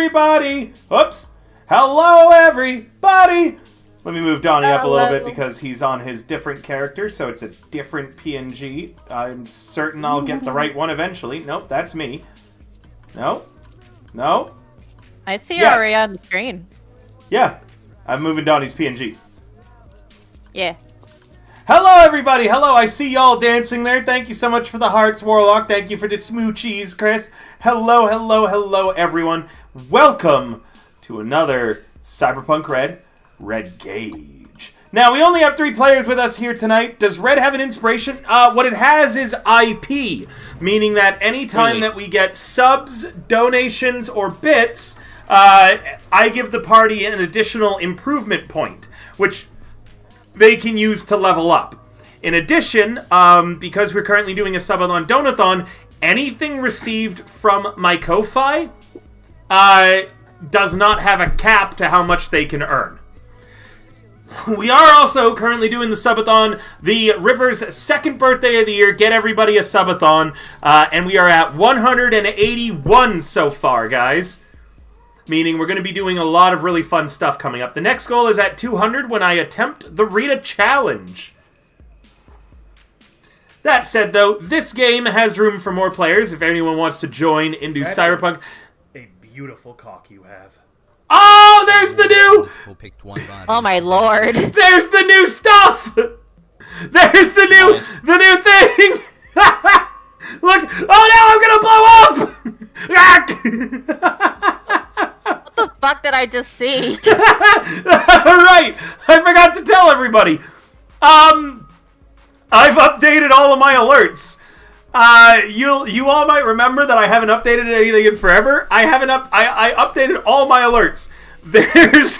everybody. Oops. Hello, everybody. Let me move Donnie up a little bit because he's on his different character, so it's a different PNG. I'm certain I'll get the right one eventually. Nope, that's me. No. No. I see Aria on the screen. Yeah. I'm moving Donnie's PNG. Yeah. Hello, everybody. Hello, I see y'all dancing there. Thank you so much for the hearts, Warlock. Thank you for the smoochies, Chris. Hello, hello, hello, everyone. Welcome to another Cyberpunk Red Gauge. Now, we only have 3 players with us here tonight. Does Red have an inspiration? What it has is IP, meaning that anytime that we get subs, donations, or bits, I give the party an additional improvement point, which they can use to level up. In addition, because we're currently doing a subathon donathon, anything received from my Ko-Fi does not have a cap to how much they can earn. We are also currently doing the subathon, the River's second birthday of the year. Get everybody a subathon, and we are at 181 so far, guys. Meaning we're going to be doing a lot of really fun stuff coming up. The next goal is at 200 when I attempt the Rita Challenge. That said, though, this game has room for more players if anyone wants to join into Cyberpunk. A beautiful cock you have. Oh, there's the new... Oh my lord. There's the new stuff! There's the new thing! Look! Oh no, I'm gonna blow up! What the fuck did I just see? Right! I forgot to tell everybody. I've updated all of my alerts. You all might remember that I haven't updated anything in forever. I updated all my alerts. There's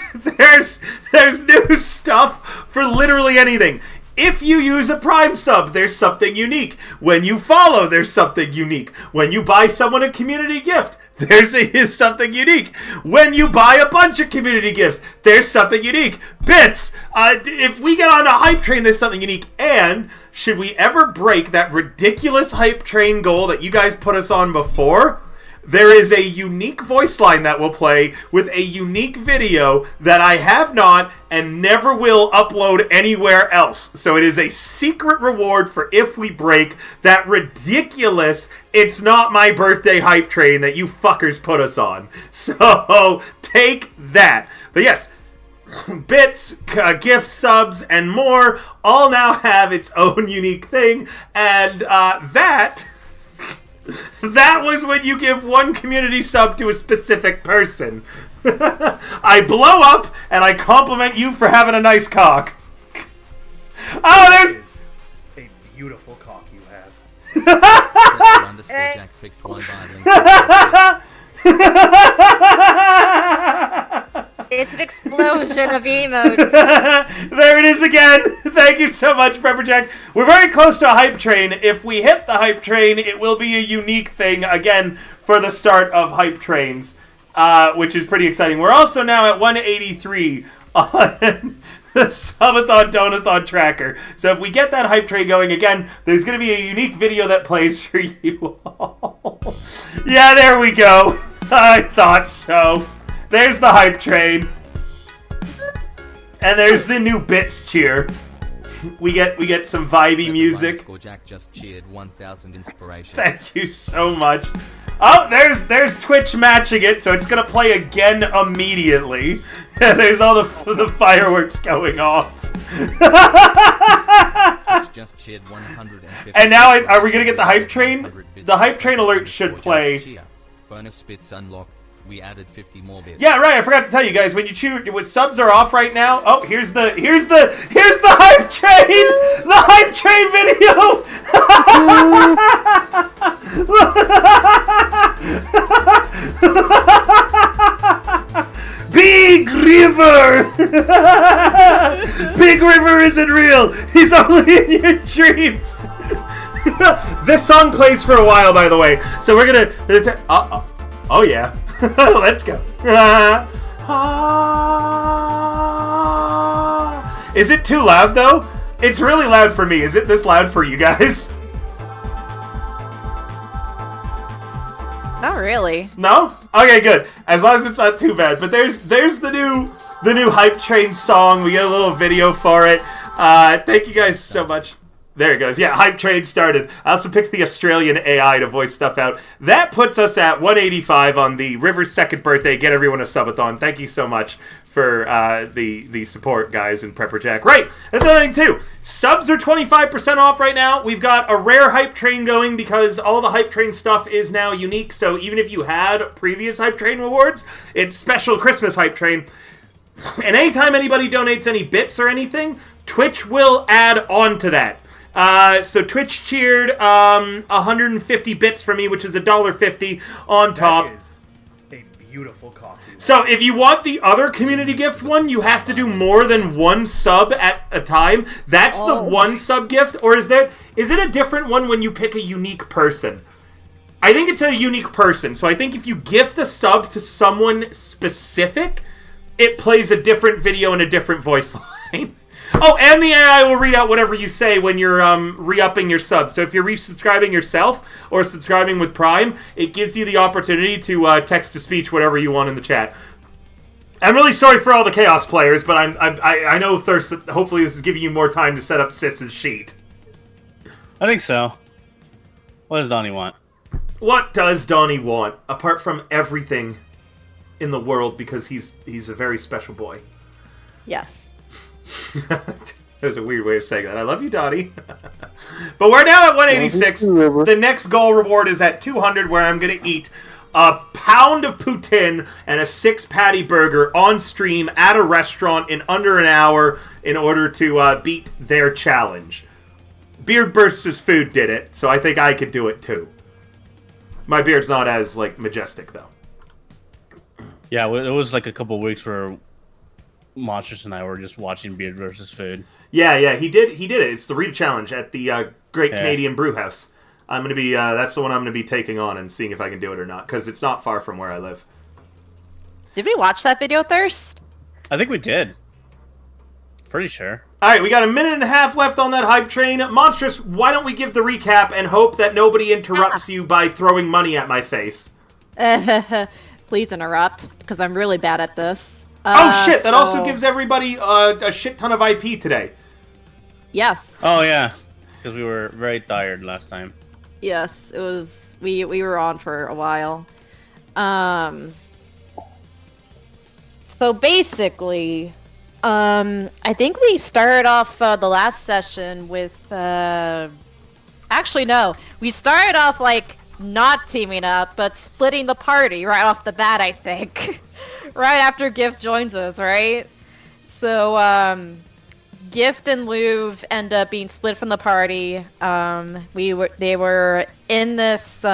new stuff for literally anything. If you use a Prime sub, there's something unique. When you follow, there's something unique. When you buy someone a community gift, there's something unique. When you buy a bunch of community gifts, there's something unique. Bits! If we get on a hype train, there's something unique. And should we ever break that ridiculous hype train goal that you guys put us on before, there is a unique voice line that will play with a unique video that I have not and never will upload anywhere else. So it is a secret reward for if we break that ridiculous "it's not my birthday" hype train that you fuckers put us on. So take that. But yes, bits, gift subs, and more all now have its own unique thing. And that was when you give one community sub to a specific person. I blow up, and I compliment you for having a nice cock. Oh, there's... a beautiful cock you have. Jack picked one It's an explosion of emotes. There it is again. Thank you so much, Pepperjack. We're very close to a hype train. If we hit the hype train, it will be a unique thing, again, for the start of hype trains, which is pretty exciting. We're also now at 183 on the Subathon Donathon tracker. So if we get that hype train going again, there's going to be a unique video that plays for you all. Yeah, there we go. I thought so. There's the hype train. And there's the new bits cheer. We get some vibey music. Jack just cheered 1,000 inspiration. Thank you so much. Oh, there's Twitch matching it, so it's gonna play again immediately. There's all the fireworks going off. Just cheered 150. And now, are we gonna get the hype train? The hype train alert should play. Bonus bits unlocked. We added 50 more bits. Yeah, right. I forgot to tell you guys when subs are off right now. Oh, here's the hype train. The hype train video. Big River. Big River isn't real. He's only in your dreams. This song plays for a while, by the way. So we're gonna. Oh yeah. Let's go. Is it too loud though? It's really loud for me. Is it this loud for you guys? Not really. No? Okay, good. As long as it's not too bad. But there's the new Hype Train song. We get a little video for it. Thank you guys so much. There it goes. Yeah, Hype Train started. I also picked the Australian AI to voice stuff out. That puts us at 185 on the River's second birthday. Get everyone a subathon. Thank you so much for the support, guys, in Prepper Jack. Right, that's another thing, too. Subs are 25% off right now. We've got a rare Hype Train going because all the Hype Train stuff is now unique. So even if you had previous Hype Train rewards, it's special Christmas Hype Train. And anytime anybody donates any bits or anything, Twitch will add on to that. So Twitch cheered 150 bits for me, which is $1.50 on top. That is a beautiful coffee. So if you want the other community gift one, you have to do more than one sub at a time. That's the one sub gift, or is it a different one when you pick a unique person? I think it's a unique person. So I think if you gift a sub to someone specific, it plays a different video and a different voice line. Oh, and the AI will read out whatever you say when you're re-upping your sub. So if you're resubscribing yourself or subscribing with Prime, it gives you the opportunity to text-to-speech whatever you want in the chat. I'm really sorry for all the Chaos players, but I know Thirst. Hopefully this is giving you more time to set up Sis's sheet. I think so. What does Donnie want? What does Donnie want, apart from everything in the world, because he's a very special boy? Yes. There's a weird way of saying that. I love you, Donnie. But we're now at 186. The next goal reward is at 200, where I'm going to eat a pound of poutine and a 6-patty burger on stream at a restaurant in under an hour in order to beat their challenge. Beard Bursts' food did it, so I think I could do it too. My beard's not as majestic though. Yeah, it was like a couple weeks where Monsters and I were just watching Beard versus Food. Yeah, he did it. It's the Rita Challenge at the Great Canadian Brew House. I'm gonna be that's the one I'm gonna be taking on and seeing if I can do it or not, because it's not far from where I live. Did we watch that video, Thirst? I think we did. Pretty sure. All right, we got a minute and a half left on that Hype Train. Monstrous, why don't we give the recap and hope that nobody interrupts you by throwing money at my face? Please interrupt, because I'm really bad at this. Oh shit! That also gives everybody a shit ton of IP today. Yes. Oh yeah, because we were very tired last time. Yes, it was. We were on for a while. So basically, I think we started off the last session with. Actually, no. We started off not teaming up, but splitting the party right off the bat. I think. Right after Gift joins us, right? So, Gift and Louv end up being split from the party. They were in this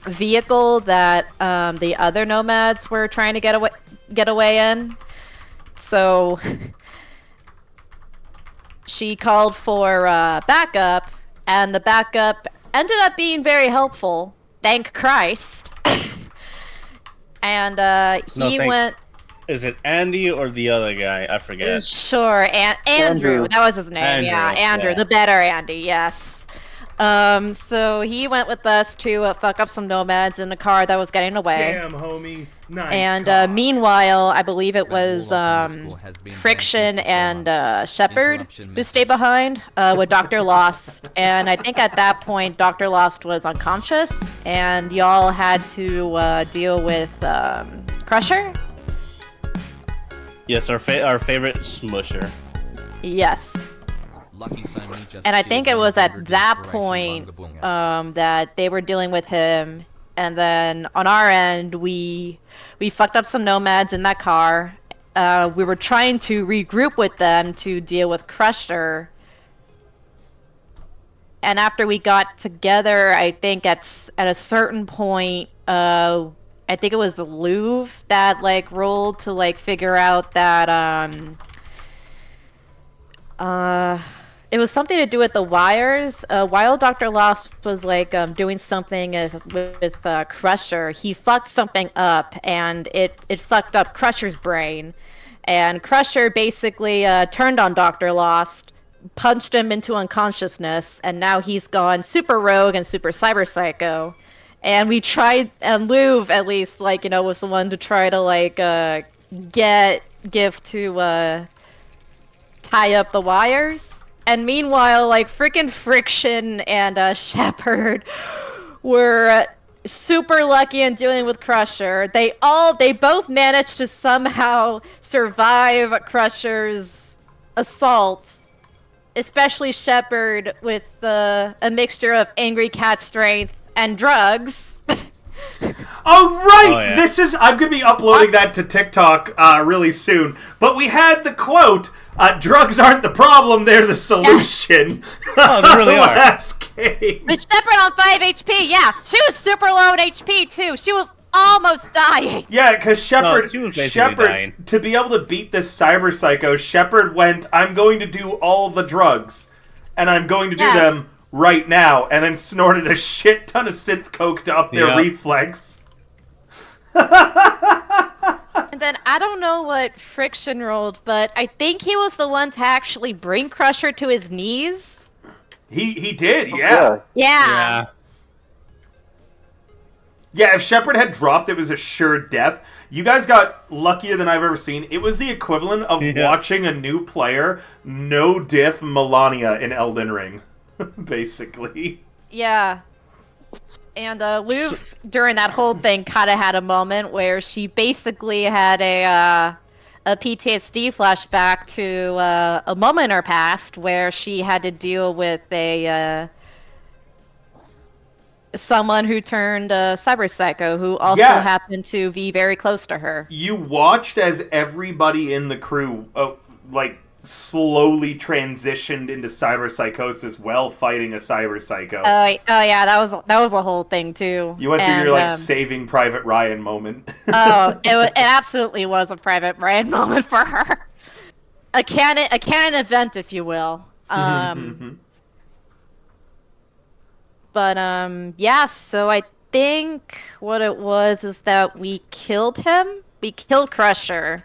vehicle that the other nomads were trying to get away in. So she called for backup, and the backup ended up being very helpful. Thank Christ. And went. Is it Andy or the other guy? I forget. Sure, Andrew. That was his name. Andrew, the better Andy. Yes. So he went with us to fuck up some nomads in the car that was getting away. Damn, homie. Nice. And meanwhile, I believe it was Friction and Shepard who stayed behind with Dr. Lost. And I think at that point, Dr. Lost was unconscious, and y'all had to deal with Crusher. Yes, our favorite smusher. Yes. And I think it was at that point that they were dealing with him, and then on our end we fucked up some nomads in that car. We were trying to regroup with them to deal with Crusher, and after we got together, I think at a certain point, I think it was Louv that rolled to figure out that it was something to do with the wires. While Dr. Lost was doing something with Crusher, he fucked something up, and it fucked up Crusher's brain. And Crusher basically turned on Dr. Lost, punched him into unconsciousness, and now he's gone super rogue and super cyber psycho. And we tried, and Louvre at least, like, was the one to try to, like, get Gift to, tie up the wires. And meanwhile, like, freaking Friction and, Shepard were super lucky in dealing with Crusher. They both managed to somehow survive Crusher's assault. Especially Shepard with a mixture of angry cat strength and drugs. Oh, right! Oh, yeah. I'm gonna be uploading that to TikTok really soon. But we had the quote, drugs aren't the problem, they're the solution. Oh, they really are. Last game. But Shepard on 5 HP, yeah. She was super low in HP, too. She was almost dying. Yeah, because Shepard, she was basically dying. to be able to beat this cyber psycho, Shepard went, I'm going to do all the drugs. And I'm going to do them right now. And then snorted a shit ton of synth coke to up their reflex. And then I don't know what Friction rolled, but I think he was the one to actually bring Crusher to his knees. He did, yeah. Yeah. Yeah, if Shepard had dropped, it was a sure death. You guys got luckier than I've ever seen. It was the equivalent of watching a new player no diff Melania in Elden Ring, basically. Yeah. And Louvre, during that whole thing, kind of had a moment where she basically had a PTSD flashback to a moment in her past where she had to deal with someone who turned cyber psycho who also happened to be very close to her. You watched as everybody in the crew, slowly transitioned into cyber psychosis while fighting a cyber psycho. Oh yeah, that was a whole thing too. You went through your Saving Private Ryan moment. It absolutely was a Private Ryan moment for her. A canon event, if you will. But yeah. So I think what it was is that we killed him. We killed Crusher.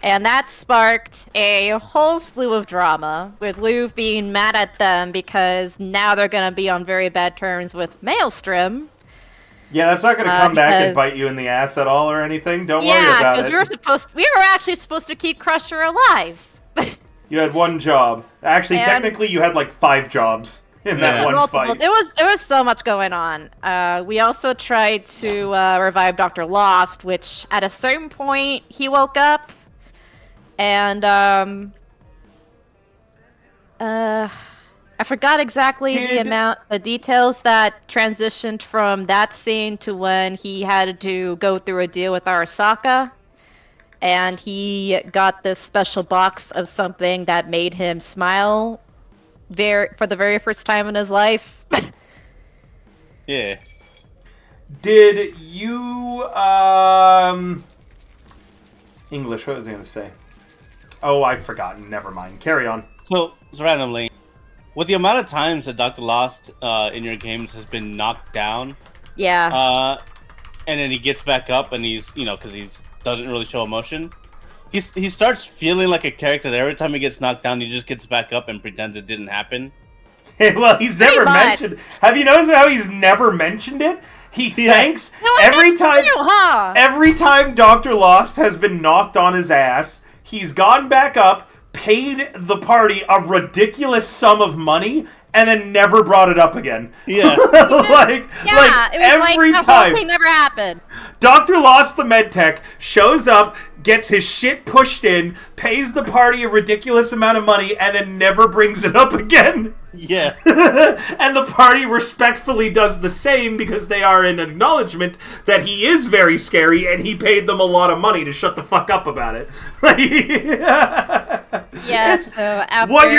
And that sparked a whole slew of drama, with Louvre being mad at them because now they're going to be on very bad terms with Maelstrom. Yeah, that's not going to come back and bite you in the ass at all or anything. Don't worry about it. Yeah, because we were actually supposed to keep Crusher alive. You had one job. Actually, technically, you had like 5 jobs in that one fight. There was so much going on. We also tried to revive Dr. Lost, which at a certain point he woke up. And, I forgot exactly the details that transitioned from that scene to when he had to go through a deal with Arasaka. And he got this special box of something that made him smile for the very first time in his life. Yeah. Did you, English, what was I going to say? Oh, I've forgotten. Never mind. Carry on. So, randomly, with the amount of times that Dr. Lost in your games has been knocked down, yeah, and then he gets back up and he's, because he doesn't really show emotion, he starts feeling like a character that every time he gets knocked down, he just gets back up and pretends it didn't happen. Well, he's never mentioned. Have you noticed how he's never mentioned it? He thanks every time. Every time Dr. Lost has been knocked on his ass, he's gone back up, paid the party a ridiculous sum of money, and then never brought it up again. it Yeah. was every the time. whole thing never happened. Dr. Lost the medtech shows up, gets his shit pushed in, pays the party a ridiculous amount of money, and then never brings it up again. Yeah. And the party respectfully does the same because they are in acknowledgement that he is very scary and he paid them a lot of money to shut the fuck up about it. Yeah, so after what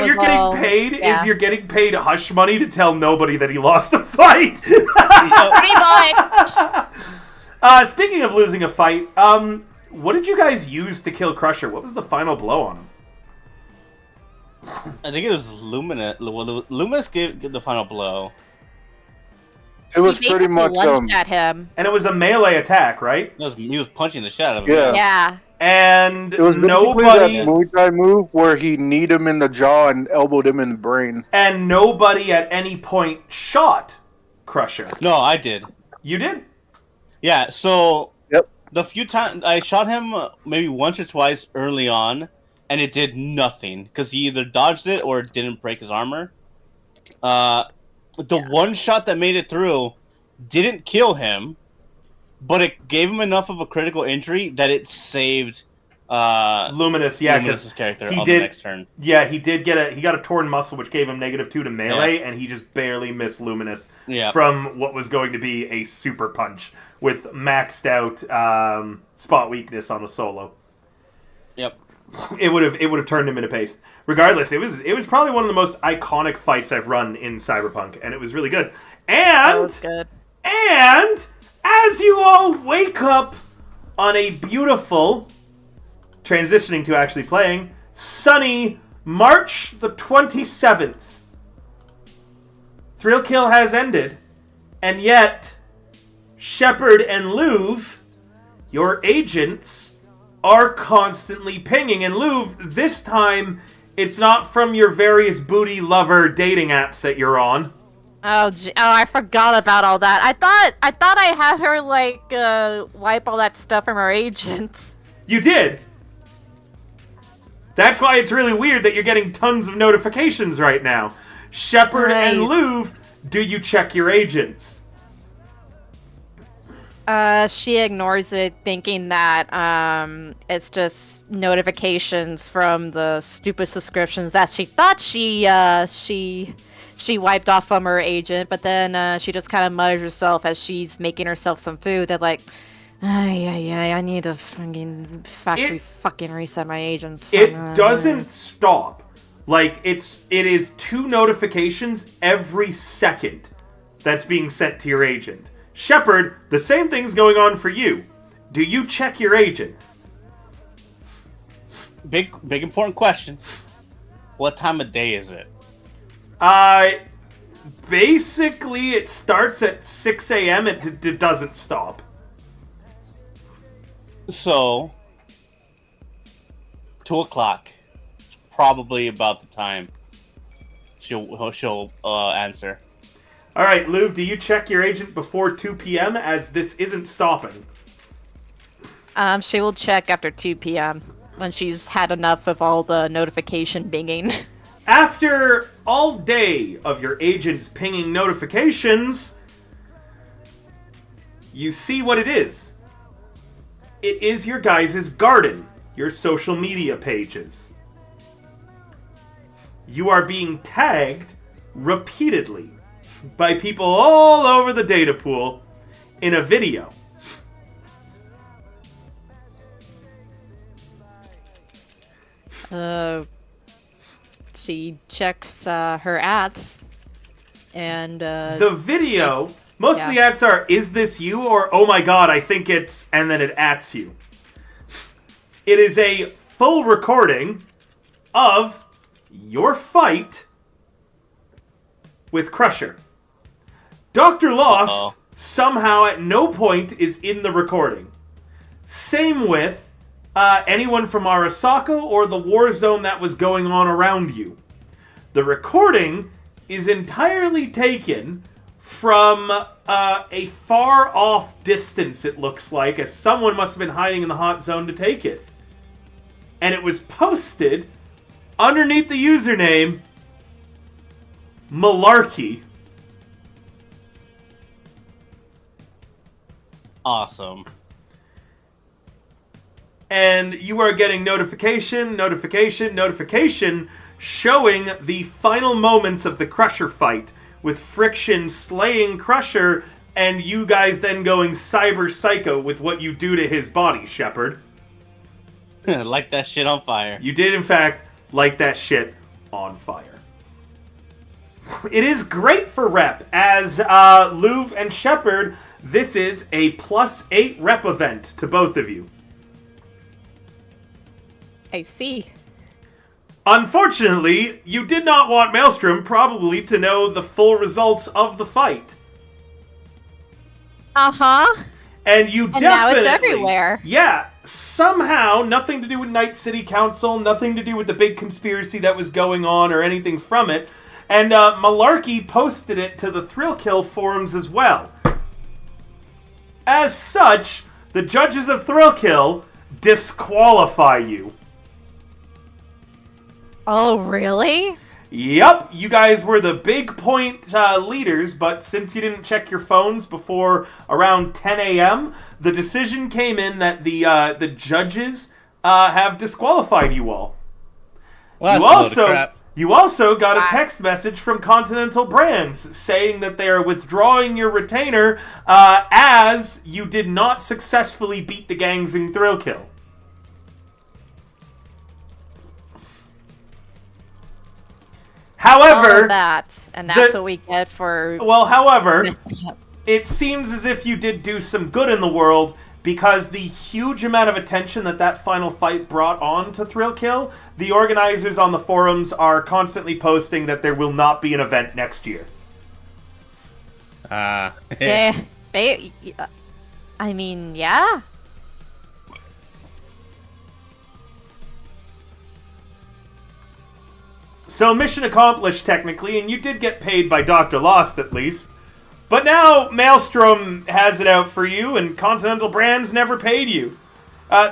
you're getting paid is you're getting paid hush money to tell nobody that he lost a fight. Pretty much. Speaking of losing a fight, what did you guys use to kill Crusher? What was the final blow on him? I think it was Luminous. Luminous gave the final blow. It was pretty much lunged at him. And it was a melee attack, right? He was punching the shit out of him. Yeah. And it was nobody that Muay Thai move where he kneed him in the jaw and elbowed him in the brain. And nobody at any point shot Crusher. No, I did. You did? Yeah, so Yep. the few times I shot him maybe once or twice early on, and it did nothing because he either dodged it or it didn't break his armor. The one shot that made it through didn't kill him, but it gave him enough of a critical injury that it saved Luminous, yeah, because Luminous' character he on did. the next turn. Yeah, he got a torn muscle, which gave him -2 to melee, and he just barely missed Luminous from what was going to be a super punch with maxed out spot weakness on the solo. Yep. It would have turned him into paste. Regardless, it was probably one of the most iconic fights I've run in Cyberpunk, and it was really good. That And was good. and as you all wake up on a beautiful, transitioning to actually playing, sunny March the 27th, Thrill Kill has ended, and yet Shepard and Louv, your agents, are constantly pinging. And Louv, this time, it's not from your various booty lover dating apps that you're on. Oh, I forgot about all that. I thought I had her like wipe all that stuff from her agents. You did. That's why it's really weird that you're getting tons of notifications right now. Shepard and Right. Louv, do you check your agents? She ignores it, thinking that it's just notifications from the stupid subscriptions that she thought she wiped off from her agent, but then she just kind of mutters herself as she's making herself some food. That like, I need to factory fucking reset my agents. It doesn't stop. Like, it is 2 notifications every second that's being sent to your agent. Shepard, the same thing's going on for you. Do you check your agent? Big important question. What time of day is it? Basically, it starts at 6 a.m. It doesn't stop. So, 2 o'clock. It's probably about the time she'll answer. All right, Louv, do you check your agent before 2 p.m. as this isn't stopping? She will check after 2 p.m. when she's had enough of all the notification binging. After all day of your agents pinging notifications, you see what it is. It is your guys' garden, your social media pages. You are being tagged repeatedly by people all over the data pool in a video. She checks her ads, and The video, most of the ads are, "Is this you?" or "Oh my god, I think it's," and then it ats you. It is a full recording of your fight with Crusher. Dr. Lost somehow at no point is in the recording. Same with anyone from Arasaka or the war zone that was going on around you. The recording is entirely taken from a far off distance, it looks like, as someone must have been hiding in the hot zone to take it. And it was posted underneath the username Malarkey. Awesome. And you are getting notification showing the final moments of the Crusher fight, with Friction slaying Crusher and you guys then going cyber psycho with what you do to his body, Shepard. Light that shit on fire. You did, in fact, light that shit on fire. It is great for rep, as Louv and Shepard, this is a +8 rep event to both of you. I see. Unfortunately, you did not want Maelstrom probably to know the full results of the fight. Uh-huh. And you And definitely... now it's everywhere. Yeah, somehow, nothing to do with Night City Council, nothing to do with the big conspiracy that was going on or anything from it. And Malarkey posted it to the Thrill Kill forums as well. As such, the judges of Thrill Kill disqualify you. Oh, really? Yep, you guys were the big point leaders, but since you didn't check your phones before around 10 a.m., the decision came in that the judges have disqualified you all. Well, You that's a load of also crap. you also got a text message from Continental Brands saying that they are withdrawing your retainer as you did not successfully beat the gangs in Thrill Kill. All However, of that, and that's the- what we get for. however, it seems as if you did do some good in the world because the huge amount of attention that final fight brought on to Thrill Kill, the organizers on the forums are constantly posting that there will not be an event next year. Yeah, I mean, yeah. So mission accomplished technically, and you did get paid by Dr. Lost at least. But now Maelstrom has it out for you, and Continental Brands never paid you.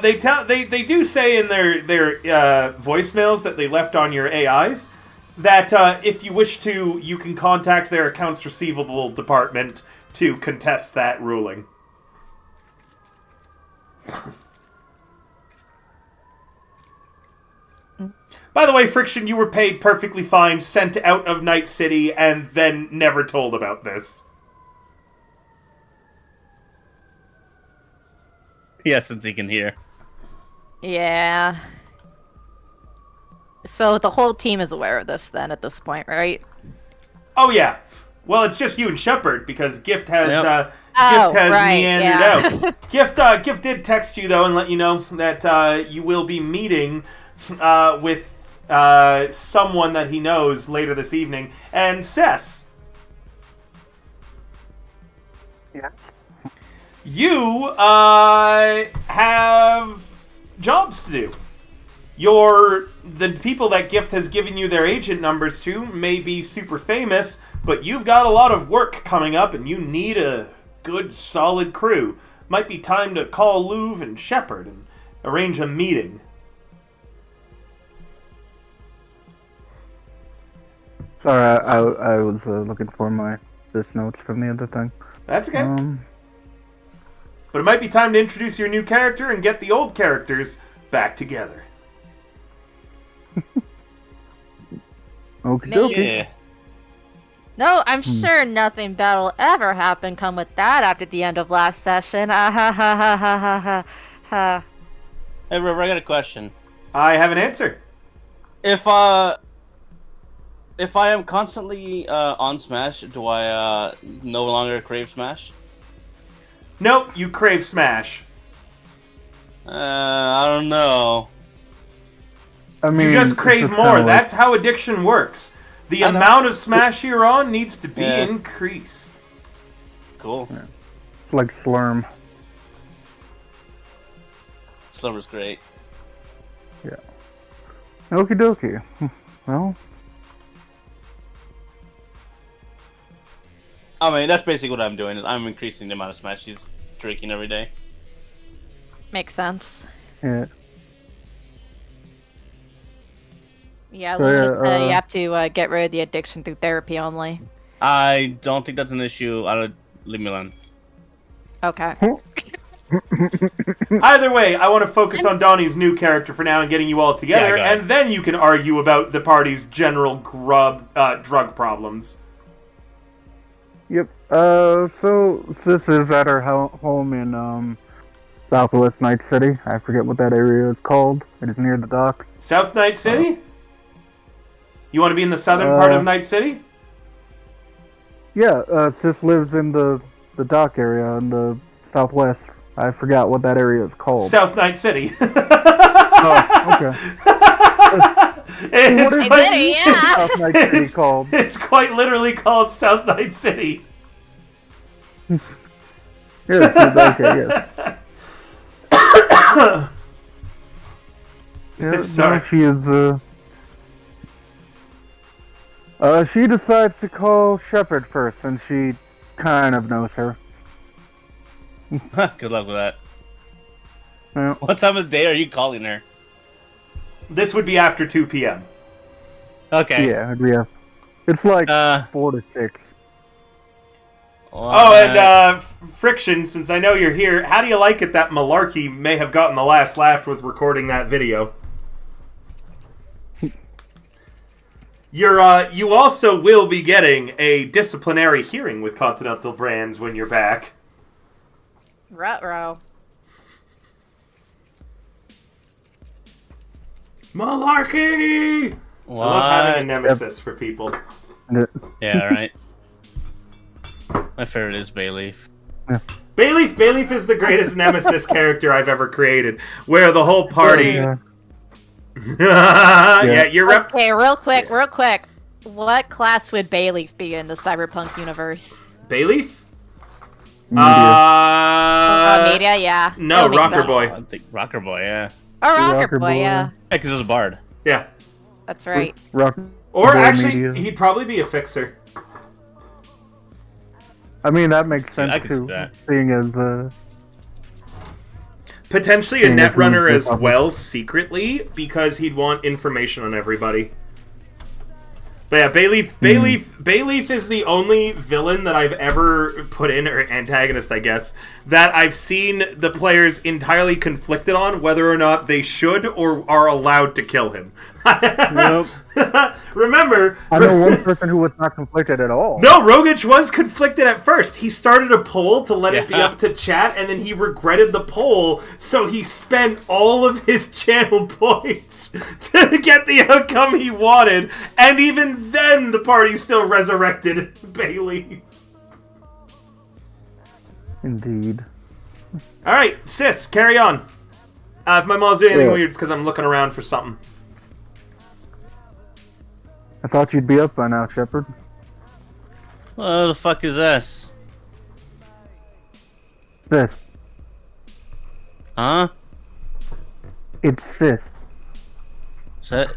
They do say in their voicemails that they left on your AIs that if you wish to, you can contact their accounts receivable department to contest that ruling. By the way, Friction, you were paid perfectly fine, sent out of Night City, and then never told about this. Yeah, since he can hear. Yeah. So the whole team is aware of this then at this point, right? Oh yeah. Well, it's just you and Shepard because Gift has Yep. Oh, Gift has right, meandered yeah. out. Gift did text you though and let you know that you will be meeting with someone that he knows later this evening, and Cess. Yeah. You have jobs to do. The people that Gift has given you their agent numbers to may be super famous, but you've got a lot of work coming up and you need a good, solid crew. Might be time to call Louv and Shepard and arrange a meeting. Sorry, I was looking for this notes from the other thing. That's okay. But it might be time to introduce your new character and get the old characters back together. Okie dokie. Yeah. No, I'm sure nothing bad will ever happen come with that after the end of last session. Ah ha ha ha ha ha ha ha. Hey, River, I got a question. I have an answer. If I am constantly on Smash, do I no longer crave Smash? Nope, you crave Smash. I don't know. I mean, You just it's crave kinda more. like- That's how addiction works. The I know. amount of Smash you're on needs to be Yeah. increased. Cool. it's like Slurm. Slumber's great. Okie dokie. Well, I mean, that's basically what I'm doing. Is I'm increasing the amount of Smash he's drinking every day. Makes sense. yeah. Yeah, So, Luna yeah, said you have to get rid of the addiction through therapy only. I don't think that's an issue. Leave me alone. Okay. Either way, I want to focus on Donnie's new character for now and getting you all together, go ahead. and then you can argue about the party's general drug problems. Yep. So this is at our home in Southwest Night City. I forget what that area is called. It is near the docks. South Night City? You want to be in the southern part of Night City? Yeah. Sis lives in the dock area in the southwest. I forgot what that area is called. South Night City. Oh, okay. It's What is quite- yeah. South Night City it's- called? It's quite literally called South Night City. Yes. Okay. Yes. Yeah, Sorry. no, she is. She decides to call Shepard first, and she kind of knows her. Good luck with that. Yeah. What time of day are you calling her? This would be after 2 p.m. Okay. Yeah. It's like 4 to 6. Oh, and Friction, since I know you're here, how do you like it that Malarkey may have gotten the last laugh with recording that video? You also will be getting a disciplinary hearing with Continental Brands when you're back. Ruh-roh. Malarkey! What? I love having a nemesis for people. Yeah, right. My favorite is Bayleaf. Bayleaf is the greatest nemesis character I've ever created, where the whole party... Yeah, you're Okay, real quick. What class would Bayleaf be in the Cyberpunk universe? Bayleaf? Media, yeah. No, That makes Rocker sense. Boy. I think Rocker Boy, yeah. Oh, Rocker Rocker Boy, Boy. yeah. Yeah, because it's a bard. Yeah. That's right. Or Boy actually, Media. he'd probably be a fixer. I mean, that makes sense I could see too. that. Seeing as Potentially a Yeah, netrunner as probably. well, secretly, because he'd want information on everybody. But yeah, Bayleaf is the only villain that I've ever put in, or antagonist, I guess, that I've seen the players entirely conflicted on whether or not they should or are allowed to kill him. Nope. Remember, I know one person who was not conflicted at all. no, Rogich was conflicted at first. He started a poll to let it be Yeah. up to chat, and then he regretted the poll, so he spent all of his channel points to get the outcome he wanted, and even then the party still resurrected Bailey. Indeed. Alright, sis, carry on. If my mom's doing anything Yeah. weird, it's because I'm looking around for something. I thought you'd be up by now, Shepard. What the fuck is this? Sis. Huh? It's Sis.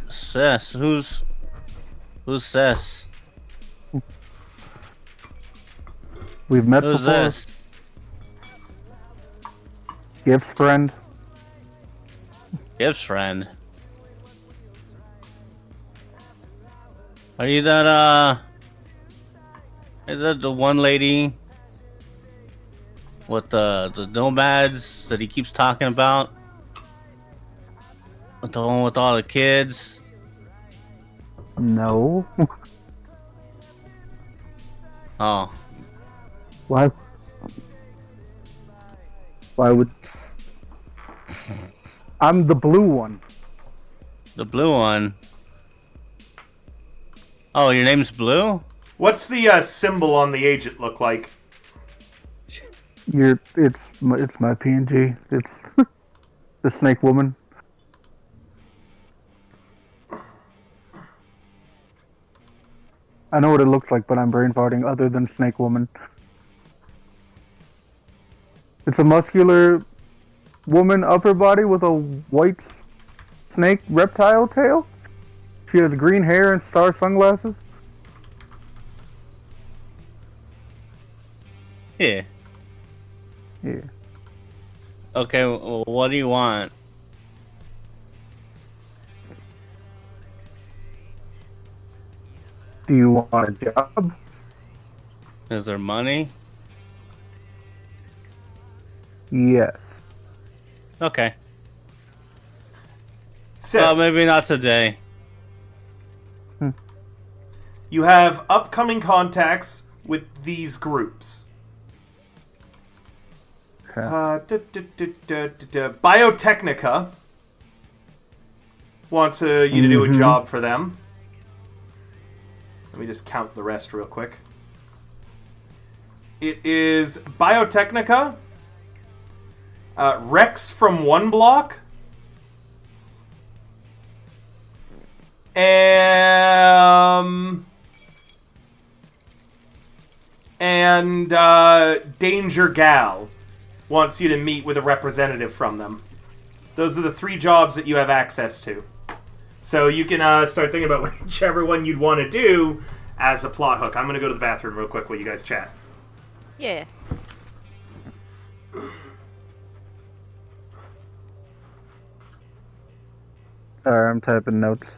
Sis. Who's Sis? We've met Who's before. this? Gibbs friend. Gibbs friend. Are you that is that the one lady with the nomads that he keeps talking about? The one with all the kids? No. Oh. Why? Why would? I'm the blue one. The blue one. Oh, your name's Blue? What's the symbol on the agent look like? It's my PNG. It's the snake woman. I know what it looks like, but I'm brain farting other than snake woman. It's a muscular woman upper body with a white snake reptile tail. She has green hair and star sunglasses. Yeah. Yeah. Okay, well, what do you want? Do you want a job? Is there money? Yes. Okay. Sis, Well, maybe not today. you have upcoming contacts with these groups. Okay. Biotechnica wants you to do a job for them. Let me just count the rest real quick. It is Biotechnica, Rex from One Block, and Danger Gal wants you to meet with a representative from them. Those are the 3 jobs that you have access to. So you can start thinking about whichever one you'd want to do as a plot hook. I'm going to go to the bathroom real quick while you guys chat. Yeah. Sorry, I'm typing notes.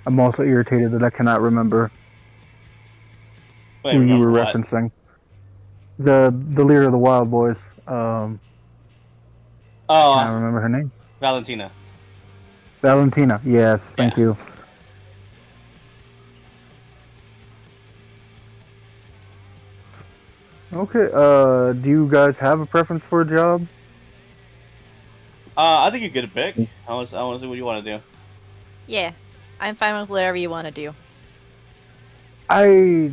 I'm also irritated that I cannot remember Wait, who you remember were what? referencing. The leader of the Wild Boys. Can I Oh, remember her name? Valentina. Valentina. Yes, thank Yeah. you. Okay. Do you guys have a preference for a job? I think you get a pick. I want to see what you want to do. Yeah, I'm fine with whatever you want to do. I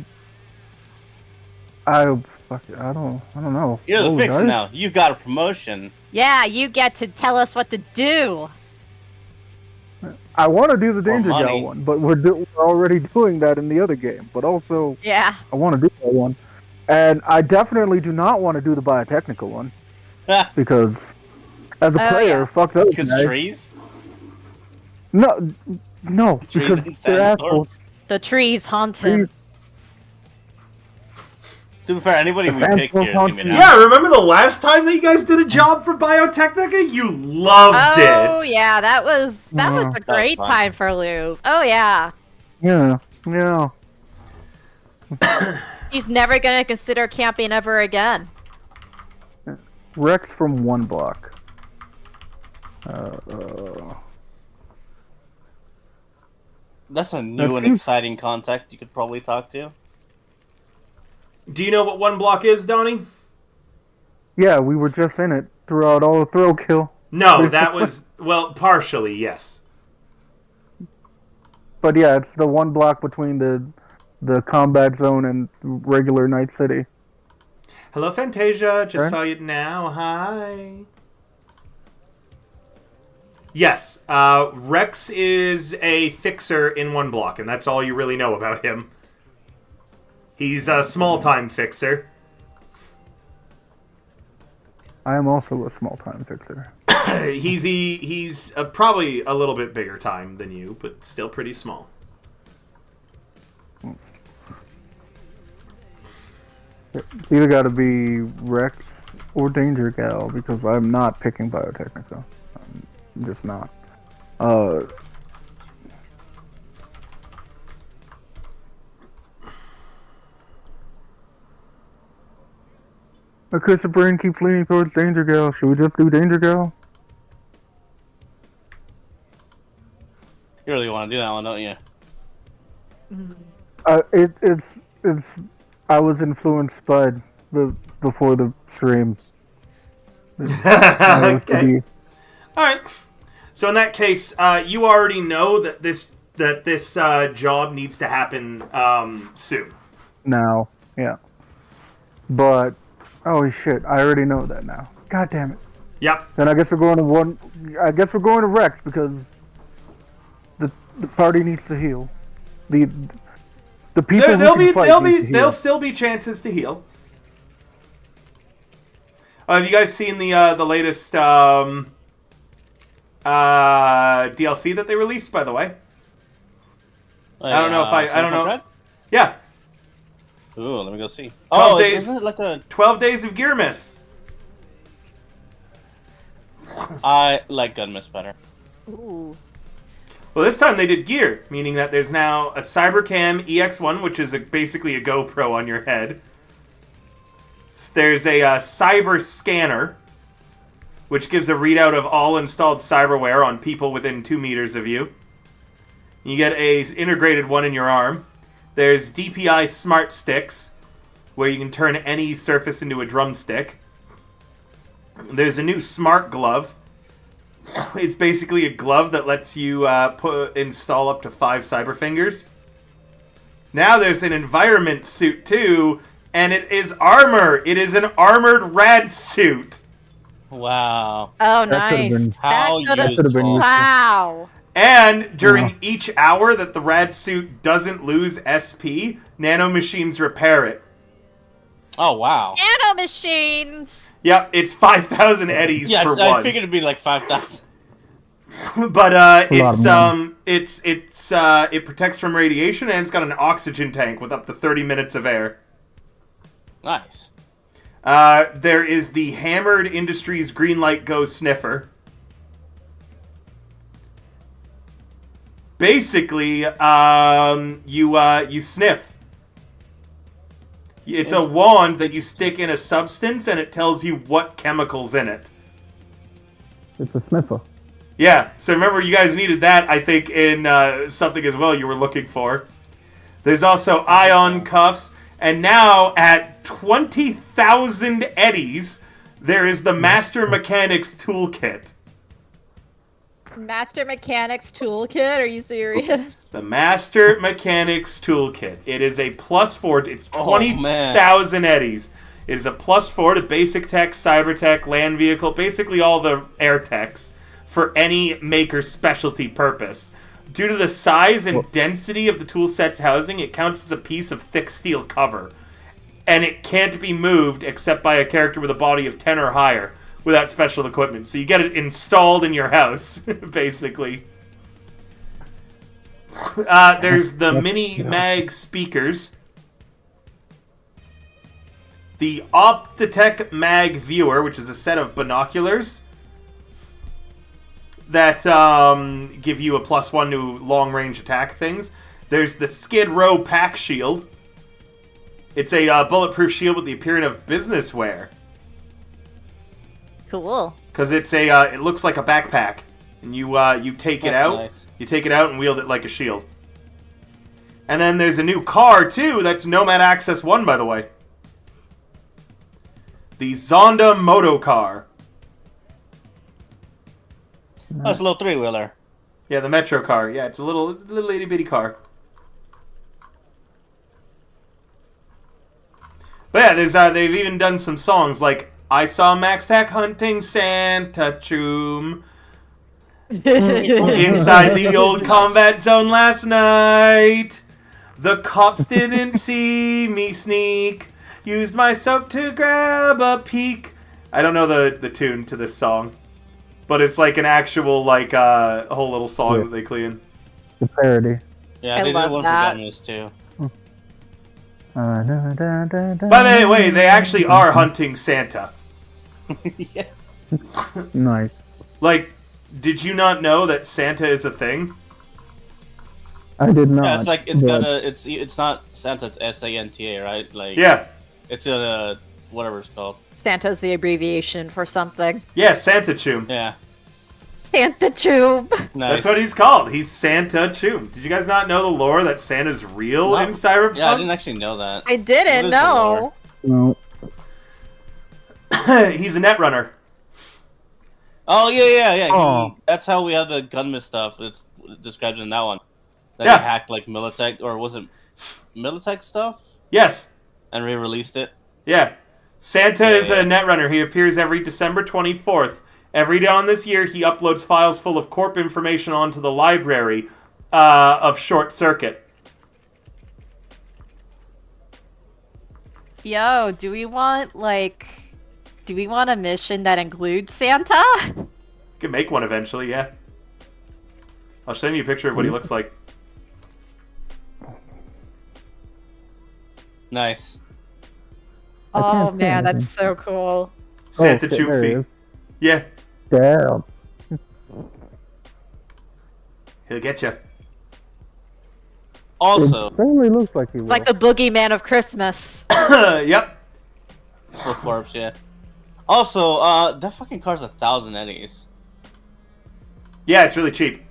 fuck it, I don't know. You're the Roll fixer dice? now. You got a promotion. Yeah, you get to tell us what to do. I want to do the For Danger Gal money. one, but we're already doing that in the other game. But also, Yeah. I want to do that one, and I definitely do not want to do the biotechnical one because, as a Oh, player, yeah. fuck those Because guys. trees? No, Trees because and they're assholes. sandstorms? The trees haunt him. To be fair, anybody we The pick here is going to be an Yeah, remember the last time that you guys did a job for Biotechnica? You loved Oh it. yeah, that was a That was great fun. time for Lou. Oh yeah. Yeah. He's never gonna consider camping ever again. Rex from one block. That's a new and seems- exciting contact you could probably talk to. Do you know what one block is, Donnie? Yeah, we were just in it throughout all the throw kill. No, that was, well, partially, yes. But yeah, it's the one block between the combat zone and regular Night City. Hello, Fantasia. Just Right. saw you now. Hi. Yes, Rex is a fixer in one block, and that's all you really know about him. He's a small-time fixer. I am also a small-time fixer. He's probably a little bit bigger time than you, but still pretty small. It's either got to be Rex or Danger Gal because I'm not picking Biotechnica. I'm just not. Okay, so brain keeps leaning towards Danger Gal. Should we just do Danger Gal? You really want to do that one, don't you? It's. I was influenced by before the stream. Okay. All right. So in that case, you already know that this job needs to happen soon. Now, yeah. But holy shit, I already know that now. God damn it. Yep. Then I guess we're going to one. I guess we're going to Rex because the party needs to heal. The people There'll still be chances to heal. Have you guys seen the latest DLC that they released? By the way, I don't know if I don't know. Red? Yeah, Ooh, let me go see. 12 days. Isn't it like a... 12 days of gear miss. I like Gunmiss better. Ooh. Well, this time they did gear, meaning that there's now a Cybercam EX1, which is basically a GoPro on your head. There's a cyber scanner, which gives a readout of all installed cyberware on people within 2 meters of you. You get a integrated one in your arm. There's DPI smart sticks, where you can turn any surface into a drumstick. There's a new smart glove. It's basically a glove that lets you install up to 5 cyber fingers. Now there's an environment suit too, and it is armor. It is an armored rad suit. Wow. Oh, That could've nice. been- How That could've- could've been useful. Wow. And during Yeah. each hour that the rad suit doesn't lose SP, nanomachines repair it. Oh, wow. Nano machines. Yep, it's 5,000 eddies Yeah, for I one. figured it'd be like 5,000. But lot of it protects from radiation, and it's got an oxygen tank with up to 30 minutes of air. Nice. There is the Hammered Industries Greenlight Go Sniffer. Basically, you sniff. It's a wand that you stick in a substance, and it tells you what chemical's in it. It's a sniffer. Yeah, so remember you guys needed that, I think, in something as well you were looking for. There's also ion cuffs, and now at 20,000 eddies, there is the Master Mechanics Toolkit. Master Mechanics Toolkit? Are you serious? The Master Mechanics Toolkit. It is a +4. It's 20,000 eddies. It is a +4 to basic tech, cyber tech, land vehicle, basically all the air techs for any maker specialty purpose. Due to the size and density of the toolset's housing, it counts as a piece of thick steel cover. And it can't be moved except by a character with a body of 10 or higher without special equipment. So you get it installed in your house, basically. There's the Mini Mag speakers. The Optitech Mag Viewer, which is a set of binoculars that give you a +1 to long-range attack things. There's the Skid Row Pack Shield. It's a bulletproof shield with the appearance of business wear. Cool. Because it's it looks like a backpack, and you take it out. Nice. You take it out and wield it like a shield. And then there's a new car too. That's Nomad Access 1, by the way. The Zonda Moto Car. That's a little three-wheeler. Yeah, the Metro car. Yeah, it's a little itty bitty car. But yeah, there's they've even done some songs like "I Saw Max Tack Hunting Santa Choom" inside the old combat zone last night. The cops didn't see me sneak. Used my soap to grab a peek. I don't know the tune to this song, but it's like an actual a whole little song that they clean. The parody. Yeah, I they love did one that. for Dennis too. By the way, they actually are hunting Santa. Yeah. Nice. Like, did you not know that Santa is a thing? I did not. Yeah, it's like it's but- got a it's not Santa, it's Santa, right? Like Yeah. it's a whatever it's called. Santa's the abbreviation for something. Yeah, Santa Choom. Yeah. Santa Tube. Nice. That's what he's called. He's Santa Choom. Did you guys not know the lore that Santa's real No. in Cyberpunk? Yeah, I didn't actually know that. I What didn't is the lore? know. No. He's a netrunner. Oh yeah. Oh. That's how we have the Gunma stuff. It's described in that one. That Yeah. he hacked like Militech, or was it Militech stuff? Yes. And re-released it. Yeah. Santa Yeah, is yeah. a netrunner. He appears every December 24th. Every day on this year, he uploads files full of corp information onto the library of Short Circuit. Yo, do we want a mission that includes Santa? You can make one eventually, yeah. I'll send you a picture of what he looks like. Nice. I can't Oh see man, anything. that's so cool. Santa shit, there he Choom is. feet. Yeah, Damn. he'll get you. Also, It certainly looks like he It's will. like the boogeyman of Christmas. Yep. full corpse, yeah. Also, that fucking car's 1,000 eddies. Yeah, it's really cheap.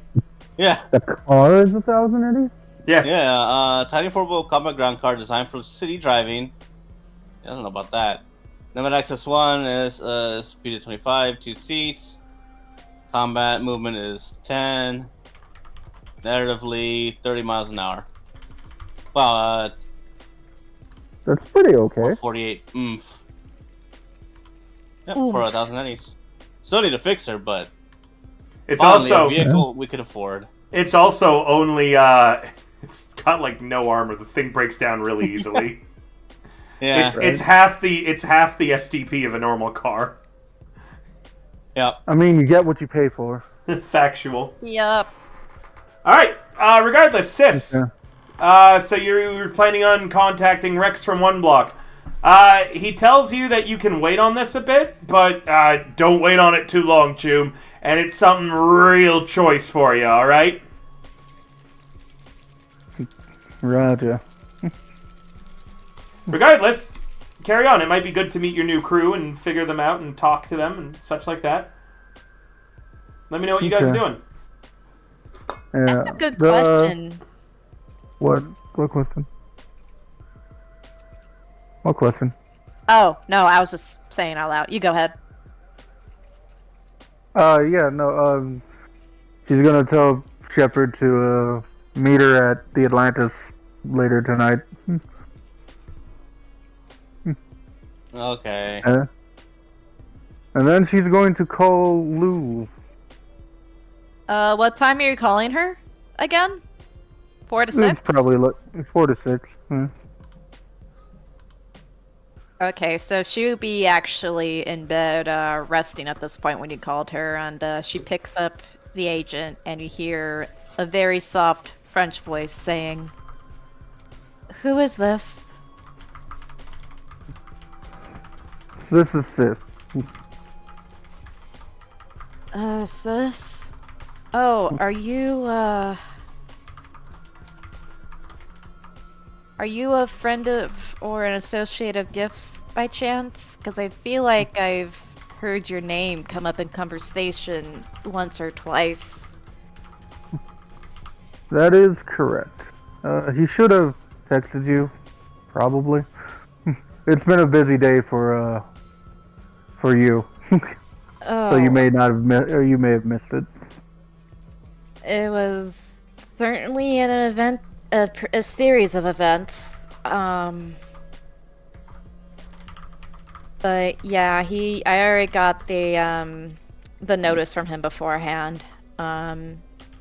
Yeah. The car is 1,000 eddies? Yeah. Yeah, tiny four-wheel combat ground car designed for city driving. I don't know about that. Nomad Access 1 is speed of 25, 2 seats. Combat movement is 10. Narratively, 30 miles an hour. Well, That's pretty okay. 48 oomph. Yep, Oomph. for 1,000 eddies. Still need to fix her, but It's finally, also a vehicle we could afford. it's also only it's got like no armor. The thing breaks down really easily. Yeah. It's half the STP of a normal car. Yep. I mean, you get what you pay for. Factual. Yup. All right. Regardless, sis. Okay. So you're planning on contacting Rex from One Block. He tells you that you can wait on this a bit, but don't wait on it too long, Choom. And it's something real choice for you, alright? Roger. Regardless, carry on. It might be good to meet your new crew and figure them out and talk to them and such like that. Let me know what you guys are doing. Yeah, That's a good question. What question? What question? Oh, no, I was just saying out loud. You go ahead. She's gonna tell Shepard to meet her at the Atlantis later tonight. Okay. And then she's going to call Lou. What time are you calling her again? 4 to 6? It's probably 4 to 6. Okay, so she would be actually in bed, resting at this point when you called her, and she picks up the agent, and you hear a very soft French voice saying, "Who is this?" This is Sis. Sis? Oh, are you a friend of or an associate of Gifts by chance? Because I feel like I've heard your name come up in conversation once or twice. That is correct. He should have texted you, probably. It's been a busy day for you, Oh, so you may not have you may have missed it. it was certainly an event, a series of events. But yeah, I already got the notice from him beforehand.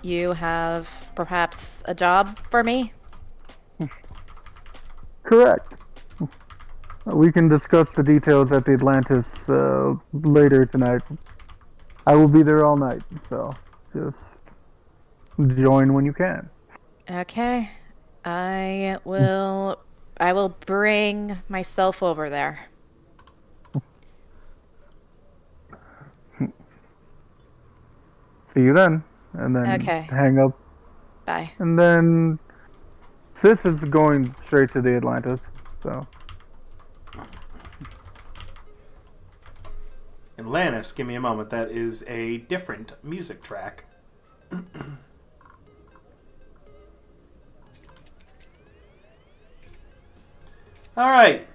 You have perhaps a job for me? Correct. We can discuss the details at the Atlantis later tonight. I will be there all night, so just join when you can. Okay. I will bring myself over there. See you then. And then Okay. hang up. Bye. And then Sis is going straight to the Atlantis, so. Atlantis, give me a moment. That is a different music track. Alright.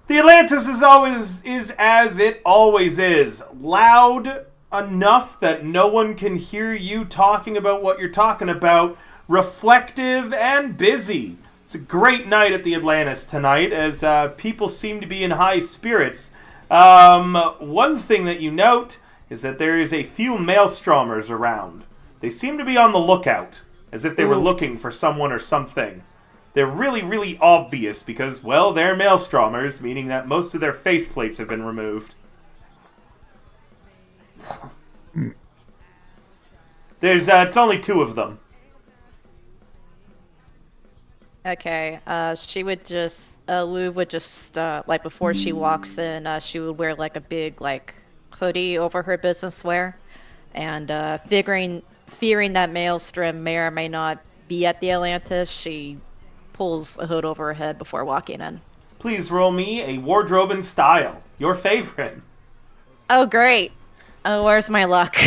The Atlantis is as it always is. Loud enough that no one can hear you talking about what you're talking about. Reflective and busy. It's a great night at the Atlantis tonight, as people seem to be in high spirits. One thing that you note is that there is a few maelstromers around. They seem to be on the lookout, as if they were looking for someone or something. They're really, really obvious because, well, they're maelstromers, meaning that most of their faceplates have been removed. It's only 2 of them. Okay, she would just, Lou would just, like, before she walks in, she would wear, like, a big, like, hoodie over her business wear, and, fearing that Maelstrom may or may not be at the Atlantis, she pulls a hood over her head before walking in. Please roll me a wardrobe and style. Your favorite. Oh, great. Oh, where's my luck?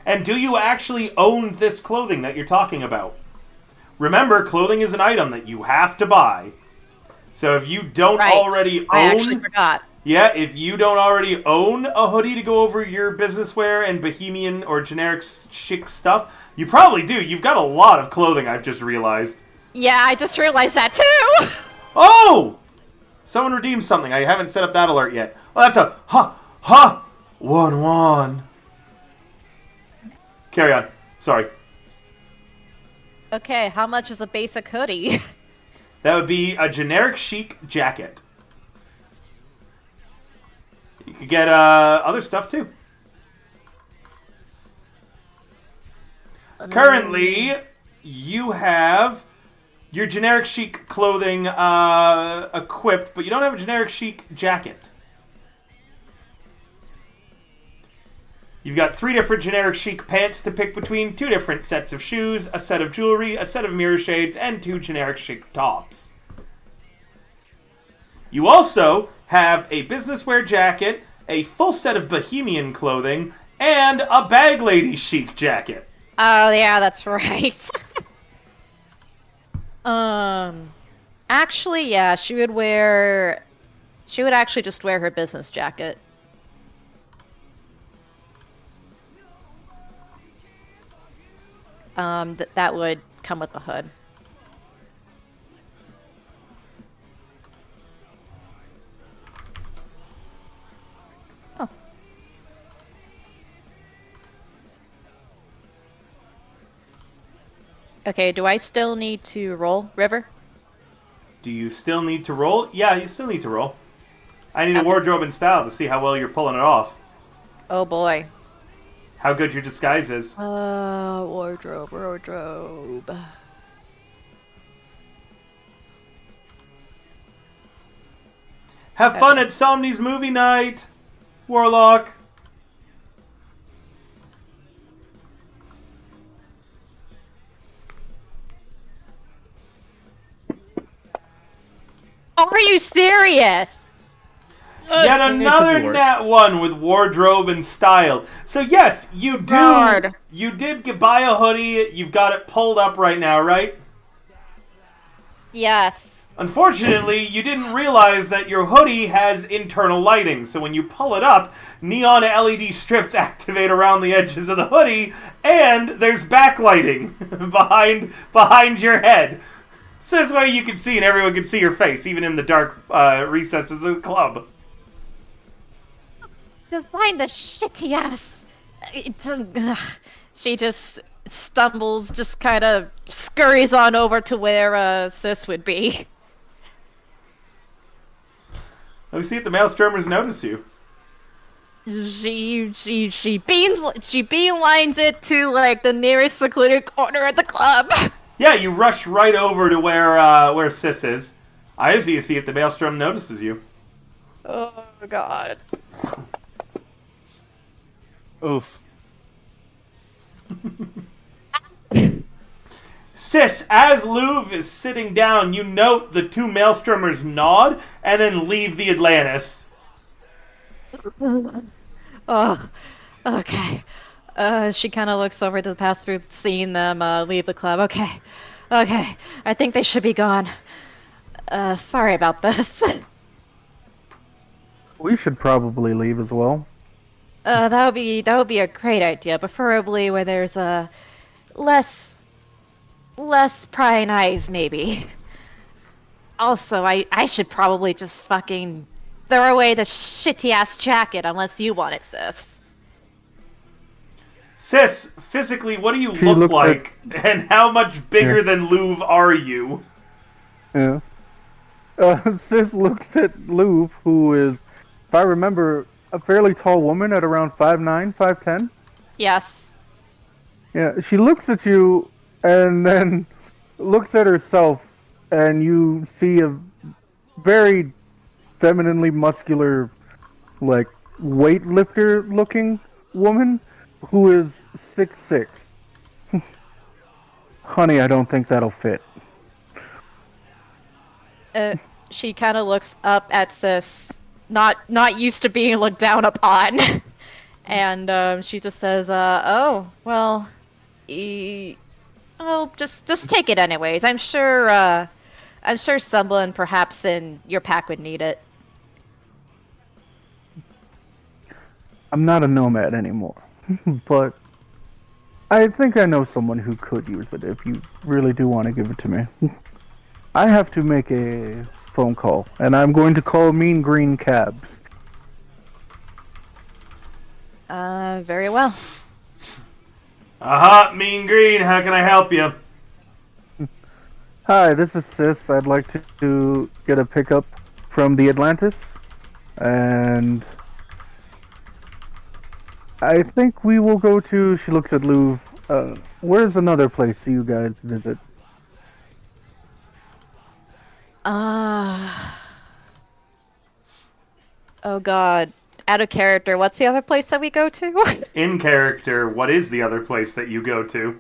And do you actually own this clothing that you're talking about? Remember, clothing is an item that you have to buy. So if you don't already own... I actually forgot. Yeah, if you don't already own a hoodie to go over your business wear and bohemian or generic chic stuff, you probably do. You've got a lot of clothing, I've just realized. Yeah, I just realized that too! Oh! Someone redeemed something. I haven't set up that alert yet. Oh, that's a 1-1. Carry on. Sorry. Okay, how much is a basic hoodie? That would be a generic chic jacket. You could get other stuff too. Currently, you have your generic chic clothing equipped, but you don't have a generic chic jacket. You've got 3 different generic chic pants to pick between, 2 different sets of shoes, a set of jewelry, a set of mirror shades, and 2 generic chic tops. You also have a business wear jacket, a full set of bohemian clothing, and a bag lady chic jacket. Oh yeah, that's right. Actually, yeah, she would actually just wear her business jacket. That would come with the hood. Oh. Okay, do I still need to roll, River? Do you still need to roll? Yeah, you still need to roll. I need a wardrobe and style to see how well you're pulling it off. Oh boy. How good your disguise is. Wardrobe. Have fun at Somni's movie night, Warlock. Are you serious? Yet another nat 1 with wardrobe and style. So yes, you do. God. You did buy a hoodie. You've got it pulled up right now, right? Yes. Unfortunately, you didn't realize that your hoodie has internal lighting. So when you pull it up, neon LED strips activate around the edges of the hoodie, and there's backlighting behind your head. So this way you can see and everyone can see your face, even in the dark recesses of the club. Design the shitty ass. She just stumbles, just kind of scurries on over to where Sis would be. Let me see if the Maelstromers notice you. She beelines it to like the nearest secluded corner of the club. Yeah, you rush right over to where Sis is. I just need to see if the Maelstrom notices you. Oh god. Oof. Sis, as Louvre is sitting down, you note the 2 Maelstromers nod and then leave the Atlantis. Oh, okay. She kind of looks over to the pass-through, seeing them leave the club. Okay, I think they should be gone. Sorry about this. We should probably leave as well. That would be a great idea, preferably where there's less prying eyes, maybe. Also, I should probably just fucking throw away the shitty ass jacket unless you want it, Sis. Sis, physically, what do you look like? And how much bigger than Louvre are you? Yeah. Sis looks at Louvre, who is, if I remember, a fairly tall woman at around 5'9", 5'10". Yes. Yeah, she looks at you and then looks at herself, and you see a very femininely muscular, like, weightlifter-looking woman who is 6'6". Honey, I don't think that'll fit. She kind of looks up at Sis, not used to being looked down upon, and she just says, "Oh, well, well, just take it anyways. I'm sure someone perhaps in your pack would need it." I'm not a nomad anymore, but I think I know someone who could use it if you really do want to give it to me. I have to make a phone call, and I'm going to call Mean Green Cabs. Very well. Aha, Mean Green, how can I help you? Hi, this is Sis. I'd like to get a pickup from the Atlantis, and I think we will go to, she looks at Louvre, where's another place you guys visit? Oh god. Out of character, what's the other place that we go to? In character, what is the other place that you go to?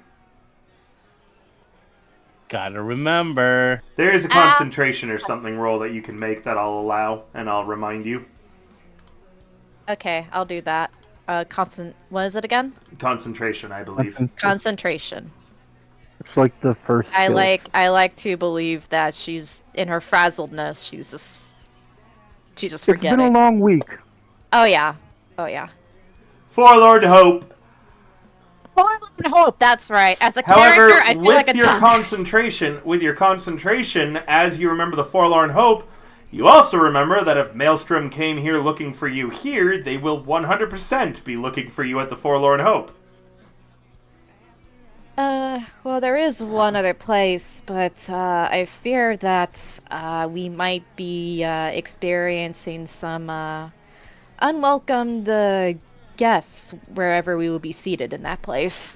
Gotta remember. There is a concentration or something roll that you can make that I'll allow, and I'll remind you. Okay, I'll do that. What is it again? Concentration, I believe. Concentration. It's like the first. I skill. like to believe that she's in her frazzledness. She's just It's forgetting. been a long week. Oh yeah. Oh yeah. Forlorn Hope. Hope. That's right. As a However, character, I feel with like a your dumbass. concentration, as you remember the Forlorn Hope, you also remember that if Maelstrom came here looking for you here, they will 100% be looking for you at the Forlorn Hope. Well, there is one other place, but I fear that we might be experiencing some unwelcomed guests wherever we will be seated in that place.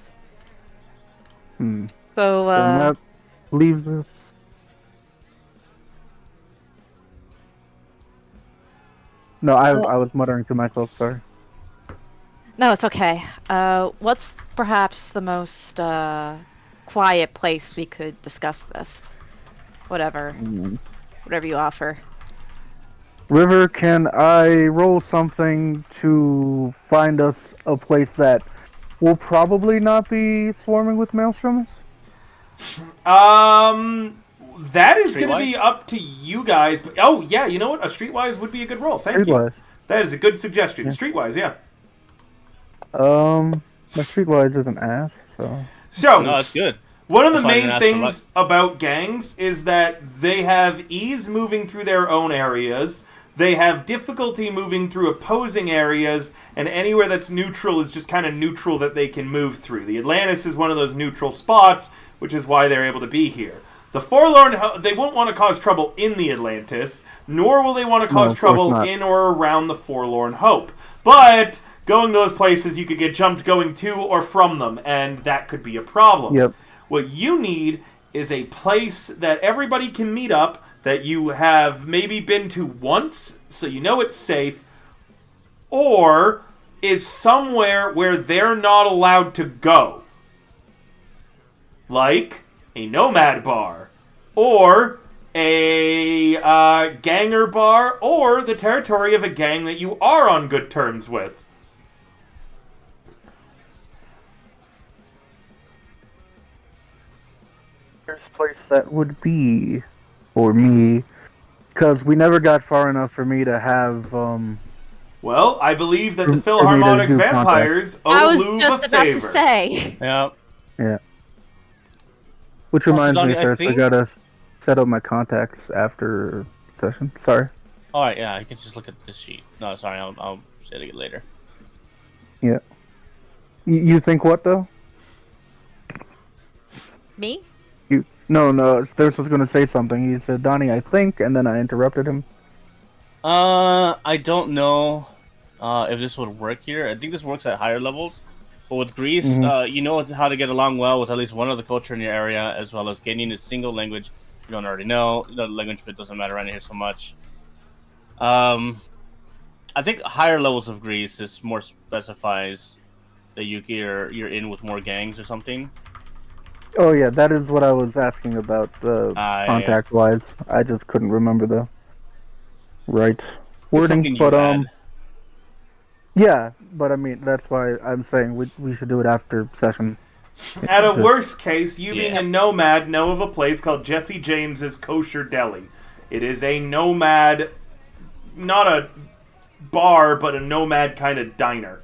Hmm. So, And that leaves us. No, I was muttering to myself. Sorry. no, it's okay. What's perhaps the most quiet place we could discuss this? Whatever. Whatever you offer. River, can I roll something to find us a place that will probably not be swarming with maelstroms? That is going to be Streetwise? up to you guys. But, oh, yeah, you know what? A Streetwise would be a good roll. Thank you. Streetwise. That is a good suggestion. Streetwise, yeah. My streetwise isn't ass, so. So, No, it's good. one of the That's why I didn't main ask for things about gangs is that they have ease moving through their own areas. They have difficulty moving through opposing areas, and anywhere that's neutral is just kind of neutral that they can move through. The Atlantis is one of those neutral spots, which is why they're able to be here. The Forlorn, they won't want to cause trouble in the Atlantis, nor will they want to cause of course trouble not. in or around the Forlorn Hope. But going to those places, you could get jumped going to or from them, and that could be a problem. Yep. What you need is a place that everybody can meet up, that you have maybe been to once, so you know it's safe, or is somewhere where they're not allowed to go. Like a nomad bar, or a ganger bar, or the territory of a gang that you are on good terms with. First place that would be for me, because we never got far enough for me to have Well, I believe that the For me to Philharmonic do Vampires I owe was Louvre just a about favor. to say. Yeah. which reminds Donnie, me I first I think- gotta set up my contacts after session. Sorry. All right. Yeah, I can just look at this sheet. No, sorry. I'll say it later. Yeah. You think what though? Me? No. Thirst was gonna say something. He said, "Donnie, I think," and then I interrupted him. I don't know if this would work here. I think this works at higher levels. But with Greece, you know how to get along well with at least one other culture in your area, as well as gaining a single language you don't already know. The language bit doesn't matter around here so much. I think higher levels of Greece is more specifies that you're in with more gangs or something. Oh yeah, that is what I was asking about contact wise. I just couldn't remember the right It's wording, something you but add. yeah, but I mean that's why I'm saying we should do it after session. At a Just- worst case, you being Yeah. a nomad know of a place called Jesse James's Kosher Deli. It is a nomad, not a bar, but a nomad kind of diner.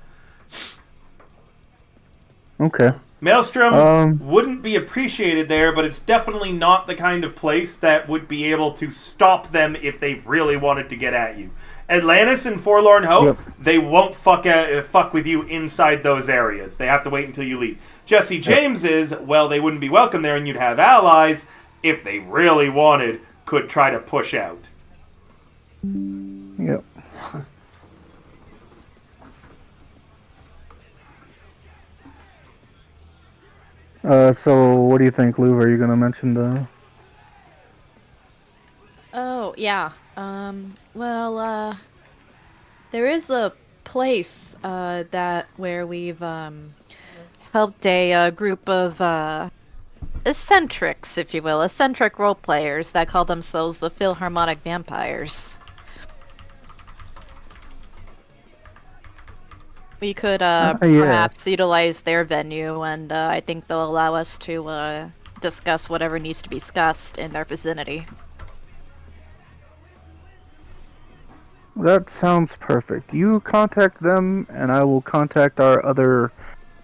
Okay. Maelstrom wouldn't be appreciated there, but it's definitely not the kind of place that would be able to stop them if they really wanted to get at you. Atlantis and Forlorn Hope, Yep. they won't fuck with you inside those areas. They have to wait until you leave. Jesse James is, well, they wouldn't be welcome there, and you'd have allies, if they really wanted, could try to push out. Yep. So what do you think, Lou? Are you gonna mention the? Oh, yeah. There is a place where we've helped a group of eccentrics, if you will, eccentric role players that call themselves the Philharmonic Vampires. We could Yeah. perhaps utilize their venue, and I think they'll allow us to discuss whatever needs to be discussed in their vicinity. That sounds perfect. You contact them, and I will contact our other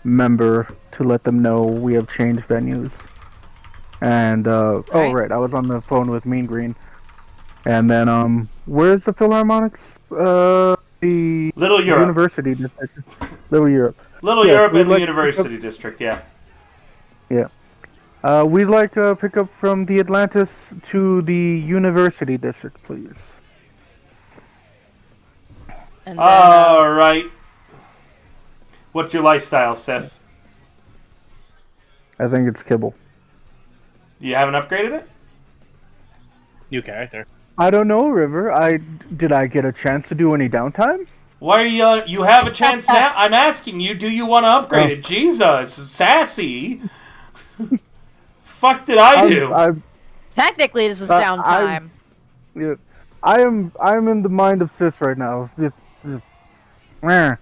member to let them know we have changed venues. And, oh, right, I was on the phone with Mean Green. And then, where's the Philharmonics? The Little Europe. University District. Little Europe. Little Yes, Europe we'd in the like to University District, yeah. Yeah. We'd like to pick up from the Atlantis to the University District, please. And then, Alright. What's your lifestyle, sis? I think it's Kibble. You haven't upgraded it? New character. I don't know, River. Did I get a chance to do any downtime? Why are you have a chance now? I'm asking you, do you want to upgrade it? Jesus, sassy. Fuck did I do? technically, this is downtime. Yeah, I'm in the mind of Sis right now. Meh.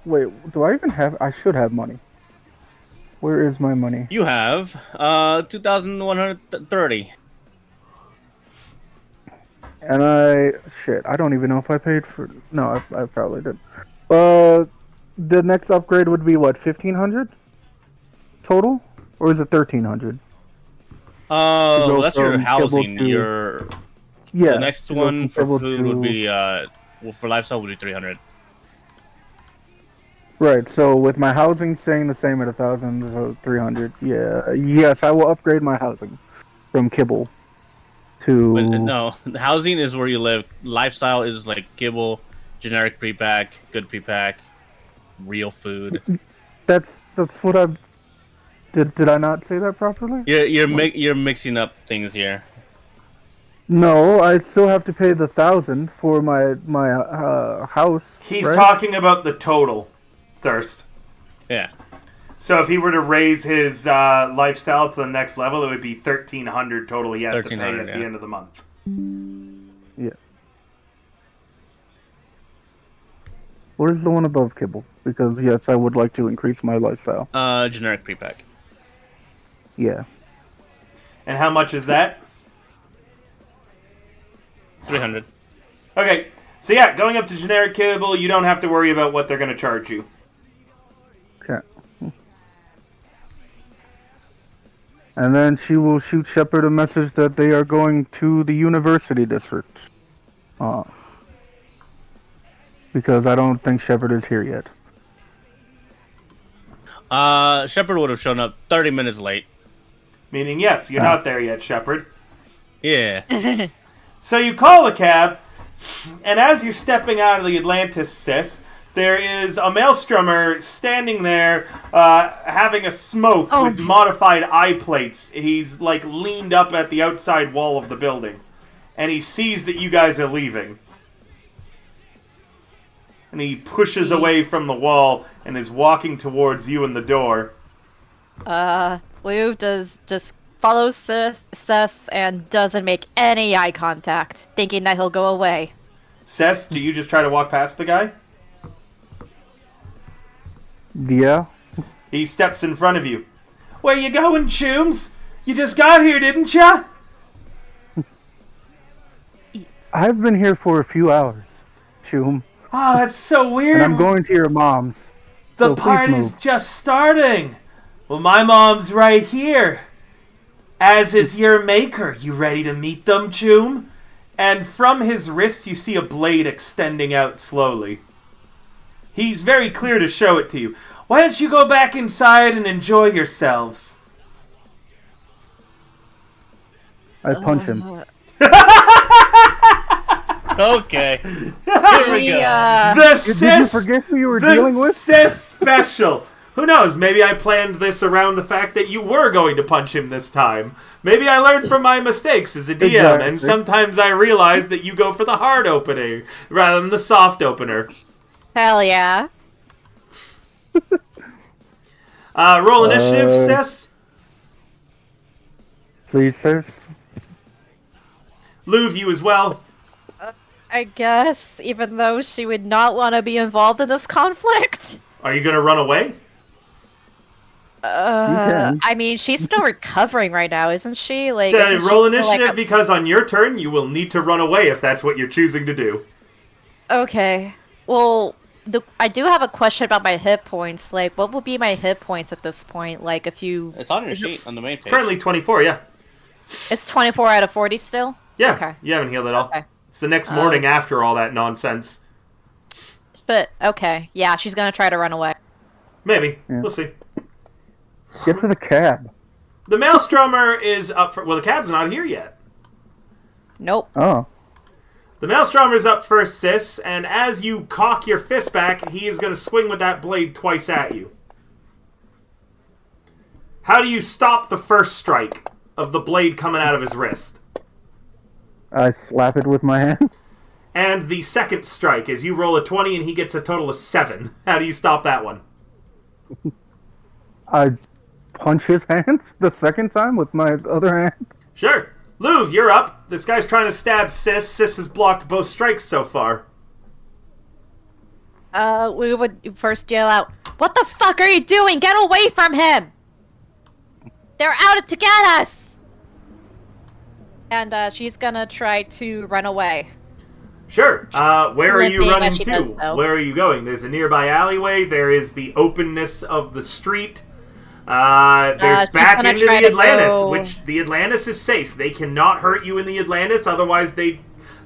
Wait, do I even have? I should have money. Where is my money? You have 2,130. And I don't even know if I paid for. No, I probably did. The next upgrade would be what, 1,500 total, or is it 1,300? That's your from housing. Kibble Yeah. The next to go one from for Kibble food would be for lifestyle would be 300. Right. So with my housing staying the same at 1,000, so 300. Yeah. Yes, I will upgrade my housing from Kibble to. But no, the housing is where you live. Lifestyle is like kibble, generic pre-pack, good pre-pack, real food. That's what I. Did I not say that properly? You're mixing up things here. No, I still have to pay the 1,000 for my house. He's right? talking about the total, Thirst. Yeah. So if he were to raise his lifestyle to the next level, it would be 1,300 total he has to pay at the end of the month. Yeah. What is the one above Kibble? Because yes, I would like to increase my lifestyle. Generic pre-pack. Yeah. And how much is that? 300. Okay, so yeah, going up to generic cable, you don't have to worry about what they're going to charge you. Okay. And then she will shoot Shepard a message that they are going to the University District. Because I don't think Shepard is here yet. Shepard would have shown up 30 minutes late. Meaning, yes, you're not there yet, Shepard. Yeah. So you call a cab, and as you're stepping out of the Atlantis, sis, there is a maelstrommer standing there having a smoke with modified eye plates. He's like leaned up at the outside wall of the building, and he sees that you guys are leaving. And he pushes away from the wall and is walking towards you and the door. Blue just follows Cess and doesn't make any eye contact, thinking that he'll go away. Cess, do you just try to walk past the guy? Yeah. He steps in front of you. Where you going, Chooms? You just got here, didn't ya? I've been here for a few hours, Choom. Oh, that's so weird. And I'm going to your mom's. The so please party's move. just starting. Well, my mom's right here. As is your maker. You ready to meet them, Choom? And from his wrist, you see a blade extending out slowly. He's very clear to show it to you. Why don't you go back inside and enjoy yourselves? I punch him. Okay. Here we go. The Did you forget who you were dealing with? Cis special, Who knows? Maybe I planned this around the fact that you were going to punch him this time. Maybe I learned from my mistakes as a DM, Exactly. and sometimes I realize that you go for the hard opening rather than the soft opener. Hell yeah. Roll initiative, sis. Please, sir. Louv, you as well. I guess, even though she would not want to be involved in this conflict. Are you gonna run away? can. I mean, she's still recovering right now, isn't she? Like, To isn't she roll still, initiative like, because on your turn you will need to run away if that's what you're choosing to do. Okay. Well, I do have a question about my hit points. Like, what will be my hit points at this point? Like, if you... It's on your sheet on the main page. Currently 24, yeah. It's 24 out of 40 still? Yeah, Okay. you haven't healed at all. Okay. It's the next morning after all that nonsense. But, okay. Yeah, she's gonna try to run away. Maybe. Yeah. We'll see. Get to the cab. The Maelstrommer is up for... Well, the cab's not here yet. Nope. Oh. The Maelstrommer's up first, sis, and as you cock your fist back, he is going to swing with that blade twice at you. How do you stop the first strike of the blade coming out of his wrist? I slap it with my hand. And the second strike is you roll a 20 and he gets a total of 7. How do you stop that one? I punch his hand the second time with my other hand. Sure. Louv, you're up. This guy's trying to stab Sis. Sis has blocked both strikes so far. We would first yell out, "What the fuck are you doing? Get away from him! They're out to get us!" And, she's gonna try to run away. Sure. Where are you Limping running as she to? does so. Where are you going? There's a nearby alleyway. There is the openness of the street. There's she's back gonna into try the to Atlantis, go- which the Atlantis is safe. They cannot hurt you in the Atlantis, otherwise the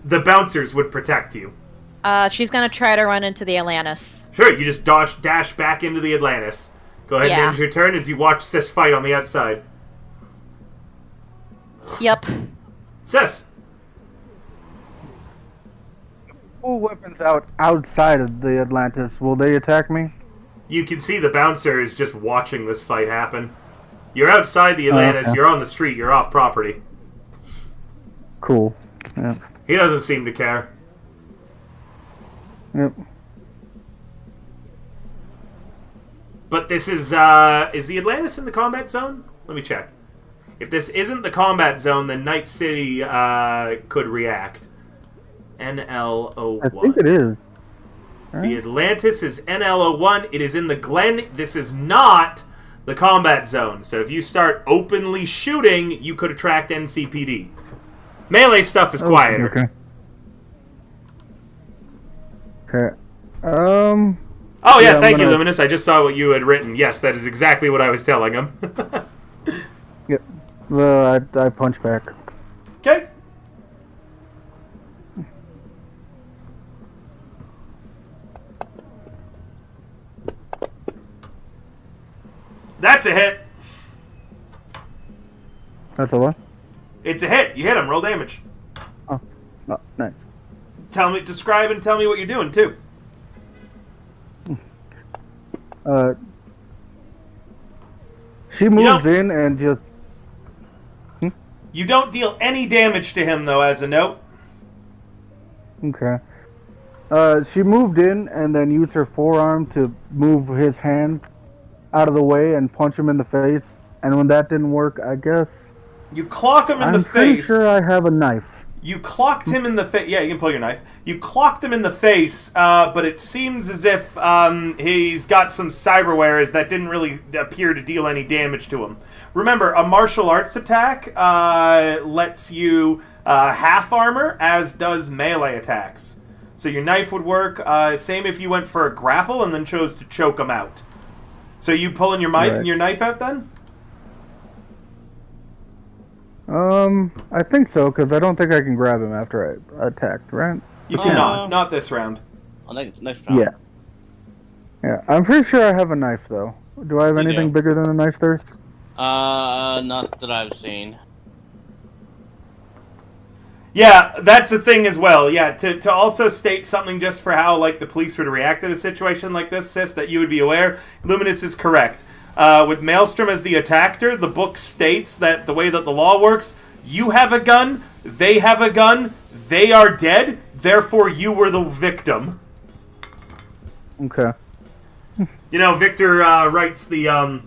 bouncers would protect you. She's gonna try to run into the Atlantis. Sure, you just dash back into the Atlantis. Go ahead and Yeah. end your turn as you watch Sis fight on the outside. Yep. Sis! Full weapons outside of the Atlantis. Will they attack me? You can see the bouncer is just watching this fight happen. You're outside the Atlantis, okay. you're on the street, you're off property. Cool. Yep. He doesn't seem to care. Yep. But this is the Atlantis in the combat zone? Let me check. If this isn't the combat zone, then Night City could react. NL01. I think it is. The Atlantis is NL01. It is in the Glen. This is not the combat zone. So if you start openly shooting, you could attract NCPD. Melee stuff is quieter. Okay. Okay. Oh yeah, Yeah, thank you, gonna- Luminous. I just saw what you had written. Yes, that is exactly what I was telling him. Yep. I punch back. Okay. That's a hit. That's a what? It's a hit. You hit him. Roll damage. Oh, nice. Describe and tell me what you're doing too. She moves don't- in and just. You don't deal any damage to him though, as a note. Okay. She moved in and then used her forearm to move his hand out of the way and punch him in the face. And when that didn't work, I guess You clock him in I'm the pretty face. sure I have a knife. You clocked him in the face. Yeah, you can pull your knife. You clocked him in the face, but it seems as if he's got some cyberwares that didn't really appear to deal any damage to him. Remember, a martial arts attack lets you half armor, as does melee attacks. So your knife would work. Same if you went for a grapple and then chose to choke him out. So you pulling your Right. your knife out then? I think so, because I don't think I can grab him after I attacked, right? You cannot. Not this round. Oh, nice round. Yeah. Yeah, I'm pretty sure I have a knife, though. Do I have You anything do. bigger than a knife thirst? Not that I've seen. Yeah, that's the thing as well. Yeah, to also state something just for how like the police would react in a situation like this, sis, that you would be aware. Luminous is correct. With Maelstrom as the attacker, the book states that the way that the law works, you have a gun, they have a gun, they are dead, therefore you were the victim. Okay. You know, Victor writes the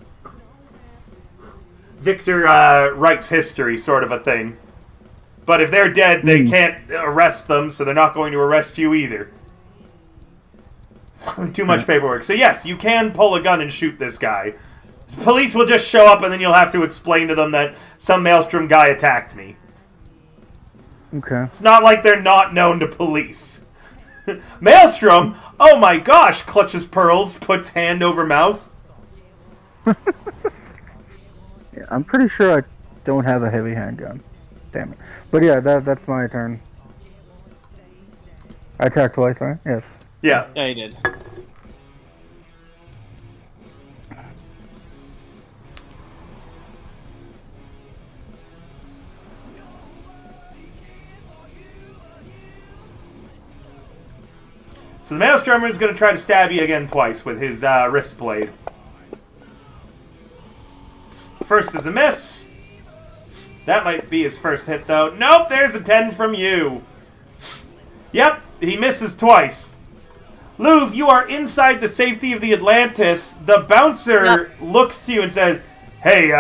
Victor writes history, sort of a thing. But if they're dead, they can't arrest them, so they're not going to arrest you either. Too much paperwork. So yes, you can pull a gun and shoot this guy. Police will just show up, and then you'll have to explain to them that some Maelstrom guy attacked me. Okay. It's not like they're not known to police. Maelstrom? Oh my gosh! Clutches pearls, puts hand over mouth. Yeah, I'm pretty sure I don't have a heavy handgun. Damn it. But yeah, that's my turn. I attacked twice, right? Yes. Yeah. Yeah, he did. So the Maelstrom is going to try to stab you again twice with his wrist blade. First is a miss. That might be his first hit, though. Nope, there's a 10 from you. Yep, he misses twice. Louv, you are inside the safety of the Atlantis. The bouncer looks to you and says, "Hey,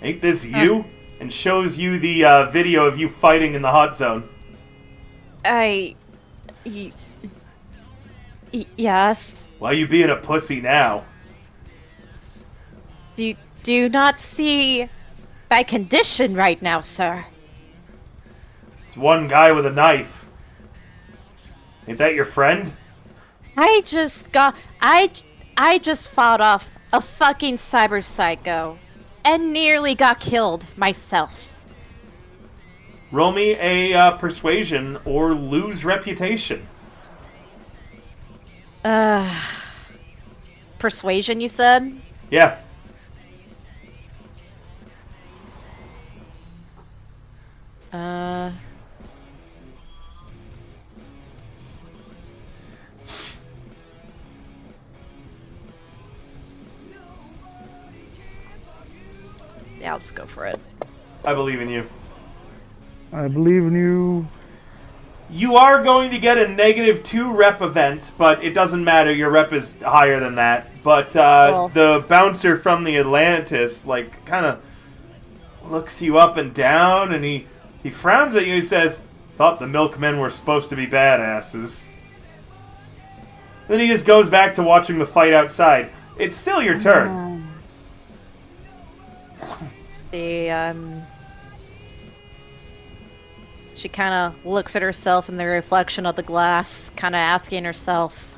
ain't this you?" And shows you the video of you fighting in the hot zone. Yes. Why you being a pussy now? Do you not see my condition right now, sir? It's one guy with a knife. Ain't that your friend? I just fought off a fucking cyber psycho and nearly got killed myself. Roll me a persuasion or lose reputation. Persuasion, you said? Yeah. Yeah, I'll just go for it. I believe in you. I believe in you. You are going to get a -2 rep event, but it doesn't matter. Your rep is higher than that. But Cool. the bouncer from the Atlantis, like, kind of looks you up and down, and he frowns at you and he says, "Thought the milkmen were supposed to be badasses." Then he just goes back to watching the fight outside. It's still your turn. She kind of looks at herself in the reflection of the glass, kind of asking herself,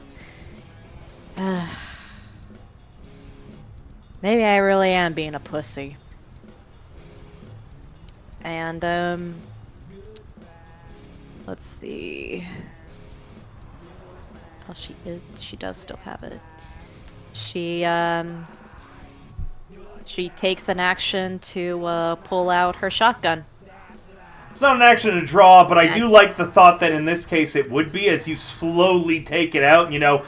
maybe I really am being a pussy. And, let's see. Well, she does still have it. She takes an action to pull out her shotgun. It's not an action to draw, but I do like the thought that in this case it would be, as you slowly take it out, you know,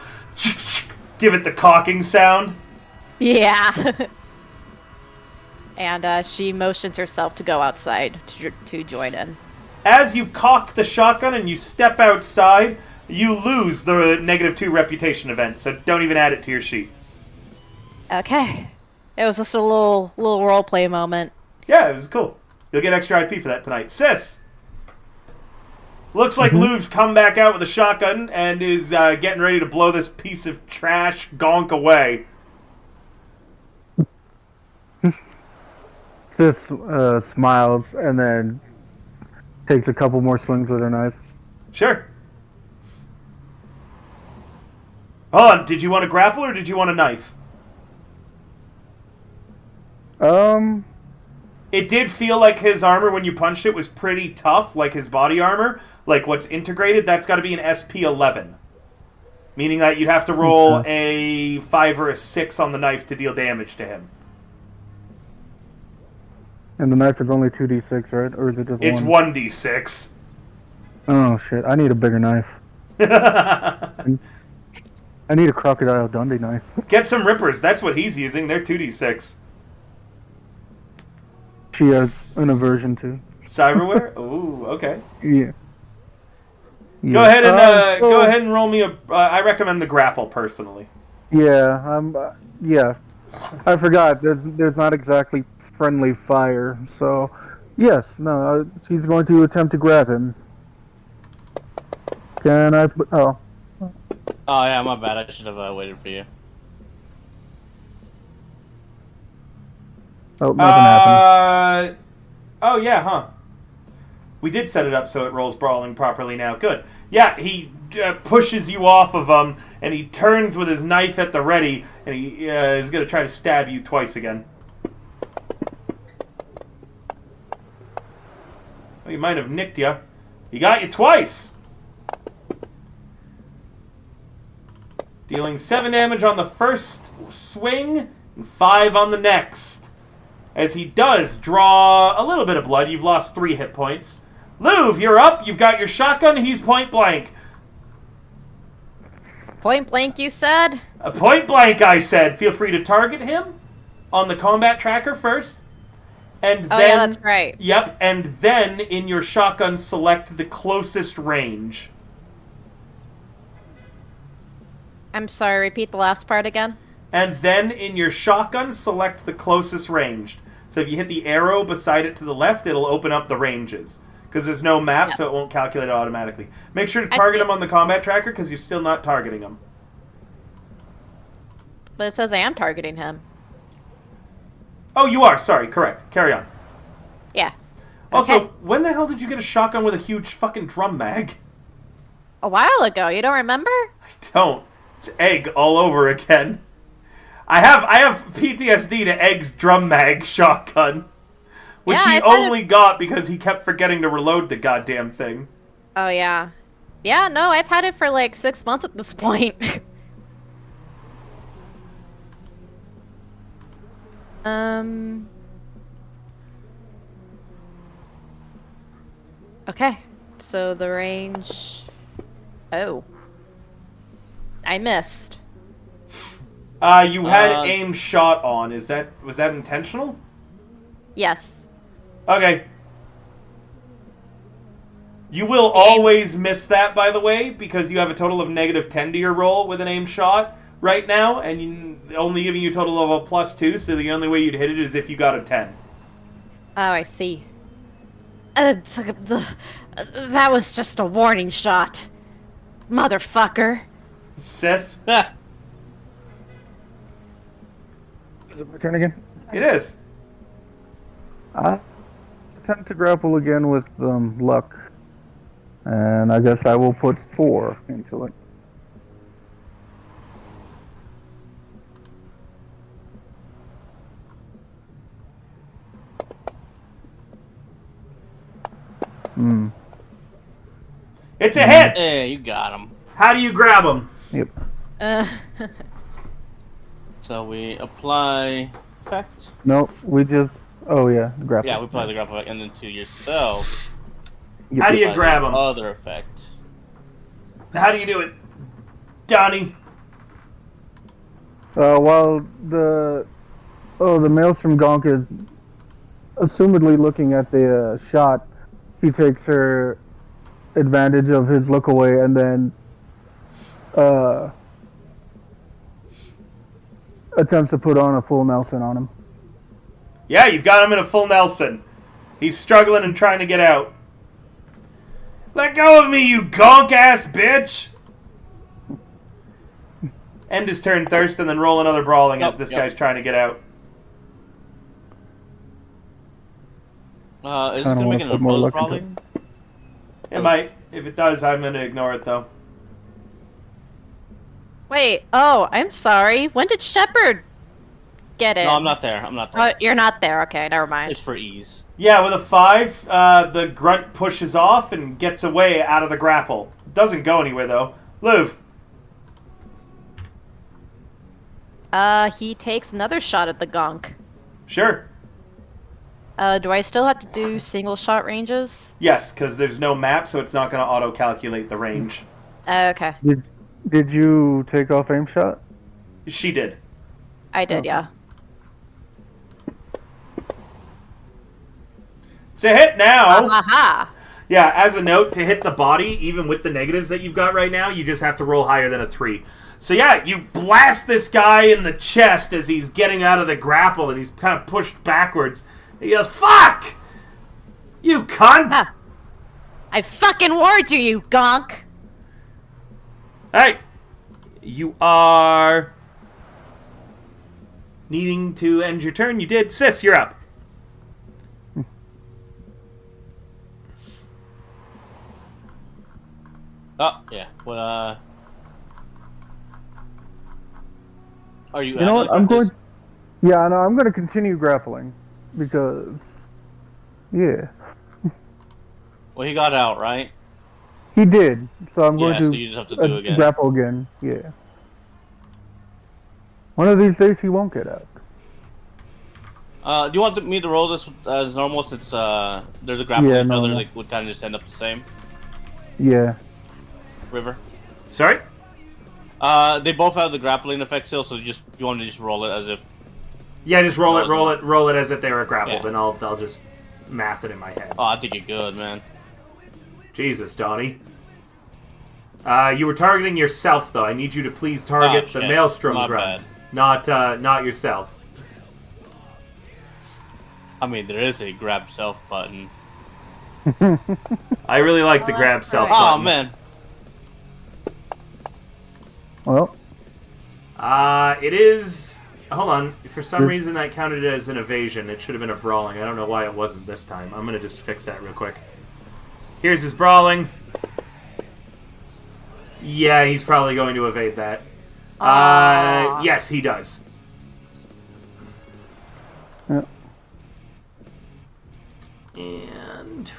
give it the cocking sound. Yeah. And she motions herself to go outside to join in. As you cock the shotgun and you step outside, you lose the -2 reputation event, so don't even add it to your sheet. Okay. It was just a little roleplay moment. Yeah, it was cool. You'll get extra IP for that tonight. Sis! Looks like Louv's come back out with a shotgun and is getting ready to blow this piece of trash gonk away. Sis smiles and then takes a couple more swings with her knife. Sure. Hold on, did you want a grapple or did you want a knife? It did feel like his armor when you punched it was pretty tough, like his body armor. Like what's integrated, that's got to be an SP11. Meaning that you'd have to roll a 5 or a 6 on the knife to deal damage to him. And the knife is only 2d6, right? Or is it just It's 1? 1d6. Oh shit! I need a bigger knife. I need a Crocodile Dundee knife. Get some rippers. That's what he's using. They're 2d6. She has an aversion to. Cyberware? Ooh, okay. Yeah. Go ahead and go ahead and roll me a. I recommend the grapple personally. Yeah. Yeah. I forgot. There's not exactly friendly fire. So, yes. No. She's going to attempt to grab him. Can I? Oh. Oh yeah, my bad. I should have waited for you. Oh, nothing happened. Oh yeah, huh? We did set it up so it rolls brawling properly now. Good. Yeah, he pushes you off of him, and he turns with his knife at the ready, and he is going to try to stab you twice again. Well, he might have nicked you. He got you twice! Dealing 7 damage on the first swing, and 5 on the next. As he does draw a little bit of blood, you've lost 3 hit points. Louvre, you're up. You've got your shotgun. He's point blank. Point blank, you said? Point blank, I said. Feel free to target him on the combat tracker first. And Oh then, yeah, that's right. Yep, and then in your shotgun, select the closest range. I'm sorry, repeat the last part again. And then in your shotgun, select the closest ranged. So if you hit the arrow beside it to the left, it'll open up the ranges. Because there's no map, Yep. so it won't calculate it automatically. Make sure to target him on the combat tracker, because you're still not targeting him. But it says I am targeting him. Oh, you are. Sorry. Correct. Carry on. Yeah. Also, Okay. when the hell did you get a shotgun with a huge fucking drum mag? A while ago, you don't remember? I don't. It's Egg all over again. I have PTSD to Egg's drum mag shotgun. Which Yeah, he I've had only got because he kept forgetting to reload the goddamn thing. Oh yeah. Yeah, no, I've had it for like 6 months at this point. Okay, so the range... Oh. I missed. You had aim shot on. Was that intentional? Yes. Okay. You will always miss that, by the way, because you have a total of -10 to your roll with an aim shot right now, and only giving you a total of a +2, so the only way you'd hit it is if you got a 10. Oh, I see. That was just a warning shot. Motherfucker. Sis? Ah, Is it my turn again? It is. I attempt to grapple again with luck. And I guess I will put 4 into it. It's a hit! hey, you got him. How do you grab him? Yep. So we apply effect. No, we just. Oh yeah, grapple. Yeah, we apply the grapple effect, and then to yourself. Yep. How do you apply grab the him? Other effect. How do you do it? Donnie? While the Maelstrom Gonk is assumedly looking at the shot, he takes her advantage of his look away and then attempts to put on a full Nelson on him. Yeah, you've got him in a full Nelson. He's struggling and trying to get out. Let go of me, you gonk-ass bitch! End his turn, Thirst, and then roll another brawling as this guy's trying to get out. Is this I don't gonna make wanna an put more opposed luck into brawling? It might. If it does, I'm going to ignore it, though. Wait, oh, I'm sorry. When did Shepard get it? No, I'm not there. I'm not there. Oh, you're not there. Okay, never mind. It's for ease. Yeah, with a 5, the grunt pushes off and gets away out of the grapple. Doesn't go anywhere, though. Luv. He takes another shot at the gonk. Sure. Do I still have to do single shot ranges? Yes, because there's no map, so it's not going to auto-calculate the range. Okay. Did you take off aim shot? She did. I did, yeah. To hit now... Aha! Yeah, as a note, to hit the body, even with the negatives that you've got right now, you just have to roll higher than a 3. So yeah, you blast this guy in the chest as he's getting out of the grapple, and he's kind of pushed backwards. He goes, "Fuck! You cunt!" Huh. I fucking warned you, you gonk! Hey! You are... needing to end your turn. You did. Sis, you're up. Oh, yeah. Well, are you... You know what? I'm going. Yeah, no, I'm going to continue grappling because. Yeah, Well, he got out, right? he did. So I'm Yeah, going so to you just have to do again. grapple again. Yeah. One of these days he won't get out. Do you want me to roll this as normal since there's a grapple Yeah, each other, normal. like would kind of just end up the same? Yeah. River. Sorry? They both have the grappling effect still, so you want to just roll it as if. Yeah, just roll it as if they were grappled, Yeah. and I'll just math it in my head. Oh, I think you're good, man. Jesus, Donnie. You were targeting yourself, though. I need you to please target the shit. Maelstrom My grunt, not yourself. I mean, there is a grab self button. I really like the grab self alright. Oh button. man. Well, It is... Hold on. For some reason, that counted as an evasion. It should have been a brawling. I don't know why it wasn't this time. I'm going to just fix that real quick. Here's his brawling. Yeah, he's probably going to evade that. Yes, he does. yeah. And...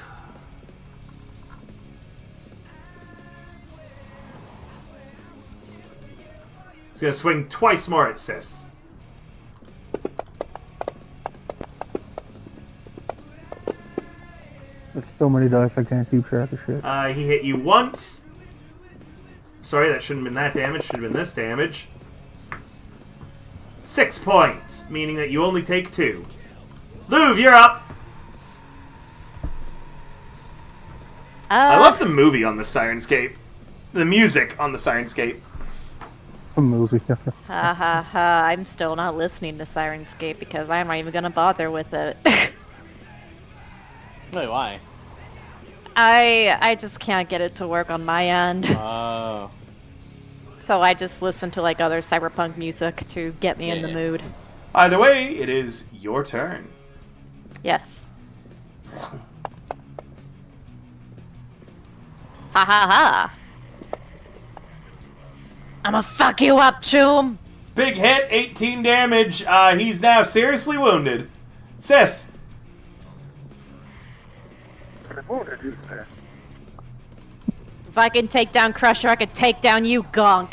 he's going to swing twice more at Sis. There's so many dice I can't keep track of shit. He hit you once. Sorry, that shouldn't have been that damage. Should have been this damage. 6 points, meaning that you only take 2. Luv, you're up. I love the movie on the Sirenscape. The music on the Sirenscape. A movie. Ha ha ha, I'm still not listening to Sirenscape because I'm not even gonna bother with it. Wait, why? I just can't get it to work on my end. Oh. So I just listen to like other cyberpunk music to get me in the Yeah. mood. Either way, it is your turn. Yes. Ha ha ha. I'ma fuck you up, Choom! Big hit, 18 damage. He's now seriously wounded. Sis. If I can take down Crusher, I can take down you, gonk.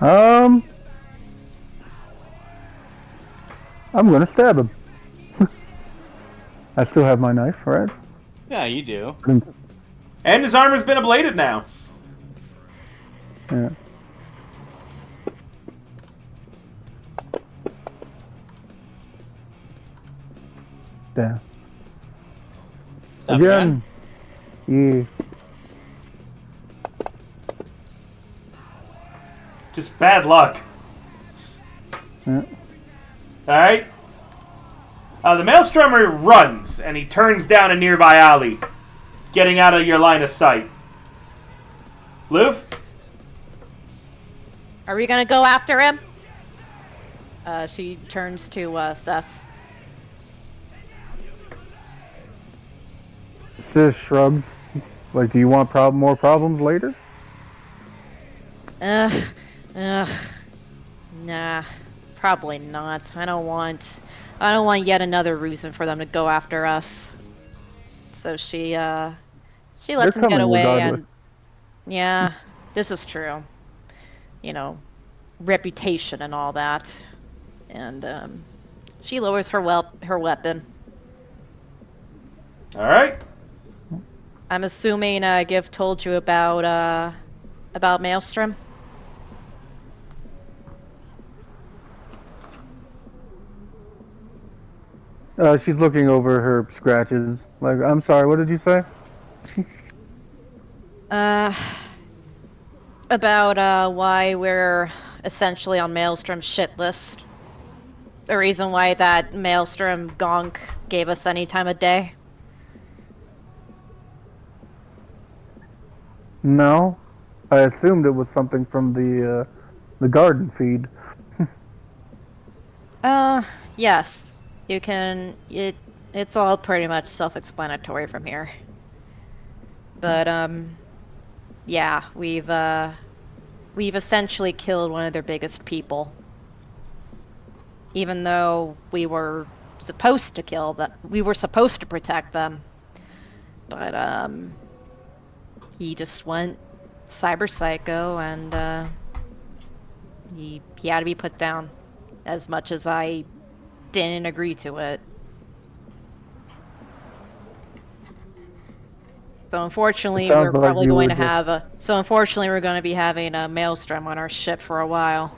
I'm gonna stab him. I still have my knife, right? Yeah, you do. And his armor's been ablated now. Yeah. Damn. Stab Again. Yeah. Just bad luck. Yeah. Alright. The Maelstromer runs, and he turns down a nearby alley, getting out of your line of sight. Luv? Are we gonna go after him? She turns to Sess. Sis shrugs. Like, do you want more problems later? Ugh. Nah, probably not. I don't want yet another reason for them to go after us. So she lets They're him get coming away, regardless. and yeah, this is true. You know, reputation and all that, and She lowers her weapon. All right. I'm assuming Giv told you about Maelstrom. She's looking over her scratches. Like, I'm sorry, what did you say? About why we're essentially on Maelstrom's shit list. The reason why that Maelstrom gonk gave us any time of day. No. I assumed it was something from the garden feed. Yes. You can... It's all pretty much self-explanatory from here. But, yeah, we've essentially killed one of their biggest people. Even though we were supposed to kill them. We were supposed to protect them. But, he just went cyber psycho and, he had to be put down. As much as I didn't agree to it. So unfortunately, we're probably going to have a... So unfortunately, we're going to be having a Maelstrom on our ship for a while.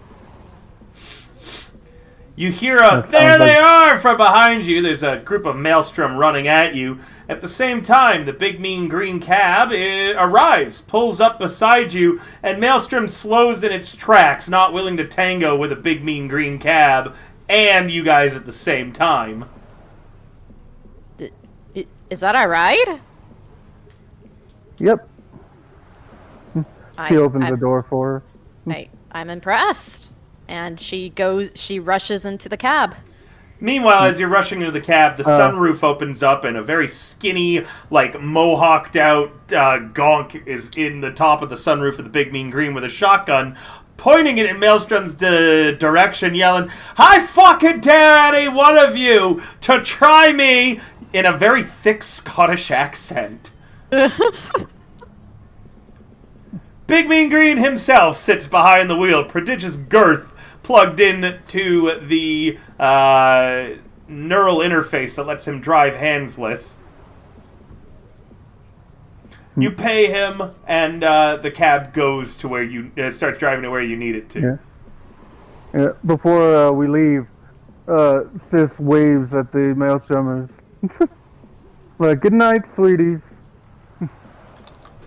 You hear a, there they are from behind you. There's a group of Maelstrom running at you. At the same time, the big mean green cab arrives, pulls up beside you, and Maelstrom slows in its tracks, not willing to tango with a big mean green cab and you guys at the same time. Is that our ride? Yep. She opens the door for her. I'm impressed. And she rushes into the cab. Meanwhile, as you're rushing into the cab, the sunroof opens up and a very skinny, like, mohawked out gonk is in the top of the sunroof of the big mean green with a shotgun, pointing it in Maelstrom's direction, yelling, "I fucking dare any one of you to try me!" in a very thick Scottish accent. Big Mean Green himself sits behind the wheel, prodigious girth plugged in to the neural interface that lets him drive handsless. You pay him, and the cab goes to where you starts driving to where you need it to. Yeah. Before we leave, Sis waves at the Maelstromers. Like, "Good night, sweeties,"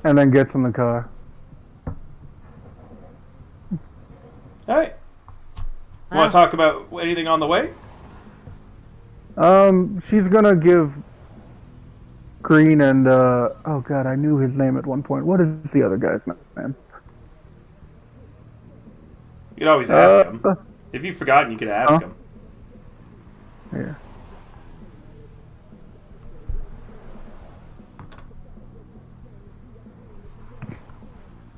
and then gets in the car. All right. Want to talk about anything on the way? She's gonna give Green and oh god, I knew his name at one point. What is the other guy's name? You could always ask him. If you've forgotten, you could ask him. Yeah.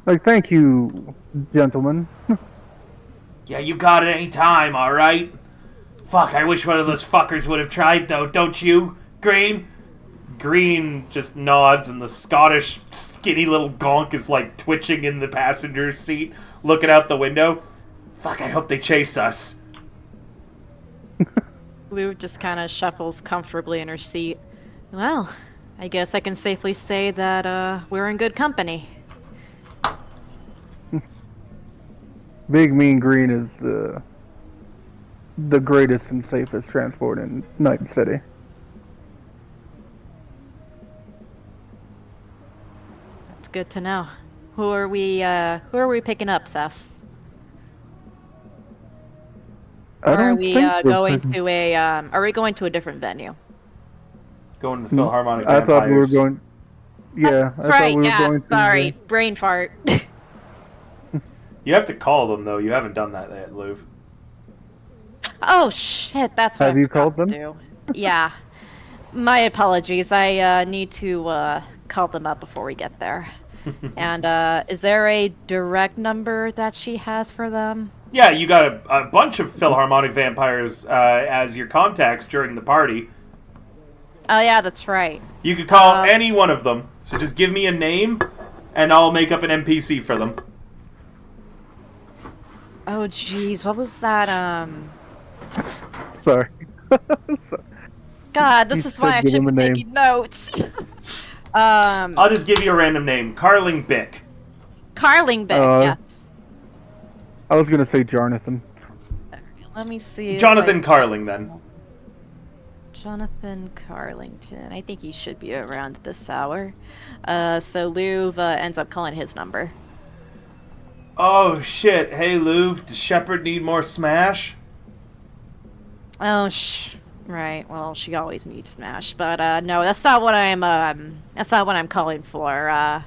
Like, thank you, gentlemen. Yeah, you got it any time, alright? Fuck, I wish one of those fuckers would have tried, though, don't you, Green? Green just nods, and the Scottish skinny little gonk is, like, twitching in the passenger seat, looking out the window. Fuck, I hope they chase us. Lou just kind of shuffles comfortably in her seat. Well, I guess I can safely say that, we're in good company. Big Mean Green is the greatest and safest transport in Night City. That's good to know. Who are we picking up, Sess? Or are we going to a different venue? Going to the Philharmonic I Vampires. thought we were going. Yeah, I thought we were going to. Sorry, brain fart. You have to call them, though. You haven't done that yet, Louv. Oh shit, that's what Have you called them? do. Yeah. My apologies. I need to call them up before we get there. And is there a direct number that she has for them? Yeah, you got a bunch of Philharmonic Vampires as your contacts during the party. Oh yeah, that's right. You could call any one of them. So just give me a name, and I'll make up an NPC for them. Oh jeez, what was that? Sorry. God, this He is why I said give should him be a name. taking notes. I'll just give you a random name. Carling Bick. Carling Beck, Uh, yes. I was gonna say Jonathan. Let me see. if Jonathan I- Carling, then. Jonathan Carlington. I think he should be around this hour. So Louv ends up calling his number. Oh, shit. Hey, Louv, does Shepard need more Smash? Oh, right. Well, she always needs Smash, but no, that's not what I'm calling for.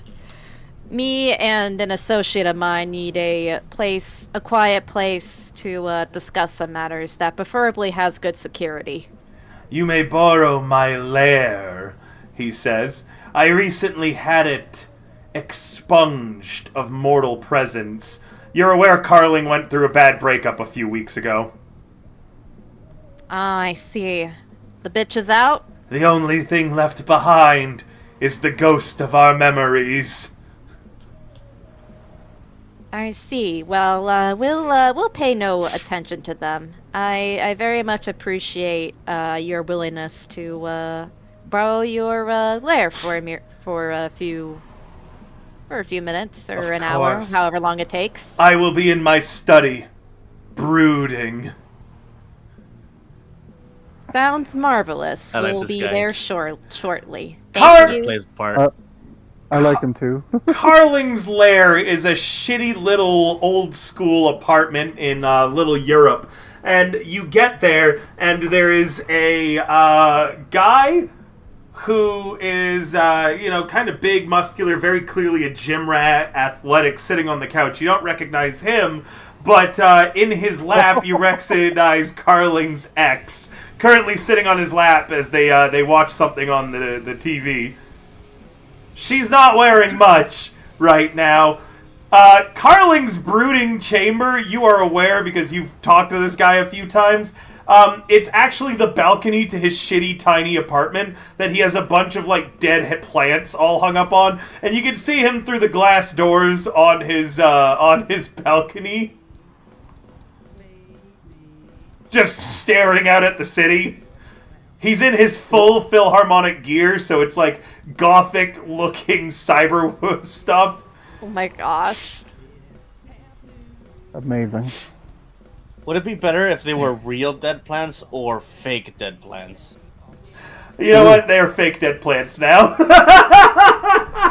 Me and an associate of mine need a quiet place to discuss some matters that preferably has good security. You may borrow my lair, he says. I recently had it expunged of mortal presence. You're aware Carling went through a bad breakup a few weeks ago. Ah, I see. The bitch is out? The only thing left behind is the ghost of our memories. I see. Well, we'll pay no attention to them. I very much appreciate your willingness to borrow your lair for a few minutes or Of an hour, course. however long it takes. I will be in my study, brooding. Sounds marvelous. I like We'll this be guy. there shortly. Car- Thank you. Plays part. I like him too. Carling's Lair is a shitty little old school apartment in Little Europe. And you get there, and there is a guy who is, kind of big, muscular, very clearly a gym rat, athletic, sitting on the couch. You don't recognize him, but in his lap, you recognize Carling's ex, currently sitting on his lap as they watch something on the TV. She's not wearing much right now. Carling's brooding chamber, you are aware because you've talked to this guy a few times. It's actually the balcony to his shitty tiny apartment that he has a bunch of dead plants all hung up on, and you can see him through the glass doors on his balcony, just staring out at the city. He's in his full Philharmonic gear, so it's gothic-looking cyber stuff. Oh my gosh. Amazing. Would it be better if they were real dead plants or fake dead plants? You know what? They're fake dead plants now.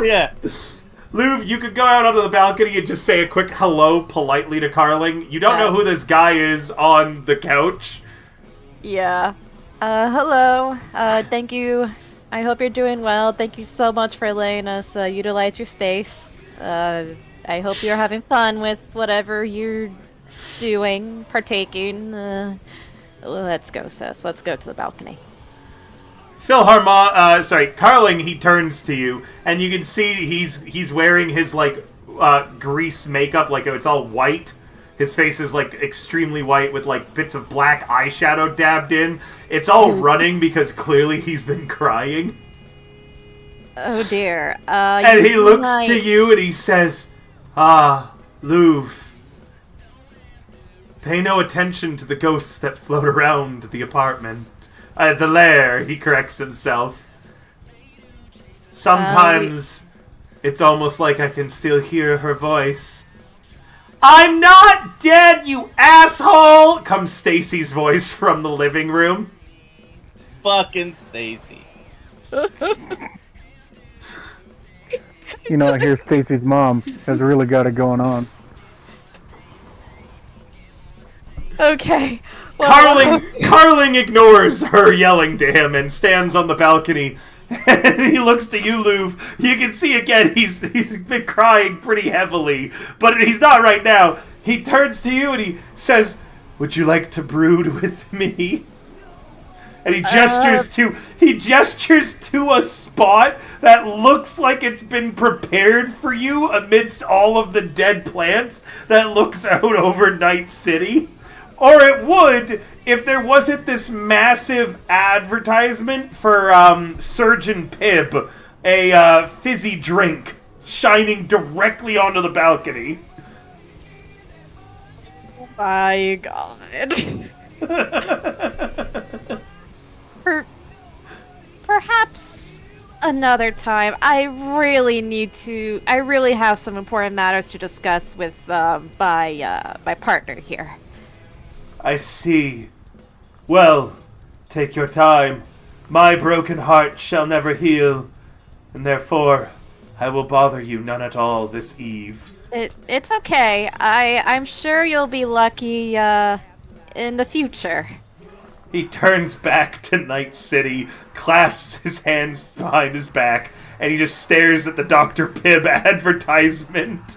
Yeah. Louv, you could go out onto the balcony and just say a quick hello politely to Carling. You don't know who this guy is on the couch. Yeah. Hello. Thank you. I hope you're doing well. Thank you so much for letting us utilize your space. I hope you're having fun with whatever you're doing, partaking. Let's go, sis. Let's go to the balcony. Carling, he turns to you, and you can see he's wearing his, grease makeup, it's all white. His face is, extremely white with, bits of black eyeshadow dabbed in. It's all running because clearly he's been crying. Oh, dear. And he looks to you and he says, Louv, pay no attention to the ghosts that float around the apartment. The lair, he corrects himself. Sometimes it's almost like I can still hear her voice. I'm not dead, you asshole! Comes Stacy's voice from the living room. Fucking Stacy. You know, I hear Stacy's mom has really got it going on. Okay. Well, Carling ignores her yelling to him and stands on the balcony. And he looks to you, Louv. You can see again he's been crying pretty heavily, but he's not right now. He turns to you and he says, "Would you like to brood with me?" And he gestures to a spot that looks like it's been prepared for you amidst all of the dead plants that looks out over Night City. Or it would if there wasn't this massive advertisement for Surgeon Pibb, a fizzy drink, shining directly onto the balcony. my God. Perhaps another time. I really have some important matters to discuss with my partner here. I see. Well, take your time. My broken heart shall never heal, and therefore I will bother you none at all this eve. It's okay. I'm sure you'll be lucky in the future. He turns back to Night City, clasps his hands behind his back, and he just stares at the Dr. Pibb advertisement.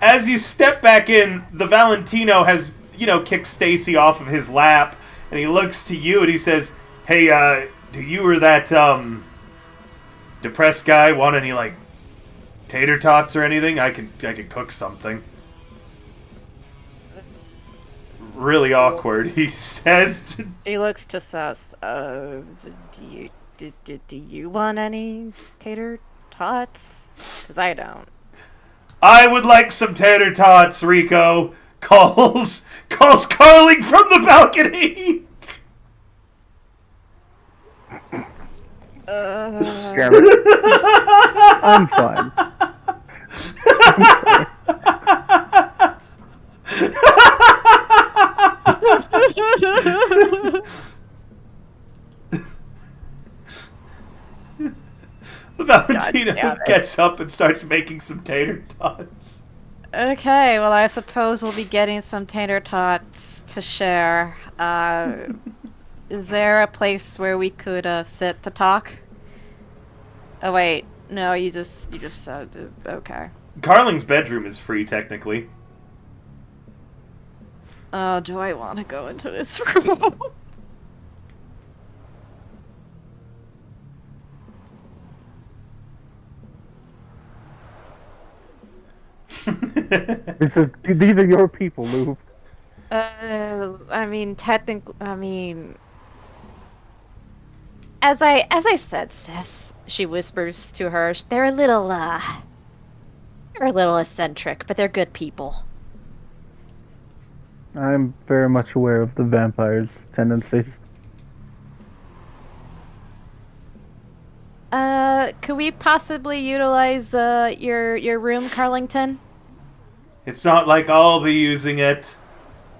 As you step back in, the Valentino has, kicked Stacy off of his lap, and he looks to you and he says, "Hey, do you or that, depressed guy want any, tater tots or anything? I could cook something." Really awkward, he says. He looks just as, do you want any tater tots? Because I don't. "I would like some tater tots," Rico calls Carling from the balcony. Damn it. I'm fine. The Valentino gets up and starts making some tater tots. Okay, well, I suppose we'll be getting some tater tots to share. Is there a place where we could sit to talk? Oh wait, no, you just said okay. Carling's bedroom is free, technically. Oh, do I want to go into this room? These are your people, Lou. As I said, sis, she whispers to her, they're a little eccentric, but they're good people. I'm very much aware of the vampire's tendencies. Could we possibly utilize your room, Carlington? It's not like I'll be using it.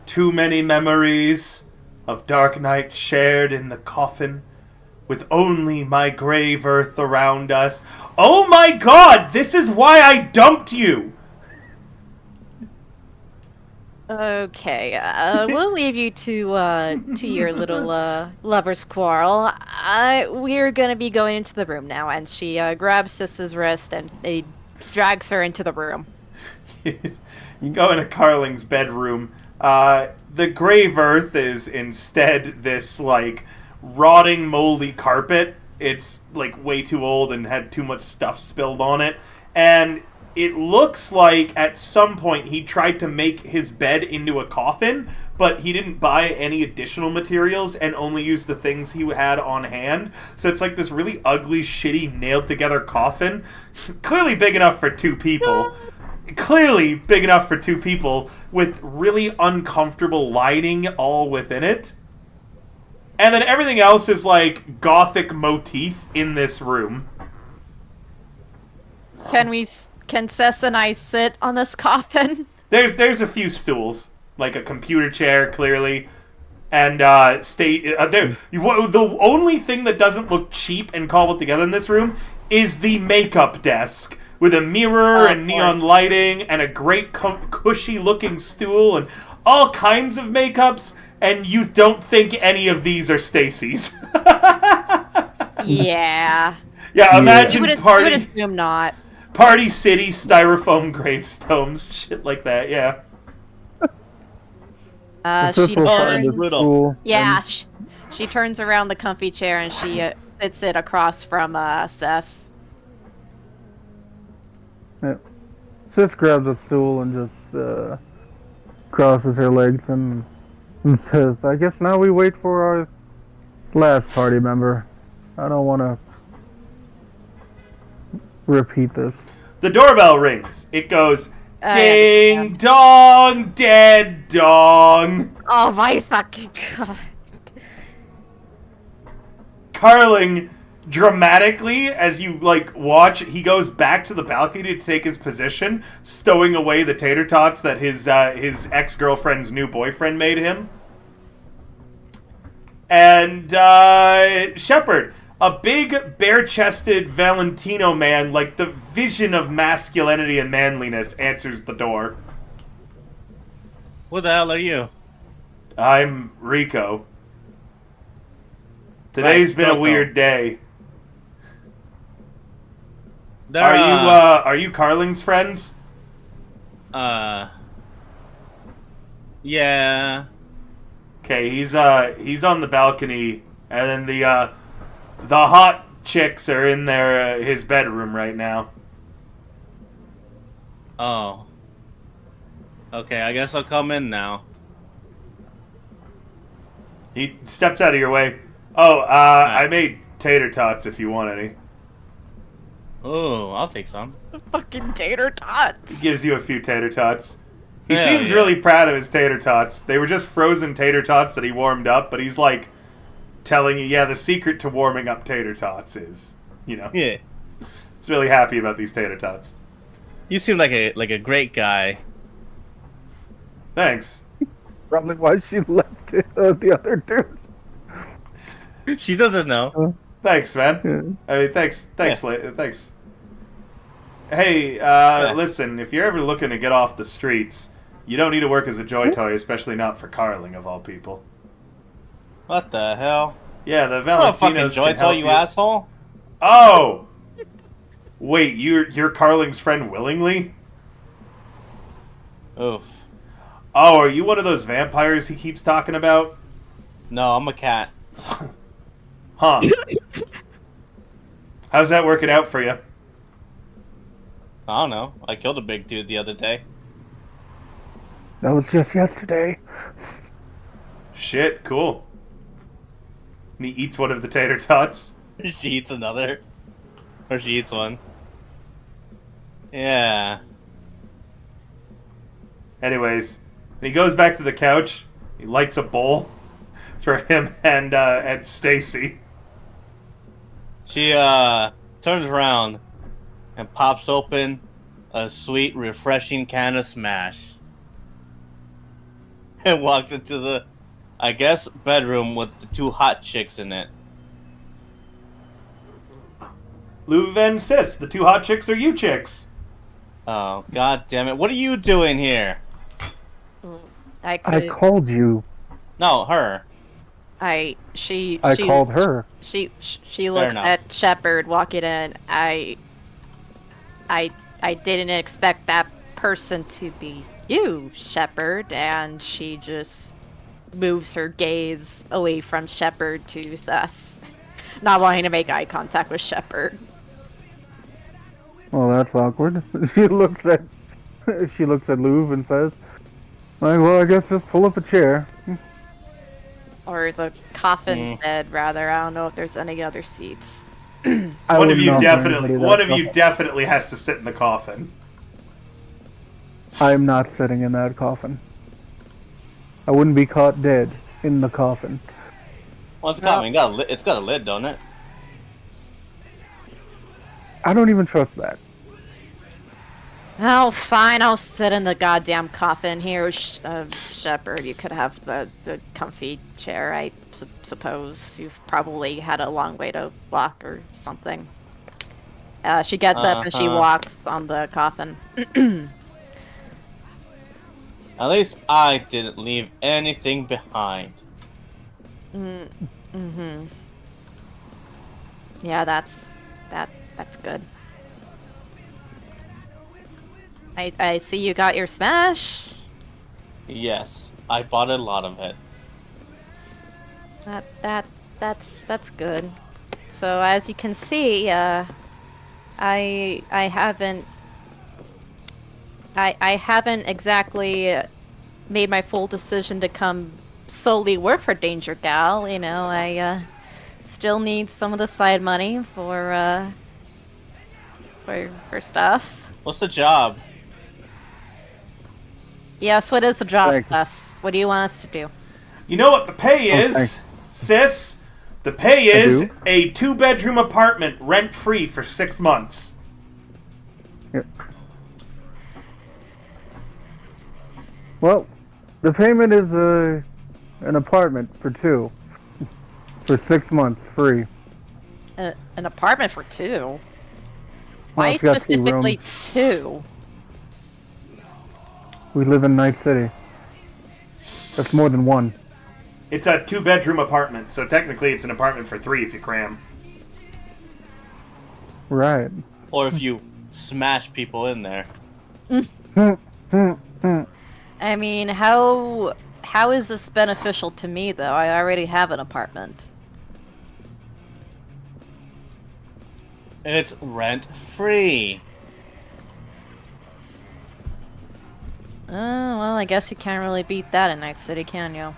Too many memories of dark nights shared in the coffin, with only my grave earth around us. Oh my god, this is why I dumped you! Okay, we'll leave you to your little lover's quarrel. We're gonna be going into the room now, and she grabs Sis's wrist and drags her into the room. You go into Carling's bedroom. The grave earth is instead this, rotting, moldy carpet. It's, way too old and had too much stuff spilled on it. And it looks like at some point he tried to make his bed into a coffin, but he didn't buy any additional materials and only used the things he had on hand. So it's like this really ugly, shitty, nailed-together coffin. Clearly big enough for two people. Clearly big enough for two people, with really uncomfortable lighting all within it. And then everything else is gothic motif in this room. Can Cess and I sit on this coffin? There's a few stools, like a computer chair, clearly, and the only thing that doesn't look cheap and cobbled together in this room is the makeup desk with a mirror and neon lighting and a great cushy-looking stool and all kinds of makeups. And you don't think any of these are Stacy's. Yeah. Yeah, imagine you would assume not. Party City styrofoam gravestones, shit like that. Yeah. She turns. Cool. Yeah, she turns around the comfy chair and she sits it across from Cess. Yeah. Sis grabs a stool and just crosses her legs and says, "I guess now we wait for our last party member. I don't want to repeat this." The doorbell rings. It goes, ding dong, dead dong. Oh my fucking god. Carling dramatically, as you like watch, he goes back to the balcony to take his position, stowing away the tater tots that his ex-girlfriend's new boyfriend made him. And Shepard, a big bare-chested Valentino man, like the vision of masculinity and manliness, answers the door. What the hell are you? I'm Rico. Today's been a Coco. weird day. They're, Are you Carling's friends? Yeah. Okay, he's on the balcony, and then the hot chicks are in his bedroom right now. Oh. Okay, I guess I'll come in now. He steps out of your way. Oh, I made tater tots if you want any. Oh, I'll take some. Fucking tater tots. He gives you a few tater tots. He Hell seems yeah. really proud of his tater tots. They were just frozen tater tots that he warmed up, but he's like telling you, yeah, the secret to warming up tater tots is, Yeah. he's really happy about these tater tots. You seem like a great guy. Thanks. Probably why she left the other dude. She doesn't know. Thanks, man. Yeah. I mean, thanks. Thanks. Hey, listen, if you're ever looking to get off the streets, you don't need to work as a joy toy, especially not for Carling, of all people. What the hell? Yeah, the I'm not a fucking Valentinos joy can help toy, you asshole. Oh! Wait, you're Carling's friend willingly? Oof. Oh, are you one of those vampires he keeps talking about? No, I'm a cat. Huh. How's that working out for you? I don't know. I killed a big dude the other day. That was just yesterday. Shit, cool. And he eats one of the tater tots. She eats another. Or she eats one. Yeah. Anyways, he goes back to the couch. He lights a bowl for him and Stacy. She turns around and pops open a sweet, refreshing can of Smash. And walks into the, I guess, bedroom with the two hot chicks in it. Luv and Sis, the two hot chicks are you chicks. Oh, god damn it. What are you doing here? I I called you. No, her. She called her. She looks enough. at Shepard walking in. I didn't expect that person to be you, Shepard, and she just moves her gaze away from Shepard to us, not wanting to make eye contact with Shepard. Well, that's awkward. She looks at Louv and says, "Like, well, I guess just pull up a chair." Or the coffin bed, rather. I don't know if there's any other seats. I One would of you not bring anybody that definitely has to sit in the coffin. I'm not sitting in that coffin. I wouldn't be caught dead in the coffin. Well, it's got, it's got a lid, don't it? I don't even trust that. Oh, fine, I'll sit in the goddamn coffin here, Shepard. You could have the comfy chair, I suppose. You've probably had a long way to walk or something. She gets up and she walks on the coffin. At least I didn't leave anything behind. Yeah, that's good. I see you got your Smash. Yes, I bought a lot of it. That's good. So as you can see, I haven't exactly made my full decision to come solely work for Danger Gal. You know, I still need some of the side money for stuff. What's the job? Yes, what is the job, Thank you. Gus? What do you want us to do? You know what the pay is, thanks. sis? The pay I is do. a 2-bedroom apartment rent-free for 6 months. Yeah. Well, the payment is an apartment for 2 for 6 months free. An apartment for 2? Well, Why it's got 2 specifically rooms. 2? We live in Night City. That's more than 1. It's a 2-bedroom apartment, so technically it's an apartment for 3 if you cram. Right. Or if you smash people in there. I mean, how is this beneficial to me, though? I already have an apartment. And it's rent-free. Well, I guess you can't really beat that in Night City, can you?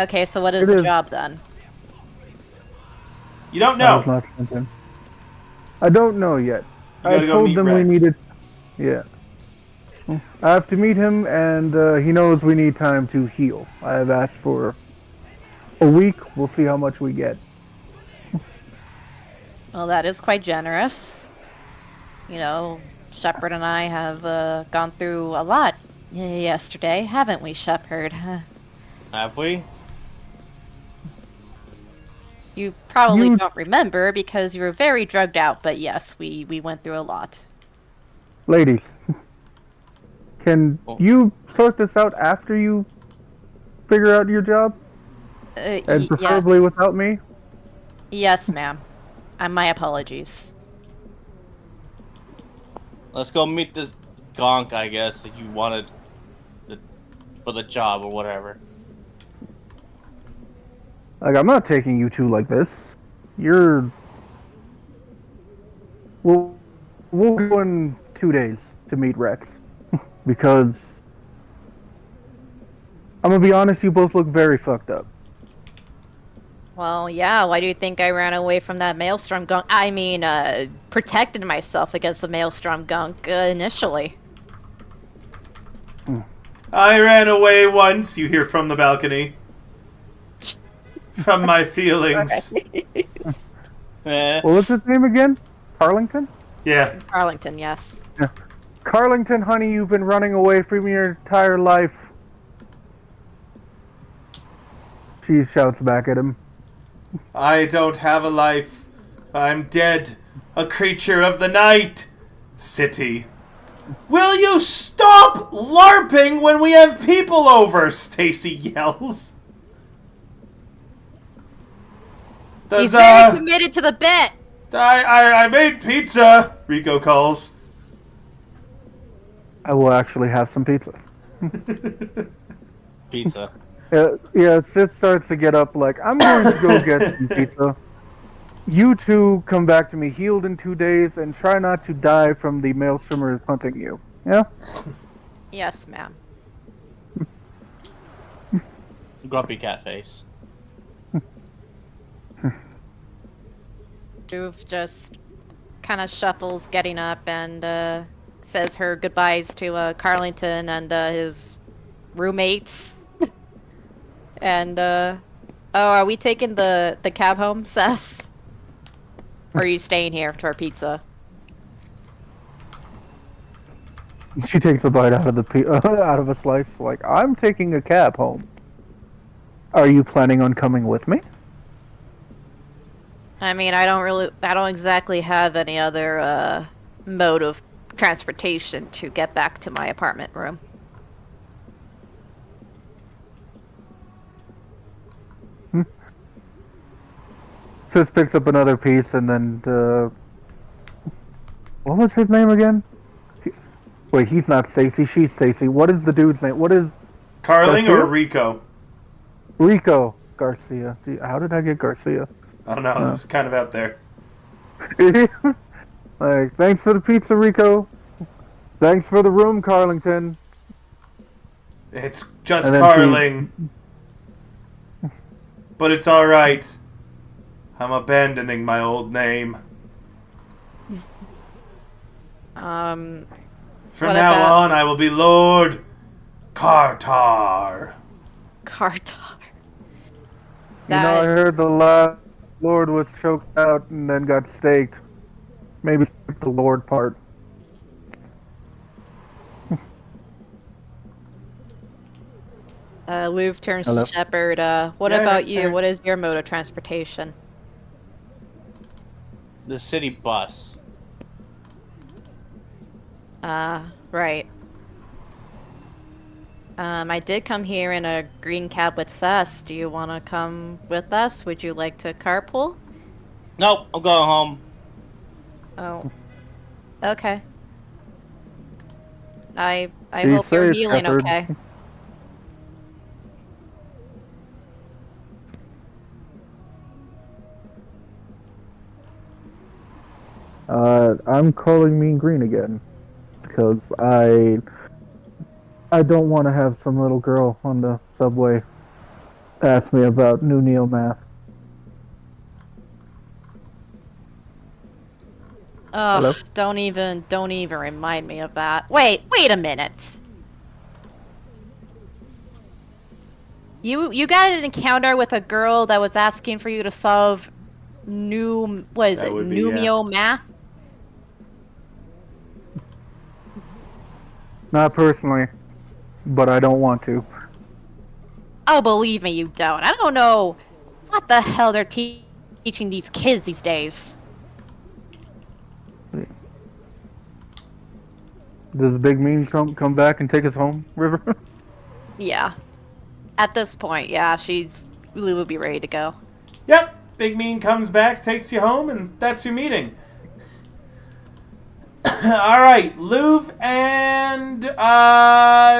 Okay, so what is It the is. job then? You don't I was know. not thinking. I don't know yet. You I gotta go told meet them Rex. we needed. Yeah. I have to meet him, and he knows we need time to heal. I have asked for a week. We'll see how much we get. Well, that is quite generous. You know, Shepard and I have gone through a lot yesterday, haven't we, Shepard? Have we? You probably You- don't remember because you were very drugged out, but yes, we went through a lot. Ladies, can Oh. you sort this out after you figure out your job? And Yes, preferably without me? yes, ma'am. My apologies. Let's go meet this gonk, I guess, that you wanted for the job or whatever. Like, I'm not taking you two like this. We'll go in 2 days to meet Rex. Because, I'm gonna be honest, you both look very fucked up. Well, yeah, why do you think I ran away from that Maelstrom gunk? I mean, protected myself against the Maelstrom gunk initially. I ran away once, you hear from the balcony. From my feelings. Eh, What was his name again? Carlington? Yeah. Arlington, yes. Carlington, honey, you've been running away from your entire life. She shouts back at him. I don't have a life. I'm dead. A creature of the night. City. Will you stop LARPing when we have people over? Stacy yells. He's Does, very committed to the bit! I made pizza, Rico calls. I will actually have some pizza. pizza. Yeah, Sid starts to get up like, I'm going to go get some pizza. You two come back to me healed in 2 days and try not to die from the maelstromers hunting you. Yeah? Yes, ma'am. Grumpy cat face. Groove just kind of shuffles getting up and says her goodbyes to Carlington and his roommates. And, oh, are we taking the cab home, Seth? Or are you staying here for pizza? She takes a bite out of out of a slice like, I'm taking a cab home. Are you planning on coming with me? I mean, I don't exactly have any other mode of transportation to get back to my apartment room. Sis picks up another piece and then, what was his name again? Wait, he's not Stacy, she's Stacy. What is the dude's name? What is Carling Garcia? or Rico? Rico Garcia? Gee, how did I get Garcia? I don't know. It was kind of out there. Like, thanks for the pizza, Rico. Thanks for the room, Carlington. It's just And then Carling. But it's alright. I'm abandoning my old name. Um, From What now about- on, I will be Lord Kartar. Kartar. You know, I heard the last Lord was choked out and then got staked. Maybe skip the Lord part. Louvre turns Hello? to Shepard. What Yeah, about yeah, you? yeah. What is your mode of transportation? The city bus. Right. I did come here in a green cab with Cess. Do you want to come with us? Would you like to carpool? Nope, I'm going home. Oh. Okay. I Be hope you're safe, healing Shepard. okay. I'm calling Mean Green again because I don't want to have some little girl on the subway ask me about new Neo math. Ugh, Hello? don't even remind me of that. Wait a minute. You got an encounter with a girl that was asking for you to solve That would be, Numio math? Not personally, but I don't want to. Oh, believe me, you don't. I don't know what the hell they're teaching these kids these days. Does Big Mean come back and take us home, River? Yeah. At this point, yeah, Lou will be ready to go. Yep. Big Mean comes back, takes you home, and that's your meeting. All right, Louvre and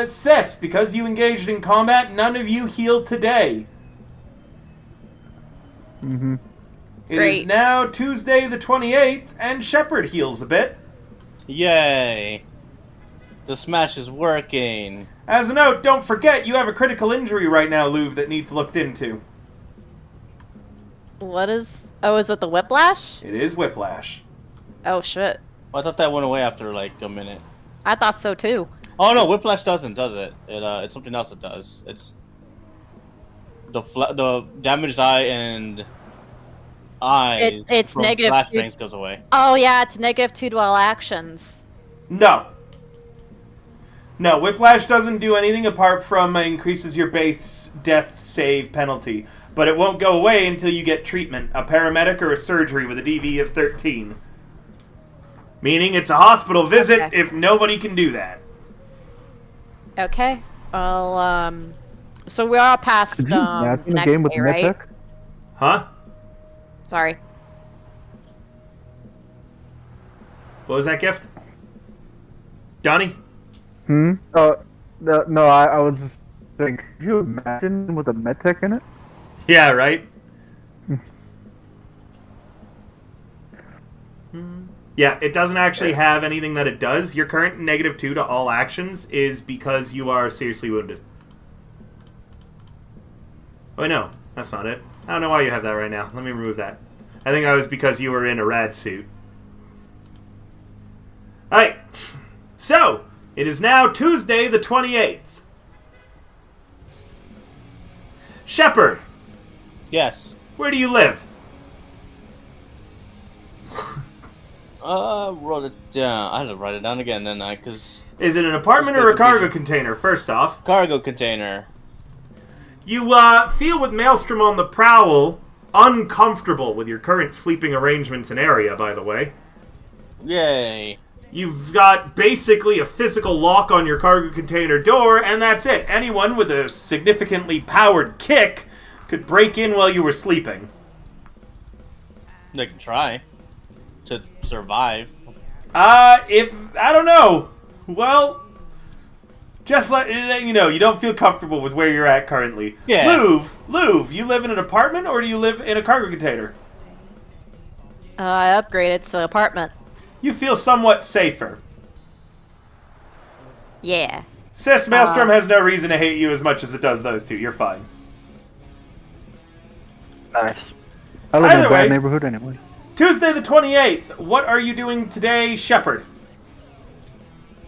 Sis, because you engaged in combat, none of you healed today. Mm-hmm. It is Great. now Tuesday the 28th, and Shepard heals a bit. Yay. The smash is working. As a note, don't forget you have a critical injury right now, Louvre, that needs looked into. What is... Oh, is it the whiplash? It is whiplash. Oh, shit. I thought that went away after like a minute. I thought so, too. Oh no, whiplash doesn't, does it? It's something else that does. It's the damaged eye and eyes. It's from negative flashbangs 2. goes away. Oh, yeah, it's -2 to all actions. No. No, whiplash doesn't do anything apart from increases your base death save penalty. But it won't go away until you get treatment, a paramedic or a surgery with a DV of 13. Meaning it's a hospital visit Okay. if nobody can do that. Okay. Well, so we're all past, Could you imagine a next game with day, right? Mythic? Huh? Sorry. What was that gift? Donnie? No, I was just thinking, could you imagine with a medtech in it? Yeah, right? Yeah, it doesn't actually have anything that it does. Your current -2 to all actions is because you are seriously wounded. Oh, no. That's not it. I don't know why you have that right now. Let me remove that. I think that was because you were in a rad suit. Alright. So, it is now Tuesday the 28th. Shepard, Yes. where do you live? Wrote it down. I had to write it down again, didn't I? Cause Is it an apartment or a cargo container, first off? cargo container. You feel with Maelstrom on the prowl uncomfortable with your current sleeping arrangements and area, by the way. Yay. You've got basically a physical lock on your cargo container door, and that's it. Anyone with a significantly powered kick could break in while you were sleeping. They can try to survive. I don't know. Well, just let you know, you don't feel comfortable with where you're at currently. Yeah. Louvre, you live in an apartment or do you live in a cargo container? I upgraded to apartment. You feel somewhat safer. Yeah. Sis Maelstrom has no reason to hate you as much as it does those two. You're fine. Nice. I live in Either a bad way- neighborhood anyway. Tuesday the 28th. What are you doing today, Shepard?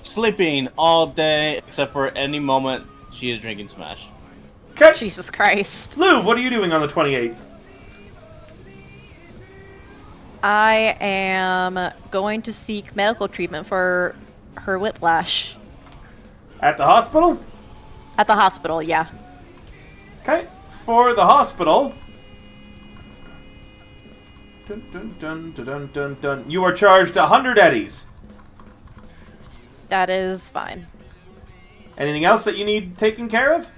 Sleeping all day except for any moment she is drinking Smash. Okay. Jesus Christ. Louv, what are you doing on the 28th? I am going to seek medical treatment for her whiplash. At the hospital? At the hospital, yeah. Okay. For the hospital. Dun, dun, dun, dun, dun, dun, dun. You are charged 100 eddies. That is fine. Anything else that you need taken care of?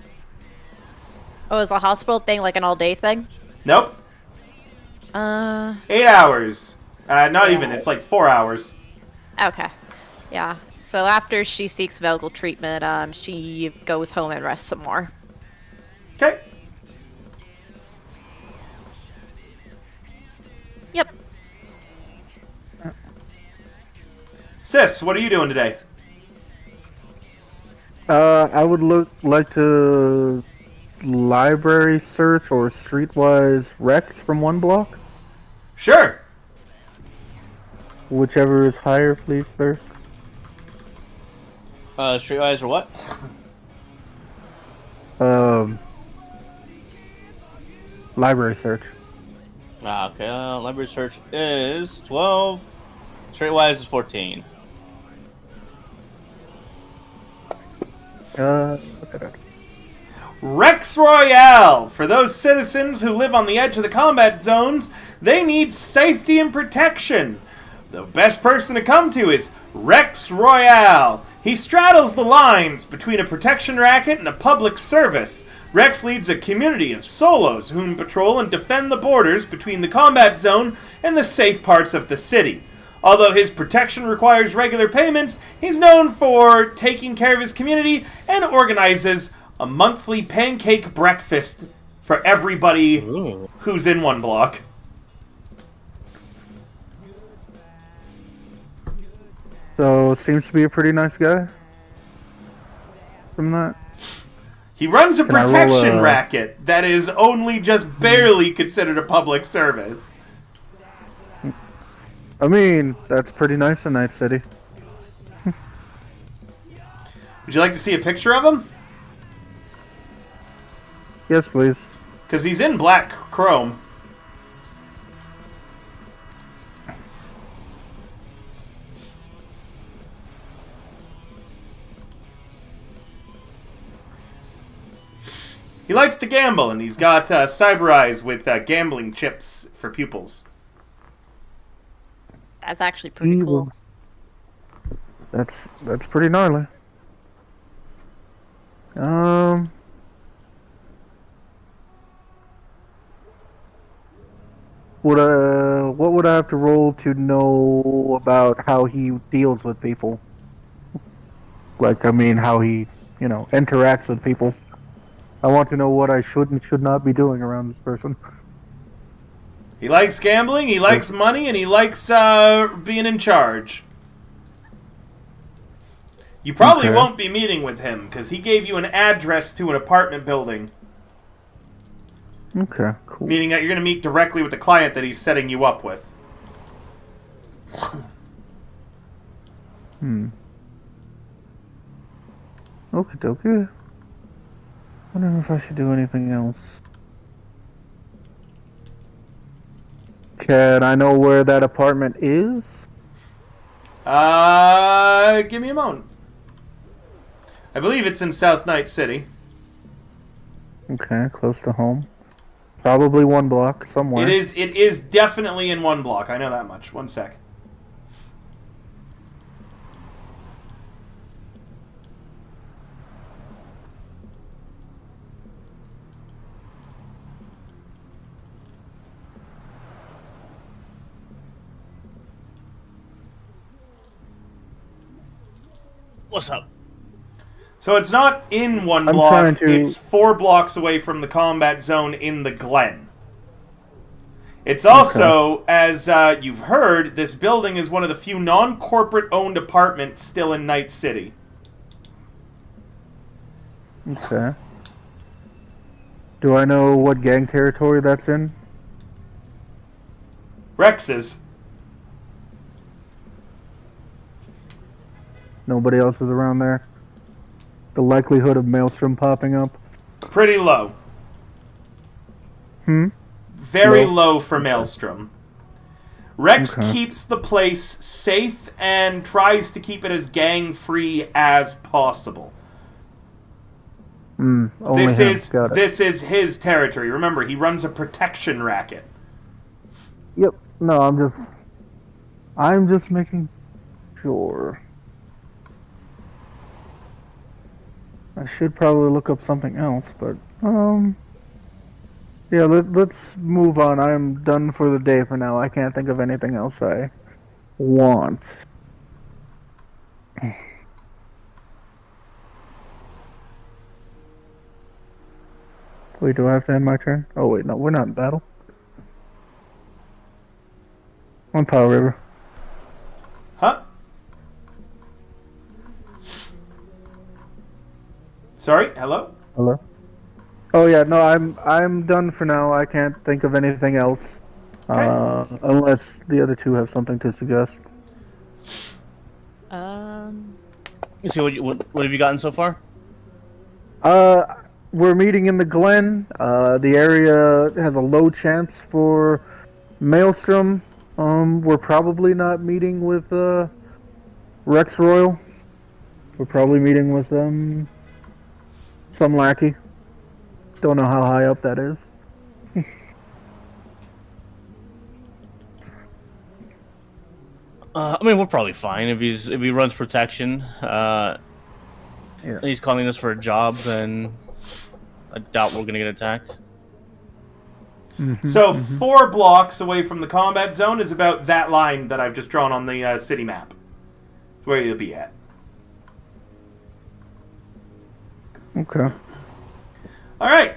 Oh, is the hospital thing like an all-day thing? Nope. 8 hours. Not even. It's like 4 hours. Okay. Yeah. So after she seeks medical treatment, she goes home and rests some more. Okay. Yep. Sis, what are you doing today? I would like to library search or streetwise Rex from one block. Sure. Whichever is higher, please, first. Streetwise or what? Library search. Okay, library search is 12. Streetwise is 14. Okay. Rex Royale! For those citizens who live on the edge of the combat zones, they need safety and protection. The best person to come to is Rex Royale. He straddles the lines between a protection racket and a public service. Rex leads a community of solos whom patrol and defend the borders between the combat zone and the safe parts of the city. Although his protection requires regular payments, he's known for taking care of his community and organizes a monthly pancake breakfast for everybody who's in one block. So, seems to be a pretty nice guy. From that. He runs a Can I roll protection a- racket that is only just barely considered a public service. I mean, that's pretty nice in Night City. Would you like to see a picture of him? Yes, please. Because he's in black chrome. He likes to gamble, and he's got cyber eyes with gambling chips for pupils. That's actually pretty cool. That's pretty gnarly. What would I have to roll to know about how he deals with people? Like, I mean, how he, interacts with people. I want to know what I should and should not be doing around this person. He likes gambling, he likes money, and he likes being in charge. You probably Okay. won't be meeting with him, because he gave you an address to an apartment building. Okay, cool. Meaning that you're going to meet directly with the client that he's setting you up with. Okie dokie. I don't know if I should do anything else. Can I know where that apartment is? Give me a moment. I believe it's in South Night City. Okay, close to home. Probably one block somewhere. It is definitely in one block. I know that much. One sec. What's up? So it's not in one I'm block. trying to- It's 4 blocks away from the combat zone in the Glen. It's also, as you've heard, this building is one of the few non-corporate owned apartments still in Night City. Okay. Do I know what gang territory that's in? Rex's. Nobody else is around there? The likelihood of Maelstrom popping up? Pretty low. Hmm? Very Low? low for Maelstrom. Rex Okay. keeps the place safe and tries to keep it as gang-free as possible. Only This him. is Got it. this is his territory. Remember, he runs a protection racket. Yep. No, I'm just making sure. I should probably look up something else, but yeah. Let's move on. I am done for the day for now. I can't think of anything else I want. Wait, do I have to end my turn? Oh wait, no, we're not in battle. On Power River. Huh? Sorry, hello? Hello. Oh yeah, no, I'm done for now. I can't think of anything else. Unless the other two have something to suggest. So what have you gotten so far? We're meeting in the Glen. The area has a low chance for Maelstrom. We're probably not meeting with Rex Royal. We're probably meeting with some lackey. Don't know how high up that is. I mean, we're probably fine if he runs protection. Yeah. He's calling us for a job, then I doubt we're gonna get attacked. So 4 blocks away from the combat zone is about that line that I've just drawn on the city map. It's where you'll be at. Okay. All right.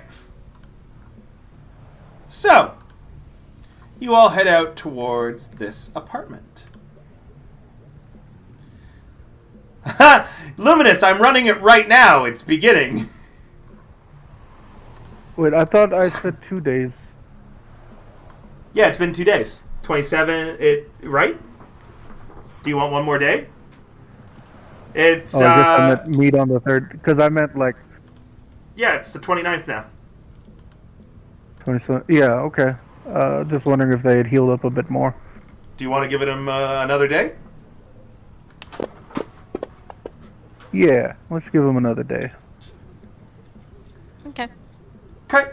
So, you all head out towards this apartment. Luminous, I'm running it right now. It's beginning. Wait, I thought I said 2 days. Yeah, it's been 2 days. 27, right? Do you want one more day? It's, Oh, I guess I meant meet on the 3rd, because I meant like yeah, it's the 29th now. 27. Yeah, okay. Just wondering if they had healed up a bit more. Do you want to give him another day? Yeah, let's give them another day. Okay. Okay.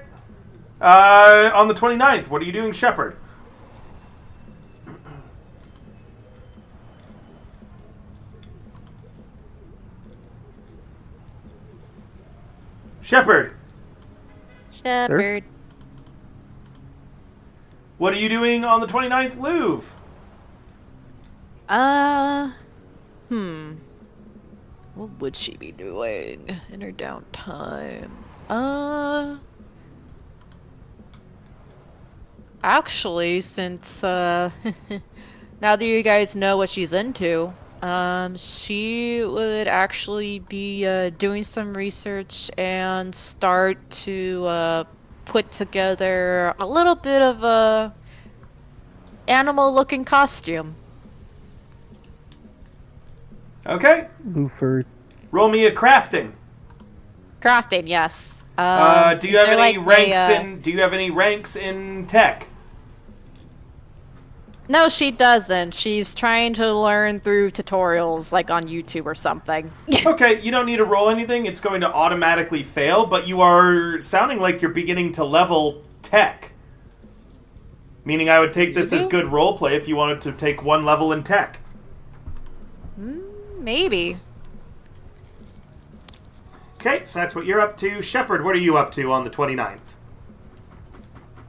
On the 29th, what are you doing, Shepard? Shepard, Shepard. what are you doing on the 29th, Louvre? What would she be doing in her downtime? Actually, since, now that you guys know what she's into, she would actually be, doing some research and start to, put together a little bit of a animal-looking costume. Okay. Blue furry. Roll me a crafting. Crafting, yes. Do you have they're any like ranks a, in? Do you have any ranks in tech? No, she doesn't. She's trying to learn through tutorials, like on YouTube or something. Okay, you don't need to roll anything. It's going to automatically fail, but you are sounding like you're beginning to level tech. Meaning I would take this as good roleplay if you wanted to take 1 level in tech. Maybe. Okay, so that's what you're up to. Shepard, what are you up to on the 29th?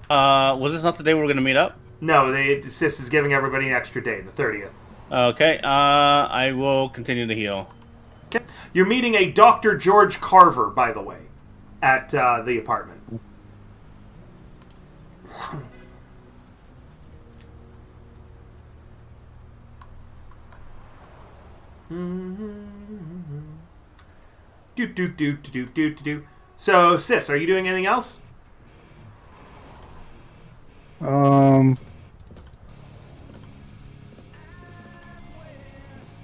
Was this not the day we were gonna meet up? No, Sis is giving everybody an extra day, the 30th. Okay, I will continue to heal. Okay. You're meeting a Dr. George Carver, by the way, at the apartment. So, Sis, are you doing anything else? I'm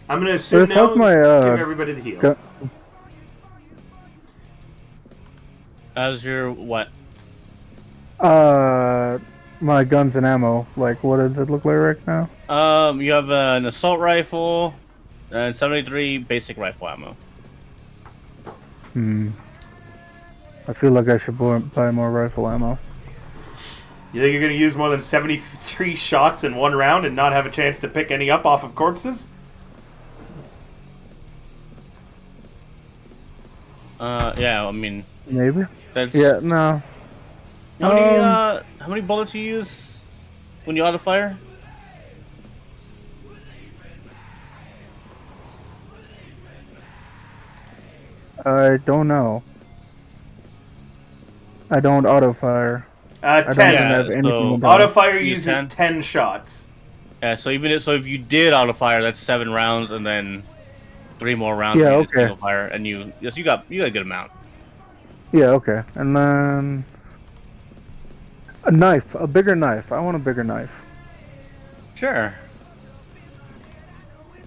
gonna assume Sis, no. how's my, give everybody the heal. How's your what? My guns and ammo. Like, what does it look like right now? You have an assault rifle and 73 basic rifle ammo. I feel like I should buy more rifle ammo. You think you're going to use more than 73 shots in one round and not have a chance to pick any up off of corpses? Yeah, I mean, Maybe. that's Yeah, no. how many bullets you use when you auto fire? I don't know. I don't auto fire. 10. I don't have anything so with that. Auto fire Use uses 10? 10 shots. Yeah, so if you did auto fire, that's 7 rounds, and then 3 more rounds. Yeah, you just okay. single fire, and you got a good amount. Yeah, okay. And then a knife, a bigger knife. I want a bigger knife. Sure.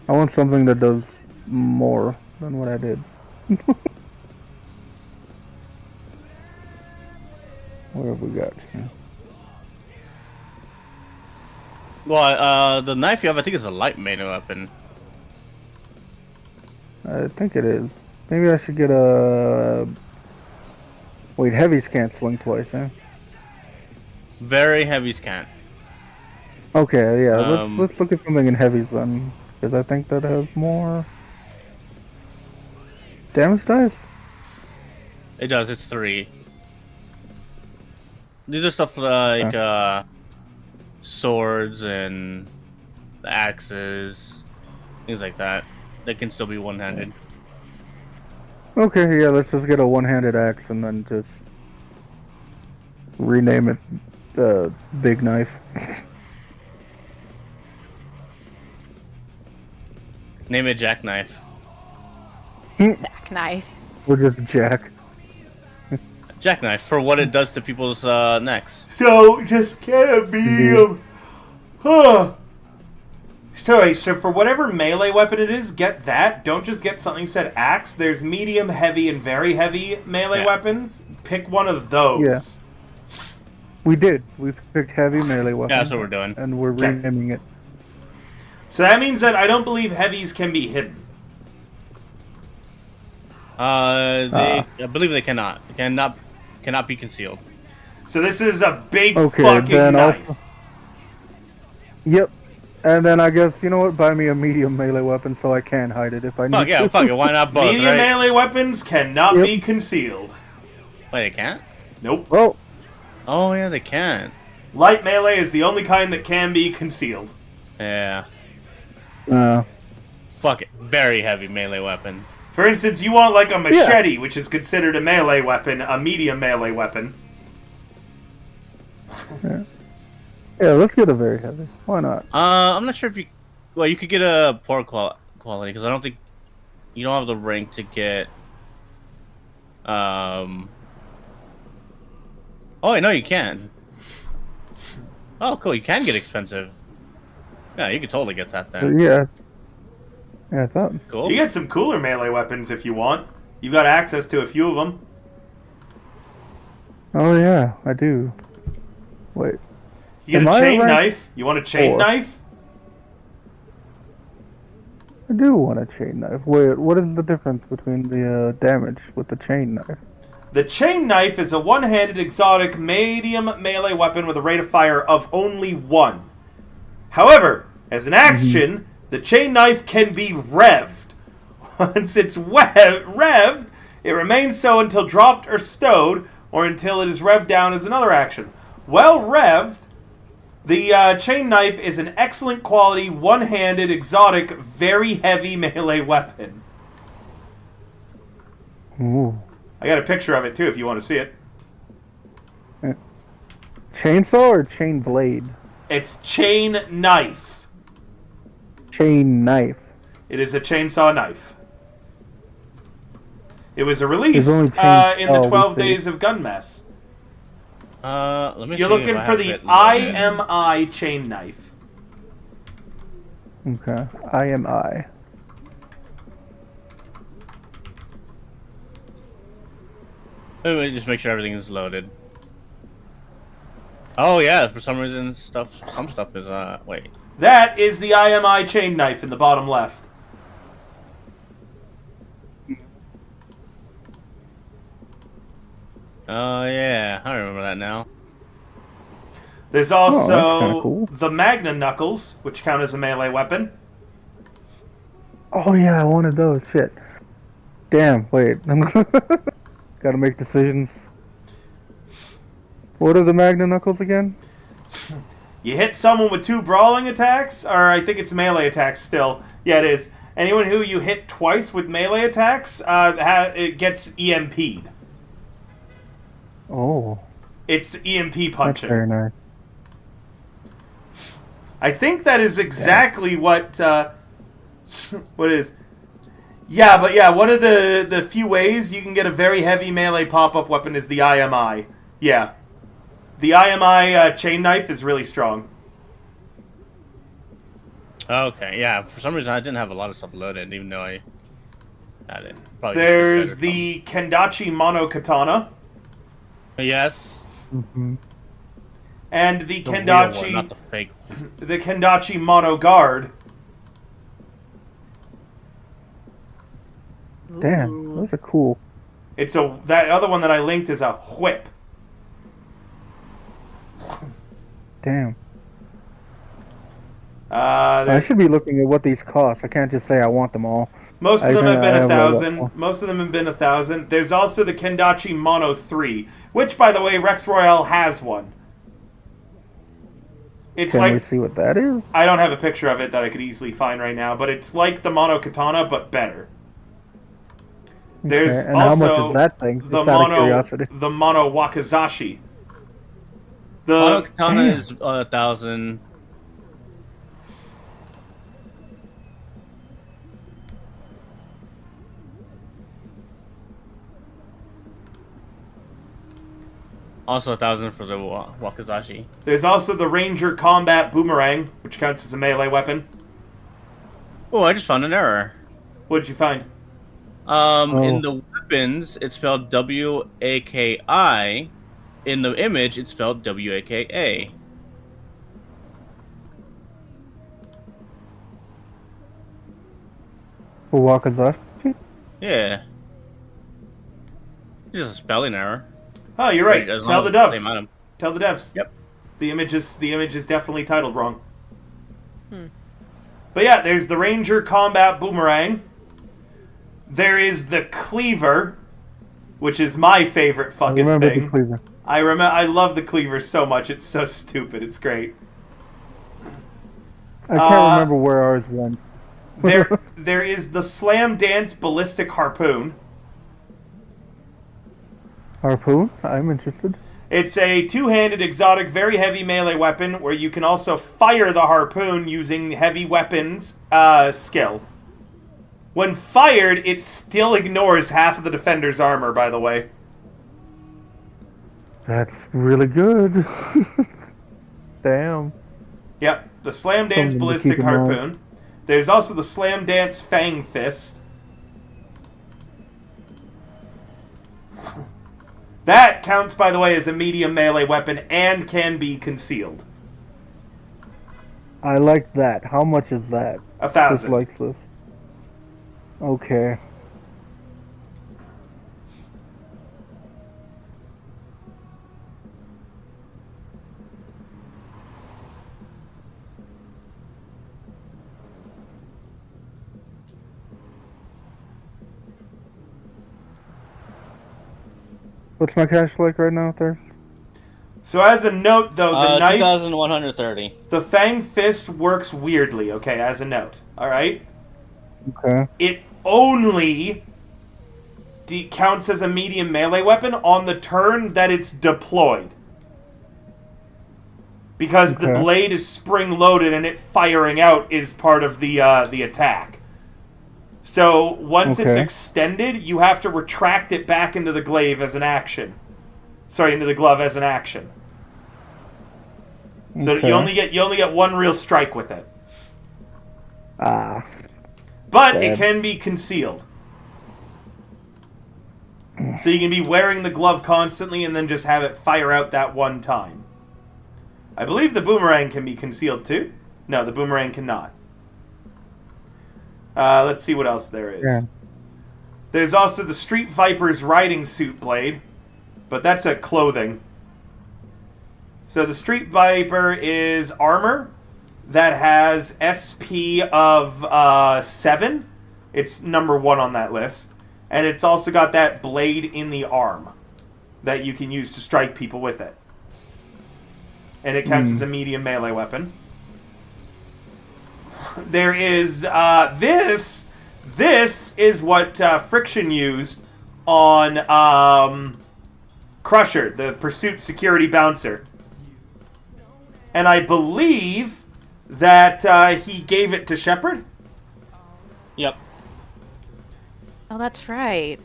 I want something that does more than what I did. What have we got here? Well, the knife you have, I think, is a light melee weapon. I think it is. Maybe I should get a... Wait, heavies can't swing twice, huh? Very heavy scan. Okay, yeah, Um, let's look at something in heavies then. Because I think that has more... Damage dice? It does. It's 3. These are stuff like swords and axes, things like that. They can still be one-handed. Okay, yeah, let's just get a one-handed axe and then just rename it the big knife. Name it jackknife. Knife. Or just Jack. Jackknife for what it does to people's necks. So, just get a medium. Sorry, so for whatever melee weapon it is, get that. Don't just get something said axe. There's medium, heavy, and very heavy melee Yeah. weapons. Pick one of those. Yeah. We did. We picked heavy melee weapons. Yeah, that's what we're doing. And we're Okay. renaming it. So that means that I don't believe heavies can be hidden. I believe they cannot. They cannot be concealed. So this is a big Okay, fucking then knife. Yep. And then I guess, you know what? Buy me a medium melee weapon so I can hide it if I need Fuck yeah, to. fuck it. Why not both? Medium right? melee weapons cannot Yep. be concealed. Wait, they can't? Nope. Well, Oh yeah, they can. Light melee is the only kind that can be concealed. Yeah. uh, Fuck it. Very heavy melee weapon. For instance, you want like a machete, which is considered a melee weapon, a medium melee weapon. yeah, let's get a very heavy. Why not? I'm not sure if you. Well, you could get a poor quality because I don't think you don't have the rank to get. Oh, wait, no, you can. Oh, cool. You can get expensive. Yeah, you could totally get that then. Yeah. Yeah, I thought. Cool. You get some cooler melee weapons if you want. You've got access to a few of them. Oh, yeah, I do. Wait. You get Am a I chain rank knife. You want a chain 4? knife? I do want a chain knife. Wait, what is the difference between the damage with the chain knife? The chain knife is a one-handed exotic medium melee weapon with a rate of fire of only 1. However, as an action, the chain knife can be revved. Once it's revved, it remains so until dropped or stowed, or until it is revved down as another action. Well revved, the chain knife is an excellent quality, one-handed, exotic, very heavy melee weapon. Ooh. I got a picture of it too if you want to see it. Chainsaw or chain blade? It's chain knife. Chain knife. It is a chainsaw knife. It was released only in the chainsaw we 12 see. days of Gun Mess. Let me. You're see if looking I for have the it loaded. IMI chain knife. Okay. IMI. Let me just make sure everything is loaded. Oh yeah, for some reason some stuff is wait. That is the IMI chain knife in the bottom left. Oh yeah, I remember that now. There's that's also kinda cool. the Magna Knuckles, which count as a melee weapon. Oh yeah, I wanted those. Shit. Damn. Wait. Gotta make decisions. What are the Magna Knuckles again? You hit someone with 2 brawling attacks, or I think it's melee attacks still. Yeah, it is. Anyone who you hit twice with melee attacks, it gets EMP'd. Oh, It's EMP that's punching. very nice. I think that is exactly what what is. Yeah, but yeah, one of the few ways you can get a very heavy melee pop-up weapon is the IMI. Yeah. The IMI chain knife is really strong. Okay, yeah. For some reason, I didn't have a lot of stuff loaded, even though I had it. Probably There's just reset or the Kendachi Mono Katana something. Yes. Mm-hmm. and the The real one, Kendachi not the fake one. the Kendachi Mono Guard. Damn, those are cool. That other one that I linked is a whip. Damn. I There's should be looking at what these cost. I can't just say I want them all. Most of them have been I have a lot 1,000. more. Most of them have been 1,000. There's also the Kendachi Mono 3, which, by the way, Rex Royale has one. It's Can we like, see what that is? I don't have a picture of it that I could easily find right now, but it's like the Mono Katana, but better. There's Okay, and also how much is that thing? the Just out of curiosity. Mono Wakizashi. Mono Katana Damn. is 1,000. Also 1,000 for the Wakizashi. There's also the Ranger Combat Boomerang, which counts as a melee weapon. Oh, I just found an error. What did you find? In the weapons, it's spelled W-A-K-I. In the image, it's spelled W-A-K-A. For Wakizashi? Yeah. It's just a spelling error. Oh, you're right. As long Tell as the it's devs. same item. Tell the devs. Yep. The image is definitely titled wrong. But yeah, there's the Ranger Combat Boomerang. There is the Cleaver, which is my favorite I fucking remember thing. the Cleaver. I love the Cleaver so much. It's so stupid. It's great. I can't remember where ours went. There is the Slam Dance Ballistic Harpoon. Harpoon? I'm interested. It's a two-handed, exotic, very heavy melee weapon where you can also fire the harpoon using heavy weapons skill. When fired, it still ignores half of the defender's armor, by the way. That's really good. Damn. Yep, the Slam Dance Something to Ballistic keep in mind. Harpoon. There's also the Slam Dance Fang Fist. That counts, by the way, as a medium melee weapon and can be concealed. I like that. How much is that? 1,000. Likes this. Okay. What's my cash like right now, there? So as a note, though, the knife, 2,130. the Fang Fist works weirdly, okay, as a note, alright? Okay. It only counts as a medium melee weapon on the turn that it's deployed. Because the Okay. blade is spring-loaded and it firing out is part of the attack. So once it's Okay. extended, you have to retract it back into the glaive as an action. Sorry, into the glove as an action. So Okay. you only get one real strike with it. Ah. But it Sad. can be concealed. So you can be wearing the glove constantly and then just have it fire out that one time. I believe the boomerang can be concealed too. No, the boomerang cannot. Let's see what else there is. Yeah. There's also the Street Viper's riding suit blade, but that's a clothing. So the Street Viper is armor that has SP of 7. It's number 1 on that list. And it's also got that blade in the arm that you can use to strike people with it. And it counts as a medium melee weapon. There is this. This is what Friction used on Crusher, the Pursuit Security Bouncer. And I believe that he gave it to Shepard. Yep. Oh, that's right.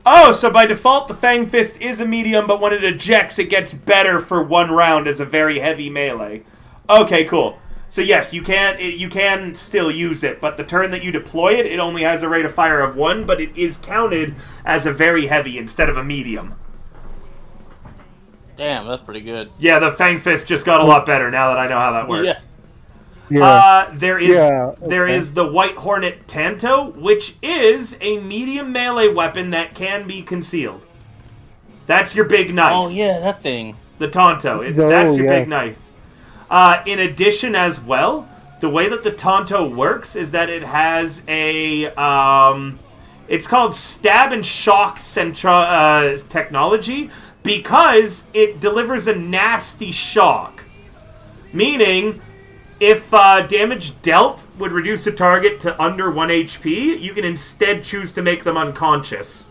Oh, so by default the Fang Fist is a medium, but when it ejects it gets better for 1 round as a very heavy melee. Okay, cool. So yes, you can still use it, but the turn that you deploy it, it only has a rate of fire of 1, but it is counted as a very heavy instead of a medium. Damn, that's pretty good. Yeah, the Fang Fist just got a lot better now that I know how that works. Yeah. There is the White Hornet Tanto, which is a medium melee weapon that can be concealed. That's your big knife. Oh yeah, that thing. The Tonto. That's your big knife. In addition as well, the way that the Tonto works is that it has a... it's called Stab and Shock technology because it delivers a nasty shock. Meaning, if damage dealt would reduce a target to under 1 HP, you can instead choose to make them unconscious.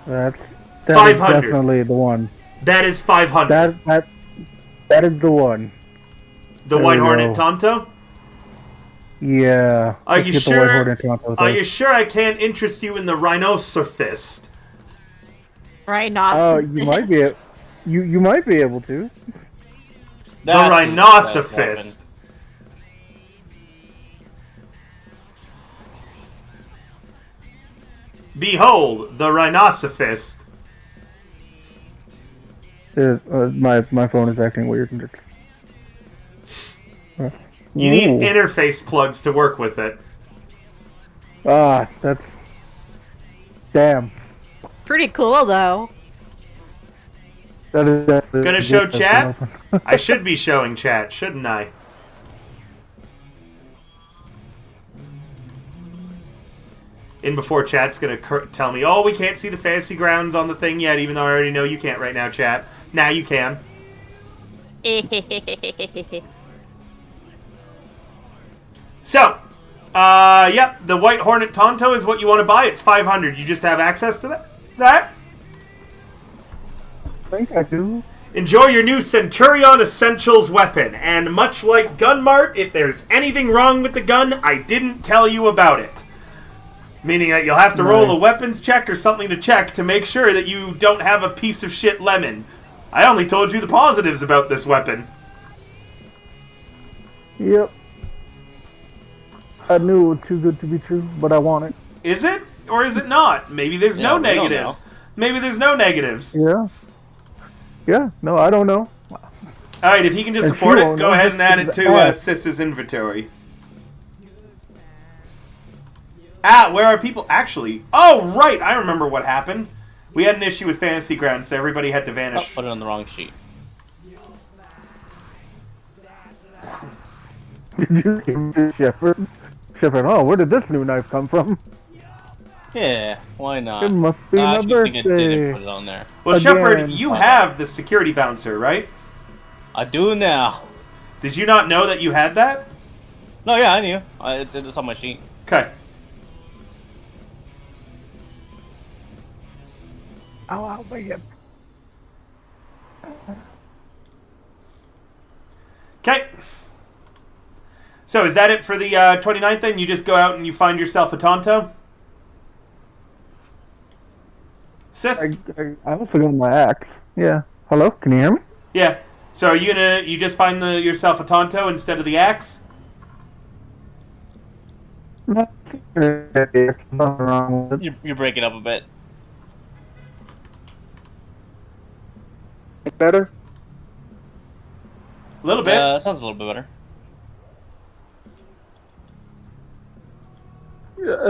That 500. is definitely the one. That is 500. That is the one. The White Hornet Tonto? Yeah. Are let's you get the White sure? Hornet Tonto Are there. you sure I can't interest you in the Rhinoceros? Rhinoceros. You might be. You might be able to. The Rhinoceros. Behold, the Rhinoceros. My phone is acting weird. You need interface plugs to work with it. That's... Damn. Pretty cool, though. That is Gonna show chat? I should be showing chat, shouldn't I? In before chat's gonna tell me, oh, we can't see the fantasy grounds on the thing yet, even though I already know you can't right now, chat. Now you can. So, yep, the White Hornet Tonto is what you want to buy. It's 500. You just have access to that? I think I do. Enjoy your new Centurion Essentials weapon. And much like Gunmart, if there's anything wrong with the gun, I didn't tell you about it. Meaning that you'll have to roll a weapons check or something to check to make sure that you don't have a piece of shit lemon. I only told you the positives about this weapon. Yep. I knew it was too good to be true, but I want it. Is it? Or is it not? Maybe there's no negatives. Maybe there's no negatives. Yeah. Yeah, no, I don't know. Alright, if he can just If afford you it, won't go know, ahead and add it just to ask. Sis's inventory. Where are people actually? Oh, right, I remember what happened. We had an issue with Fantasy Grounds, so everybody had to vanish. Put it on the wrong sheet. Did you give it to Shepard? Shepard, oh, where did this new knife come from? Yeah, why not? It must be I my actually think I birthday. didn't put it on there. Well, Again. Shepard, you have the security bouncer, right? I do now. Did you not know that you had that? No, yeah, I knew. It's on my sheet. Okay. Ow, my hip. Okay. So is that it for the 29th then? You just go out and you find yourself a Tonto? Sis? I also got my axe. Yeah. Hello? Can you hear me? Yeah. So are you just find yourself a Tonto instead of the axe? That's There's nothing wrong with it. You're breaking up a bit. Better? A little bit. Sounds a little bit better.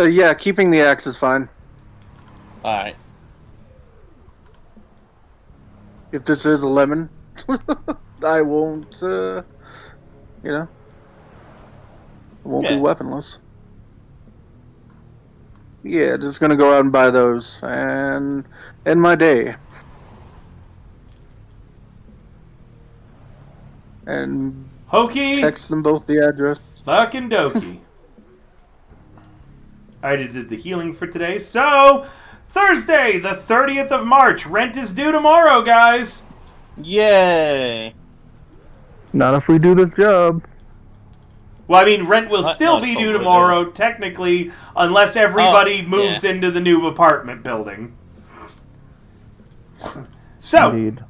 Yeah, keeping the axe is fine. All right. If this is a lemon, I won't, won't be Yeah. weaponless. Yeah, just gonna go out and buy those and end my day. And Hokey. text them both the address. Fucking dokey. I already did the healing for today. So, Thursday, the 30th of March. Rent is due tomorrow, guys. Yay! Not if we do this job. Well, I mean, rent will What? still No, be it's due still tomorrow, technically, unless everybody Oh, moves yeah. into the new apartment building. So, Indeed.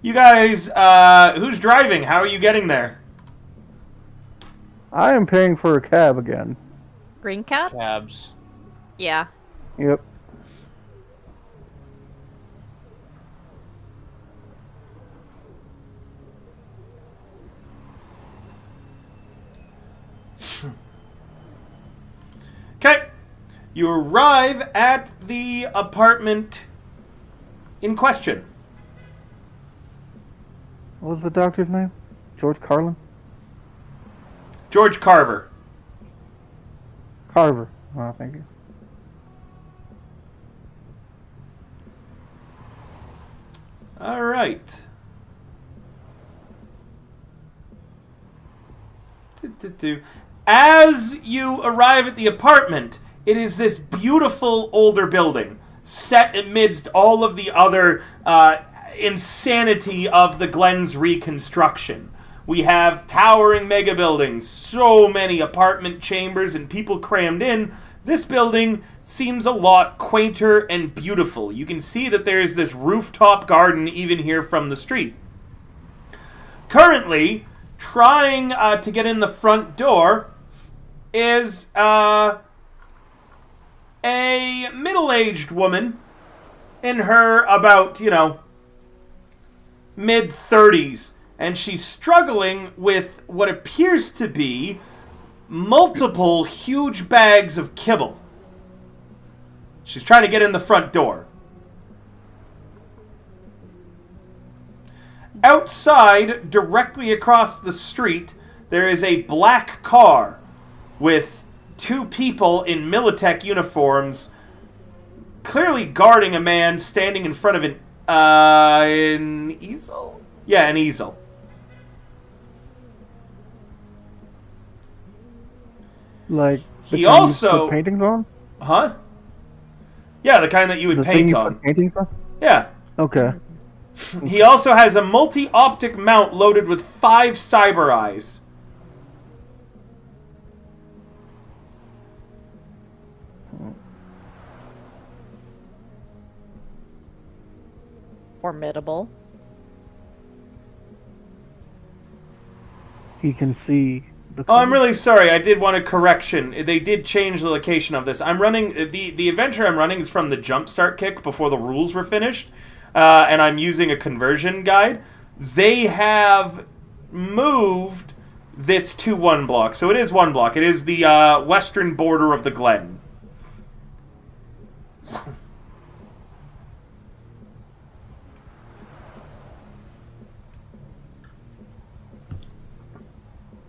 you guys, who's driving? How are you getting there? I am paying for a cab again. Green cap? Cabs. Yeah. Yep. Okay. You arrive at the apartment in question. What was the doctor's name? George Carlin? George Carver. Carver. Oh, thank you. All right. As you arrive at the apartment, it is this beautiful older building set amidst all of the other insanity of the Glen's reconstruction. We have towering mega buildings, so many apartment chambers and people crammed in. This building seems a lot quainter and beautiful. You can see that there is this rooftop garden even here from the street. Currently, trying to get in the front door is a middle-aged woman in her about, mid-30s. And she's struggling with what appears to be multiple huge bags of kibble. She's trying to get in the front door. Outside, directly across the street, there is a black car with two people in Militech uniforms clearly guarding a man standing in front of an easel? Yeah, an easel. Like, the He kind you also- put paintings on? Huh? Yeah, the kind that you would The thing paint you on. put paintings on? Yeah. Okay. He also has a multi-optic mount loaded with 5 cyber eyes. Formidable. He can see the Oh, I'm really sorry. I did want a correction. They did change the location of this. I'm running the adventure I'm running is from the Jumpstart Kick before the rules were finished, and I'm using a conversion guide. They have moved this to 1 block, so it is 1 block. It is the western border of the Glen.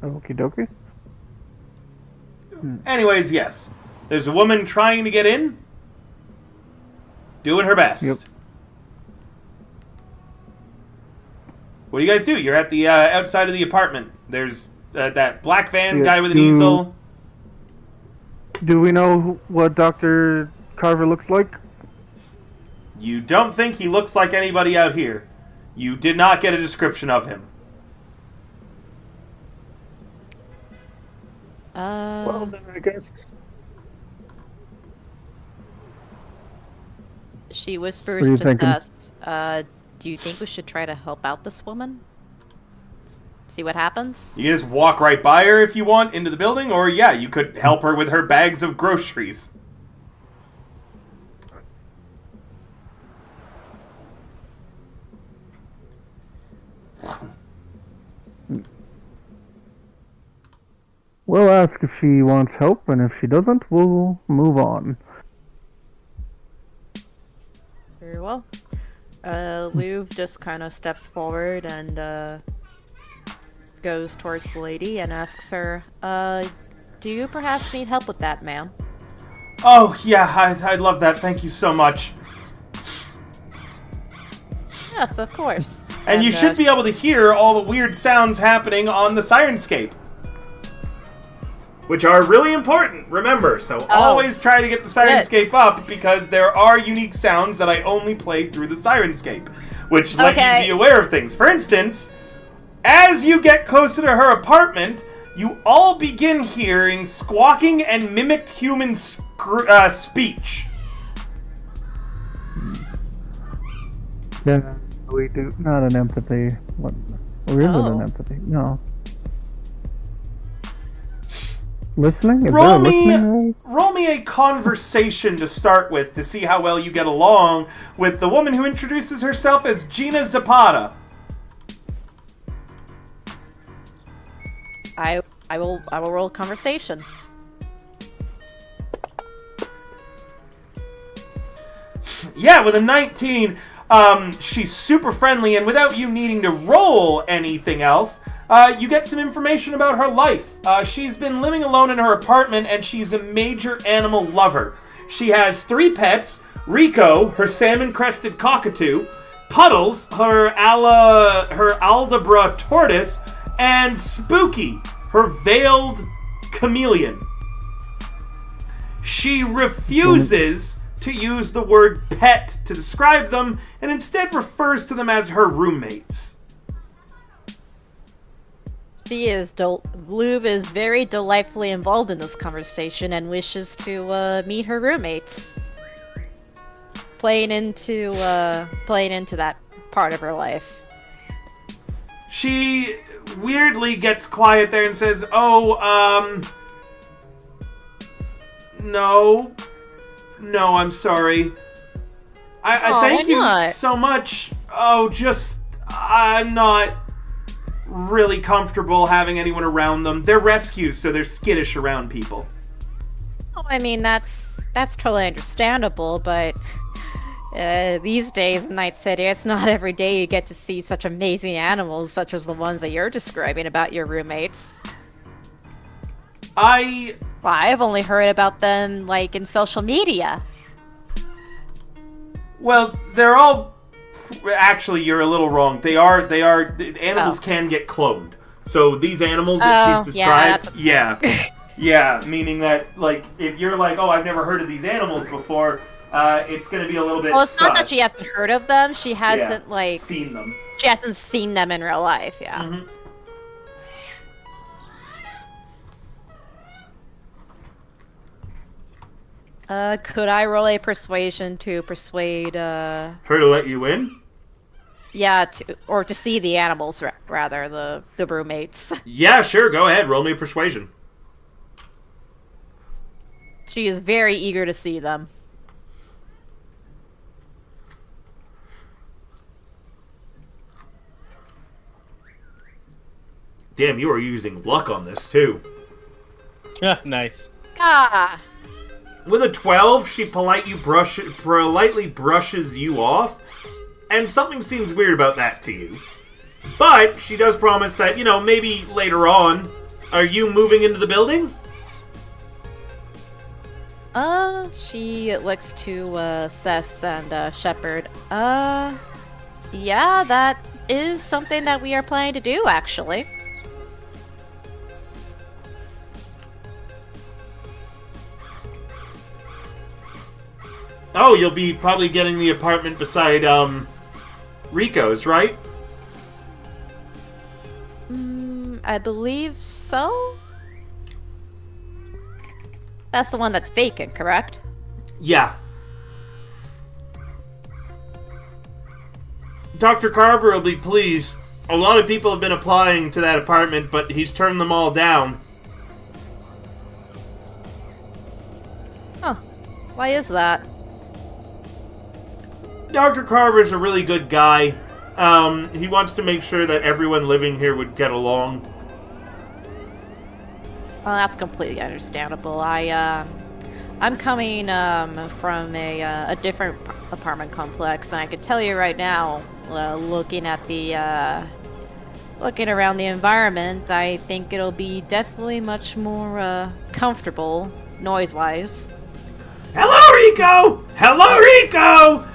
Okie dokie. Anyways, yes, there's a woman trying to get in, doing her best. Yep. What do you guys do? You're at the outside of the apartment. There's that black van Yeah, guy with an you- easel. Do we know what Dr. Carver looks like? You don't think he looks like anybody out here. You did not get a description of him. Well, then I guess. She What are whispers you to thinking? Thess, do you think we should try to help out this woman? See what happens? You can just walk right by her if you want into the building, or yeah, you could help her with her bags of groceries. We'll ask if she wants help, and if she doesn't, we'll move on. Very well. Louv just kind of steps forward and goes towards the lady and asks her, do you perhaps need help with that, ma'am? Oh, yeah, I'd love that. Thank you so much. Yes, of course. And you should be able to hear all the weird sounds happening on the Sirenscape. Which are really important, remember. So always try to get the Sirenscape up, because there are unique sounds that I only play through the Sirenscape, which let you be aware of things. For instance, as you get closer to her apartment, you all begin hearing squawking and mimicked human speech. Then we do not an empathy. What? Or is it an empathy? No. Listening? Is Roll there a listening? me a conversation to start with to see how well you get along with the woman who introduces herself as Gina Zapata. I will roll conversation. Yeah, with a 19, she's super friendly, and without you needing to roll anything else, you get some information about her life. She's been living alone in her apartment, and she's a major animal lover. She has 3 pets: Rico, her salmon-crested cockatoo; Puddles, her Aldabra tortoise; and Spooky, her veiled chameleon. She refuses to use the word pet to describe them, and instead refers to them as her roommates. Louv is very delightfully involved in this conversation and wishes to meet her roommates. Playing into that part of her life. She weirdly gets quiet there and says, no, I'm sorry. I thank you so much. I'm not really comfortable having anyone around them. They're rescues, so they're skittish around people. Oh, I mean, that's totally understandable, but these days in Night City, it's not every day you get to see such amazing animals such as the ones that you're describing about your roommates. I've only heard about them, like, in social media. Well, they're all... Actually, you're a little wrong. Animals can get cloned. So these animals that she's described... Yeah, meaning that, like, if you're like, I've never heard of these animals before, it's going to be a little bit Well, it's not that she hasn't heard of them, she hasn't, seen them. She hasn't seen them in real life, yeah. Mm-hmm. Could I roll a persuasion to persuade, her to let you in? Yeah, to see the animals, rather, the roommates. Yeah, sure, go ahead, roll me a persuasion. She is very eager to see them. Damn, you are using luck on this, too. Yeah, nice. Ah! With a 12, she politely brushes you off, and something seems weird about that to you. But she does promise that, maybe later on. Are you moving into the building? She looks to Cess and Shepard. Yeah, that is something that we are planning to do, actually. Oh, you'll be probably getting the apartment beside, Rico's, right? I believe so? That's the one that's vacant, correct? Yeah. Dr. Carver will be pleased. A lot of people have been applying to that apartment, but he's turned them all down. Huh. Why is that? Dr. Carver's a really good guy. He wants to make sure that everyone living here would get along. Well, that's completely understandable. I'm coming from a different apartment complex, and I can tell you right now, looking at the looking around the environment, I think it'll be definitely much more comfortable noise-wise. Hello, Rico! Hello, Rico!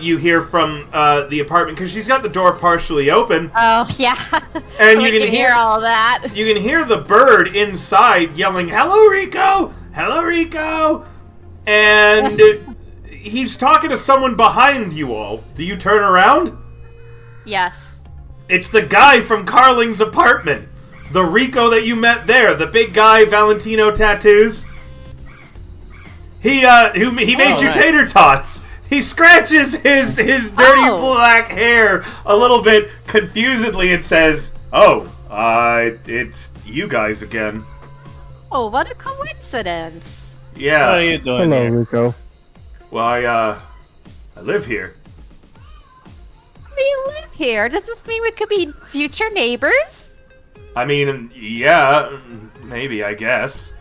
You hear from the apartment because she's got the door partially open. Oh yeah, And we you can hear all that. You can hear the bird inside yelling, "Hello, Rico! Hello, Rico!" And he's talking to someone behind you all. Do you turn around? Yes. It's the guy from Carling's apartment. The Rico that you met there. The big guy, Valentino tattoos. He made you right. tater tots. He scratches his dirty black hair a little bit confusedly and says, "Oh, it's you guys again." Oh, what a coincidence! Yeah. What are you doing Hello, here? Rico. Well, I live here. We live here. Does this mean we could be future neighbors? I mean, yeah, maybe, I guess.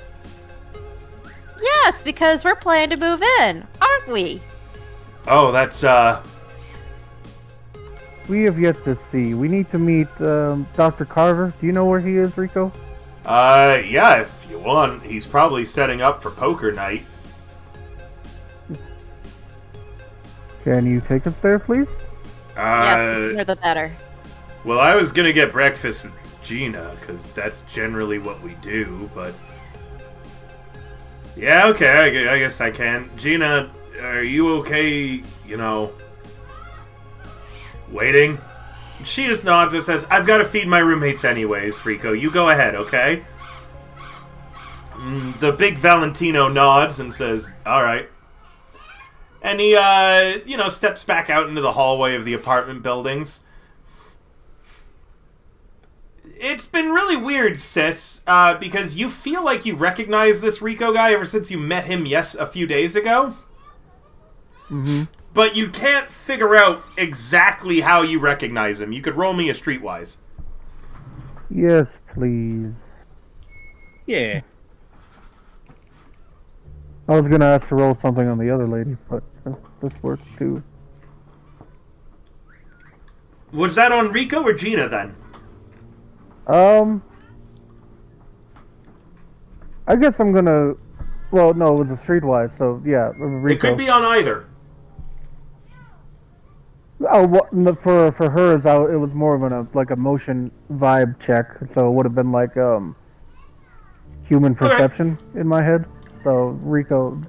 Yes, because we're planning to move in, aren't we? Oh, that's, We have yet to see. We need to meet Dr. Carver. Do you know where he is, Rico? Yeah, if you want. He's probably setting up for poker night. Can you take us there, please? Yes, the sooner the better. Well, I was gonna get breakfast with Gina, because that's generally what we do, but... Yeah, okay, I guess I can. Gina, are you okay, waiting? She just nods and says, "I've got to feed my roommates anyways, Rico. You go ahead, okay?" The big Valentino nods and says, "Alright." And he, steps back out into the hallway of the apartment buildings. It's been really weird, sis, because you feel like you recognize this Rico guy ever since you met him, a few days ago. Mm-hmm. But you can't figure out exactly how you recognize him. You could roll me a streetwise. Yes, please. Yeah. I was gonna ask to roll something on the other lady, but this works too. Was that on Rico or Gina, then? I guess I'm gonna... Well, no, it was a streetwise, so yeah, Rico. It could be on either. Oh, for her, it was more of a motion vibe check, so it would have been like human perception in my head. So Rico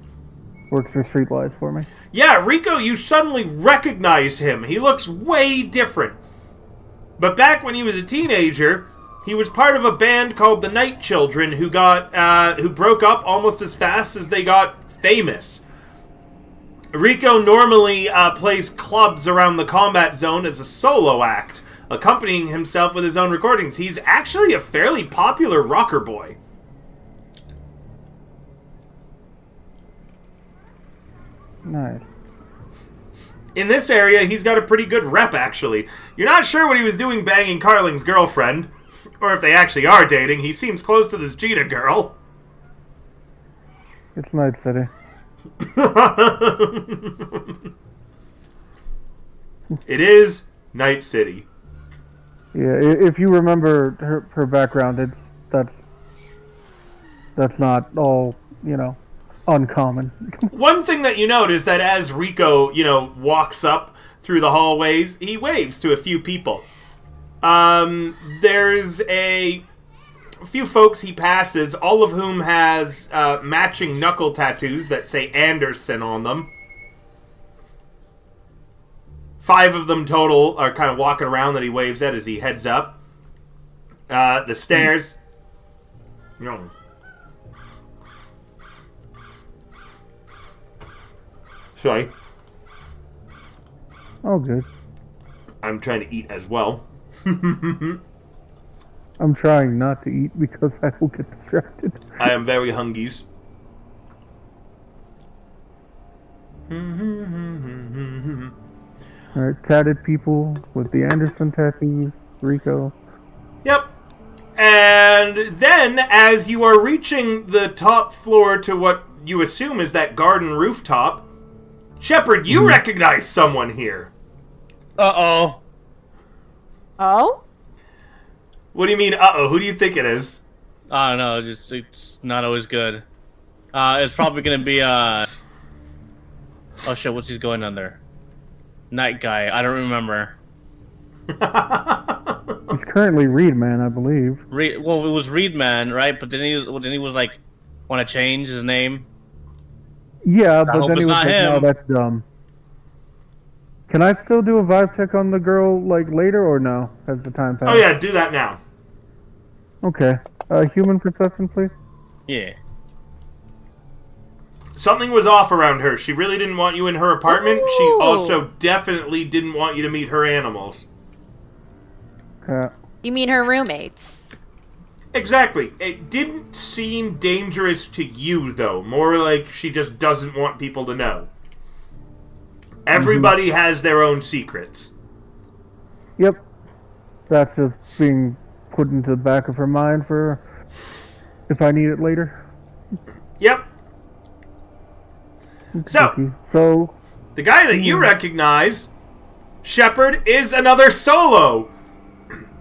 works for streetwise for me. Yeah, Rico, you suddenly recognize him. He looks way different. But back when he was a teenager, he was part of a band called the Night Children who broke up almost as fast as they got famous. Rico normally plays clubs around the combat zone as a solo act, accompanying himself with his own recordings. He's actually a fairly popular rocker boy. Nice. In this area, he's got a pretty good rep, actually. You're not sure what he was doing banging Carling's girlfriend, or if they actually are dating. He seems close to this Gina girl. It's Night City. It is Night City. Yeah, if you remember her background, that's not all, uncommon. One thing that you note is that as Rico, walks up through the hallways, he waves to a few people. There's a few folks he passes, all of whom has matching knuckle tattoos that say Anderson on them. 5 of them total are kind of walking around that he waves at as he heads up. The stairs. Sorry. Oh, good. I'm trying to eat as well. I'm trying not to eat because I will get distracted. I am very hungies. Alright, tatted people with the Anderson tattoos, Rico. Yep. And then, as you are reaching the top floor to what you assume is that garden rooftop, Shepard, you recognize someone here. Uh-oh. Oh? What do you mean, uh-oh? Who do you think it is? I don't know, it's not always good. It's probably gonna be, oh shit, what's he going under? Night guy, I don't remember. He's currently Reedman, I believe. Well, it was Reedman, right? But then he was like, want to change his name? Yeah, but hope then he it's was not like, no, him. that's dumb. Can I still do a vibe check on the girl, like, later, or no? Has the time passed? Oh yeah, do that now. Okay. Human perception, please? Yeah. Something was off around her. She really didn't want you in her apartment. She Ooh. also definitely didn't want you to meet her animals. You mean her roommates? Exactly. It didn't seem dangerous to you, though. More like she just doesn't want people to know. Everybody has their own secrets. Yep. That's just being put into the back of her mind for if I need it later. Yep. So, So, the guy that you recognize, Shepard, is another solo.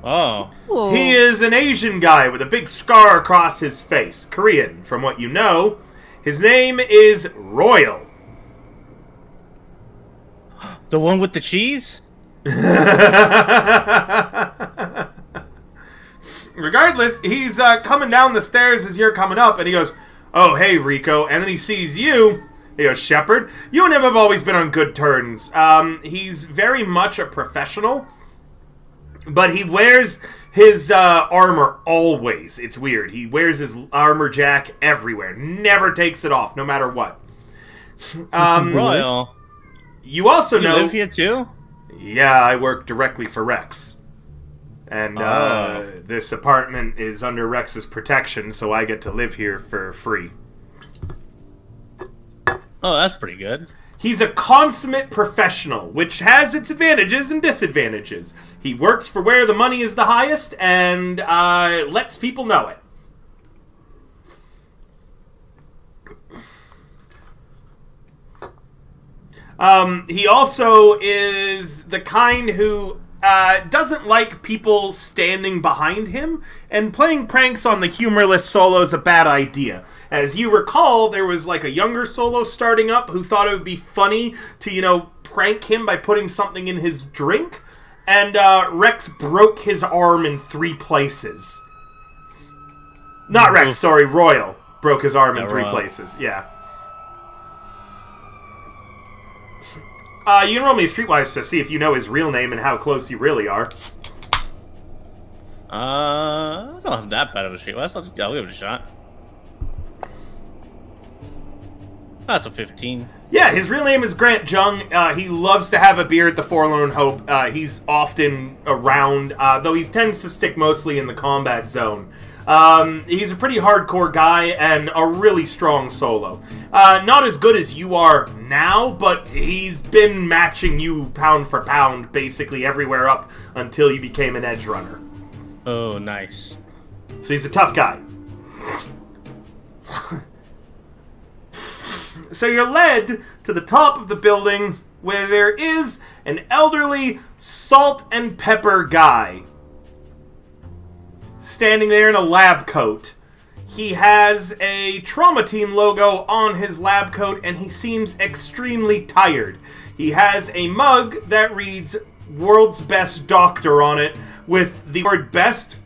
Oh. Ooh. He is an Asian guy with a big scar across his face. Korean, from what you know. His name is Royal. The one with the cheese? Regardless, he's coming down the stairs as you're coming up, and he goes, "Oh, hey, Rico." And then he sees you. He goes, "Shepard, you and him have always been on good terms." He's very much a professional, but he wears his armor always. It's weird. He wears his armor jack everywhere. Never takes it off, no matter what. Royal. You also You know... live here too? Yeah, I work directly for Rex. And this apartment is under Rex's protection, so I get to live here for free. Oh, that's pretty good. He's a consummate professional, which has its advantages and disadvantages. He works for where the money is the highest and lets people know it. He also is the kind who doesn't like people standing behind him, and playing pranks on the humorless solo is a bad idea. As you recall, there was like a younger solo starting up who thought it would be funny to, prank him by putting something in his drink, and Rex broke his arm in 3 places. Not Rex, sorry, Royal broke his arm in 3 Royal. places, yeah. You can roll me a Streetwise to see if you know his real name and how close you really are. I don't have that bad of a street. I'll give it a shot. That's a 15. Yeah, his real name is Grant Jung. He loves to have a beer at the Forlorn Hope. He's often around, though he tends to stick mostly in the combat zone. He's a pretty hardcore guy and a really strong solo. Not as good as you are now, but he's been matching you pound for pound basically everywhere up until you became an edge runner. Oh, nice. So he's a tough guy. So you're led to the top of the building where there is an elderly salt and pepper guy standing there in a lab coat. He has a trauma team logo on his lab coat and he seems extremely tired. He has a mug that reads "World's Best Doctor" on it with the word best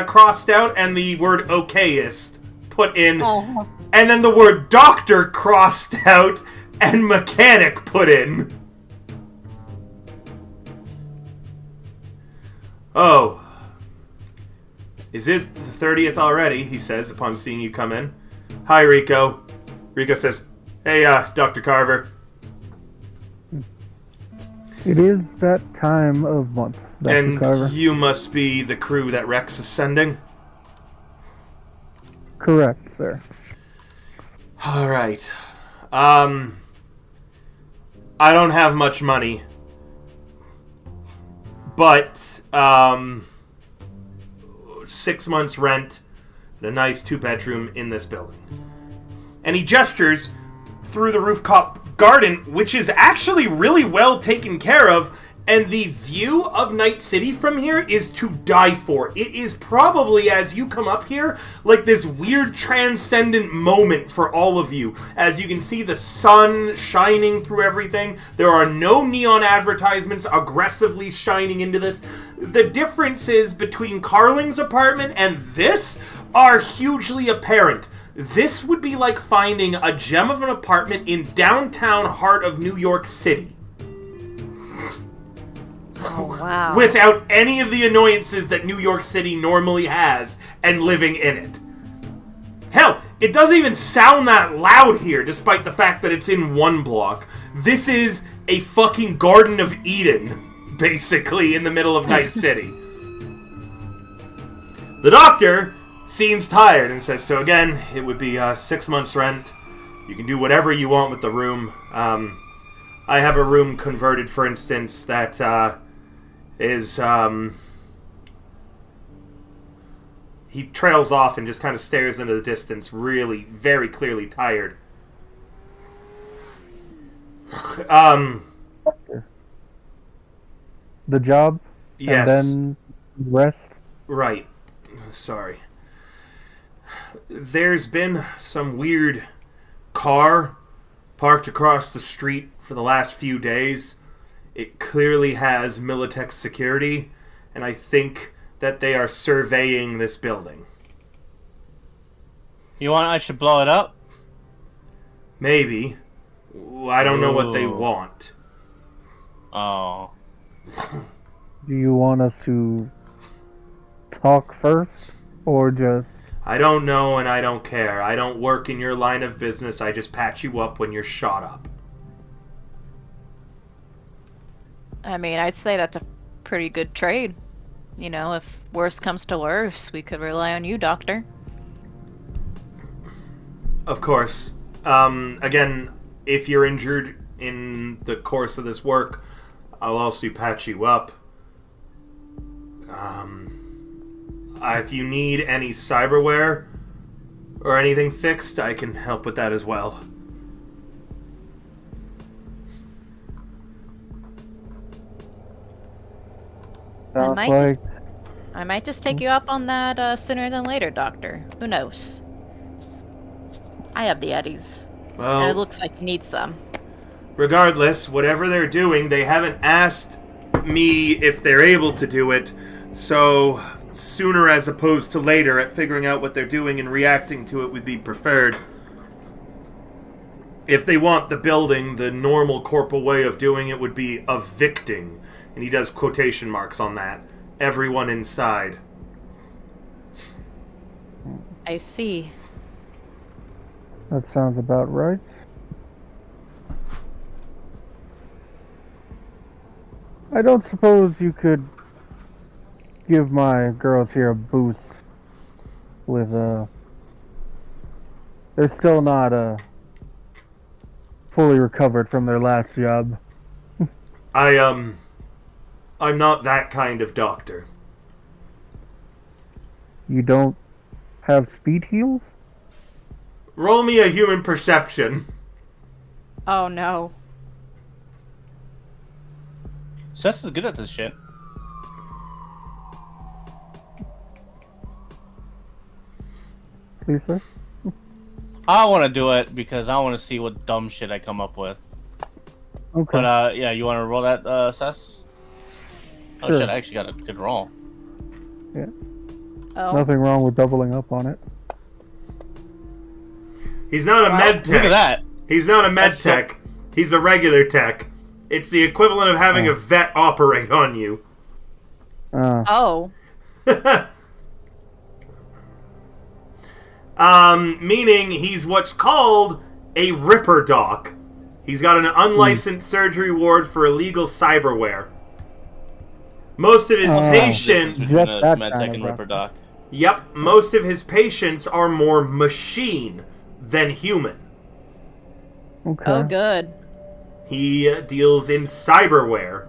crossed out and the word okayist put in. Oh. And then the word doctor crossed out and mechanic put in. Oh. Is it the 30th already? He says upon seeing you come in. Hi, Rico. Rico says, "Hey, Dr. Carver." It is that time of month, Dr. And Carver. you must be the crew that Rex is sending? Correct, sir. Alright. I don't have much money. But, 6 months rent and a nice 2-bedroom in this building. And he gestures through the rooftop garden, which is actually really well taken care of, and the view of Night City from here is to die for. It is probably, as you come up here, like this weird transcendent moment for all of you. As you can see the sun shining through everything. There are no neon advertisements aggressively shining into this. The differences between Carling's apartment and this are hugely apparent. This would be like finding a gem of an apartment in downtown heart of New York City. Oh, wow. Without any of the annoyances that New York City normally has and living in it. Hell, it doesn't even sound that loud here, despite the fact that it's in one block. This is a fucking Garden of Eden, basically, in the middle of Night City. The doctor seems tired and says, so again, it would be 6 months rent. You can do whatever you want with the room. I have a room converted, for instance, that is, he trails off and just kind of stares into the distance, really, very clearly tired. The job? Yes. And then rest? Right. Sorry. There's been some weird car parked across the street for the last few days. It clearly has Militech security, and I think that they are surveying this building. You want I should blow it up? Maybe. I don't know what they Ooh. want. Oh. Do you want us to talk first, or just... I don't know and I don't care. I don't work in your line of business. I just patch you up when you're shot up. I mean, I'd say that's a pretty good trade. You know, if worse comes to worse, we could rely on you, Doctor. Of course. Again, if you're injured in the course of this work, I'll also patch you up. If you need any cyberware or anything fixed, I can help with that as well. Sounds might like... just- I might just take you up on that sooner than later, Doctor. Who knows? I have the eddies. And it Well, looks like you need some. regardless, whatever they're doing, they haven't asked me if they're able to do it, so sooner as opposed to later at figuring out what they're doing and reacting to it would be preferred. If they want the building, the normal corporal way of doing it would be evicting, and he does quotation marks on that. Everyone inside. I see. That sounds about right. I don't suppose you could give my girls here a boost with they're still not fully recovered from their last job. I'm not that kind of doctor. You don't have speed heals? Roll me a human perception. Oh no. Seth is good at this shit. Please, sir? I want to do it because I want to see what dumb shit I come up with. Okay. But yeah, you want to roll that, Seth? Oh Sure. shit, I actually got a good roll. Yeah. Oh. Nothing wrong with doubling up on it. He's not a Wow. med tech. Look at that. He's not a med That's so- tech. He's a regular tech. It's the equivalent of having a vet operate on you. Oh. Meaning he's what's called a ripper doc. He's got an unlicensed surgery ward for illegal cyberware. Most of his patients... Just that Medtech kind and of Ripper Doc. Yep, most of his patients are more machine than human. Okay. Oh, good. He deals in cyberware.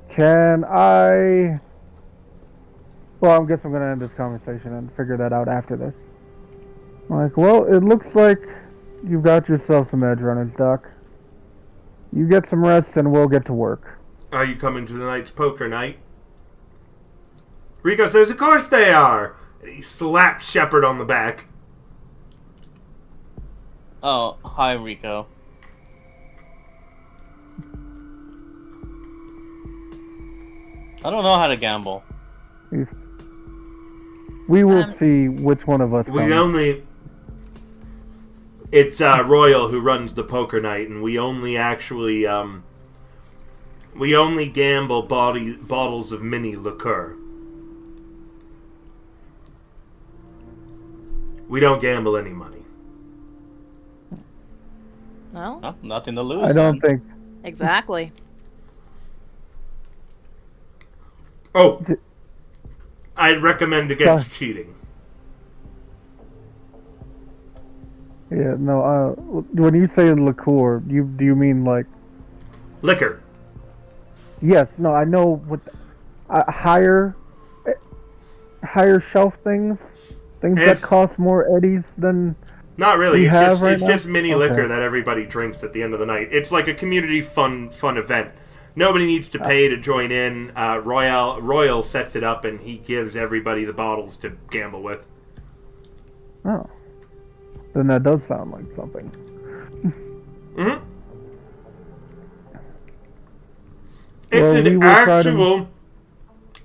Can I... Well, I guess I'm going to end this conversation and figure that out after this. Like, well, it looks like you've got yourself some edge runners, Doc. You get some rest and we'll get to work. Are you coming to tonight's poker night? Rico says, of course they are! And he slaps Shepard on the back. Oh, hi, Rico. I don't know how to gamble. We will see which one of us We comes. only... It's Royal who runs the poker night, and we only actually, we only gamble bottles of mini liqueur. We don't gamble any money. No, Huh? Nothing to lose. I don't think... exactly. Oh! I'd recommend against cheating. Yeah, no, when you say liqueur, do you mean like... Liquor. Yes, no, I know what... higher shelf things? Things that It's- cost more eddies than... Not really. We It's have just right it's now? just mini liquor Okay. that everybody drinks at the end of the night. It's like a community fun event. Nobody needs to pay to join in. Royal sets it up and he gives everybody the bottles to gamble with. Oh. Then that does sound like something. Mm-hmm. Well, It's we will try to-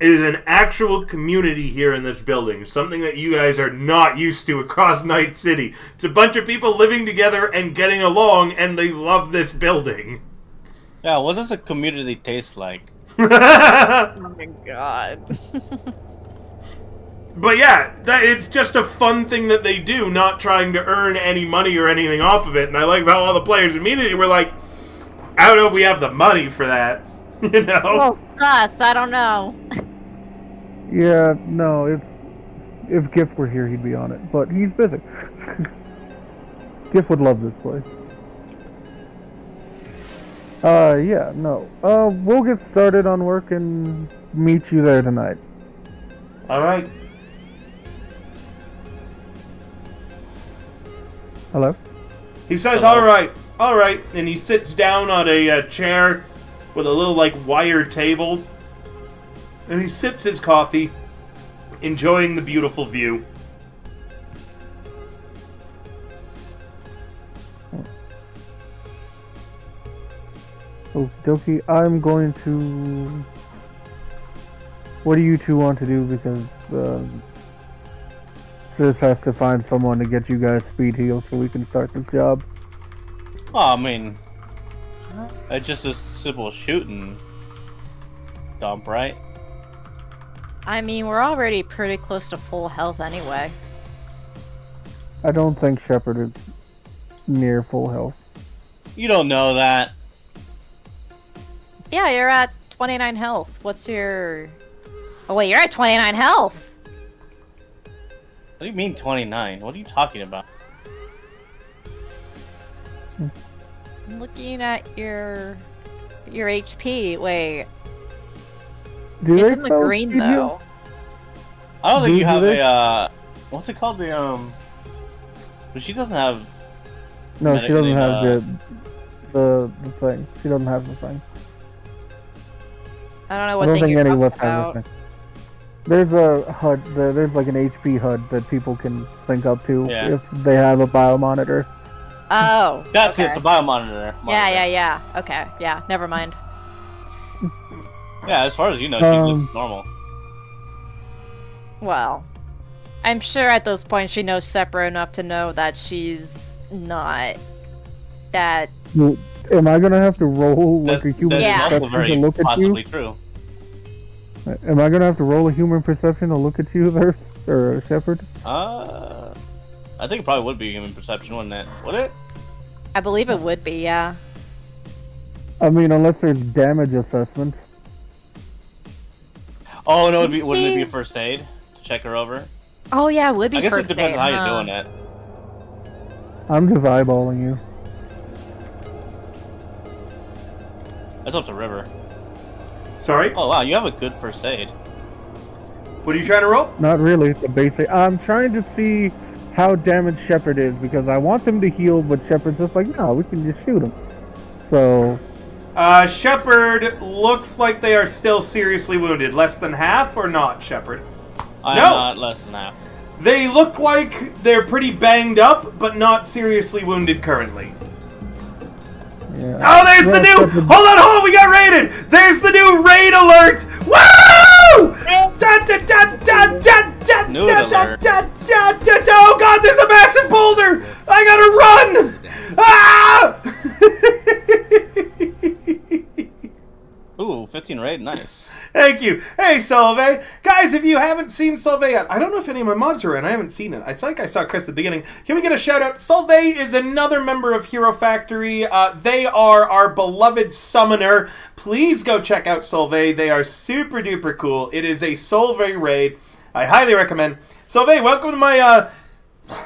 It is an actual community here in this building. Something that you guys are not used to across Night City. It's a bunch of people living together and getting along, and they love this building. Yeah, what does a community taste like? Oh my god. But yeah, it's just a fun thing that they do, not trying to earn any money or anything off of it. And I like how all the players immediately were like, I don't know if we have the money for that. You know? Well, sus, I don't know. Yeah, no, if Giff were here, he'd be on it, but he's busy. Giff would love this place. Yeah, no. We'll get started on work and meet you there tonight. Alright. Hello? He says, alright, and he sits down on a chair with a little, like, wire table, and he sips his coffee, enjoying the beautiful view. Okie dokie, I'm going to... What do you two want to do? Because, Sis has to find someone to get you guys speed heals so we can start this job. Oh, I mean, it's just a simple shooting dump, right? I mean, we're already pretty close to full health anyway. I don't think Shepard is near full health. You don't know that. Yeah, you're at 29 health. What's your... Oh wait, you're at 29 health! What do you mean 29? What are you talking about? I'm looking at your HP. Wait, Do it's they in the sell green speed heals? though. I don't think you Do have they? what's it called? But she doesn't have. No, she doesn't have medically, the thing. She doesn't have the thing. I don't know I what don't thing think you're any talking of us have about. the thing. There's a HUD, there's like an HP HUD that people can sync up to Yeah. if they have a biomonitor. Oh, That's okay. it, the biomonitor. Yeah. Okay, yeah, never mind. Yeah, as far as you know, she looks normal. Well, I'm sure at those points she knows separate enough to know that she's not that. Well, am I gonna have to roll like a human That Yeah. is also perception to very look at possibly you? true. Am I gonna have to roll a human perception to look at you there, or Shepard? I think it probably would be human perception, wouldn't it? Would it? I believe it would be, yeah. I mean, unless there's damage assessment. Oh no, wouldn't it be a first aid to check her over? Oh yeah, it would be I guess it first depends aid, on how huh? you're doing it. I'm just eyeballing you. That's up to River. Sorry? Oh wow, you have a good first aid. What are you trying to roll? Not really. The basic. I'm trying to see how damaged Shepard is because I want him to heal, but Shepard's just like, no, we can just shoot him. So. Shepard looks like they are still seriously wounded. Less than half or not, Shepard? I'm No. not less than half. They look like they're pretty banged up, but not seriously wounded currently. Yeah. Oh, there's the new... Hold on, we got raided! There's the new raid alert! Woo! Nude alert. Oh god, there's a massive boulder! I gotta run! Ah! Ooh, 15 raid, nice. Thank you. Hey, Solveig. Guys, if you haven't seen Solveig yet, I don't know if any of my mods are in. I haven't seen it. It's like I saw Chris at the beginning. Can we get a shout out? Solveig is another member of Hero Factory. They are our beloved summoner. Please go check out Solveig. They are super duper cool. It is a Solveig raid. I highly recommend. Solveig, welcome to my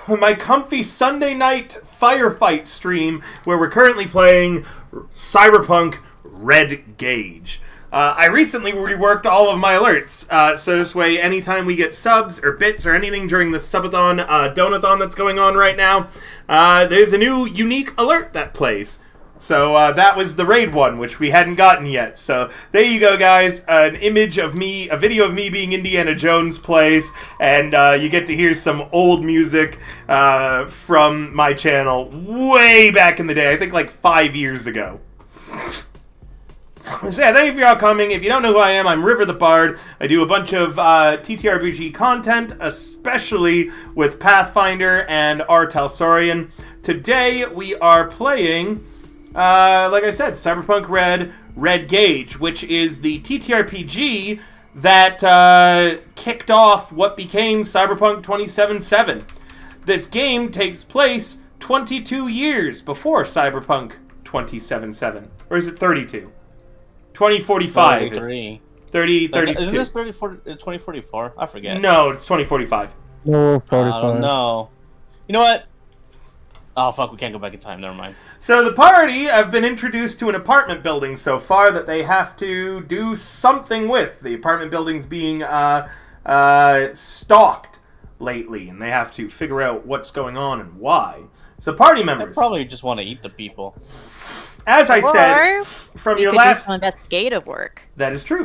my comfy Sunday night firefight stream where we're currently playing Cyberpunk Red Gauge. I recently reworked all of my alerts, so this way anytime we get subs or bits or anything during the subathon, donathon that's going on right now, there's a new unique alert that plays. So that was the raid one, which we hadn't gotten yet. So there you go, guys. An image of me, a video of me being Indiana Jones plays, and you get to hear some old music from my channel way back in the day. I think like 5 years ago. So yeah, thank you for all coming. If you don't know who I am, I'm River the Bard. I do a bunch of TTRPG content, especially with Pathfinder and R. Talsorian. Today we are playing, like I said, Cyberpunk Red Gauge, which is the TTRPG that kicked off what became Cyberpunk 2077. This game takes place 22 years before Cyberpunk 2077. Or is it 32? 2045 is 3032. Isn't this 2044? I forget. No, it's 2045. No, I 45. don't know. You know what? Oh fuck, we can't go back in time. Never mind. So the party have been introduced to an apartment building so far that they have to do something with. The apartment building's being stalked lately, and they have to figure out what's going on and why. So party I members, probably just want to eat the people. as I said, Or from you your could last... do some investigative work. That is true.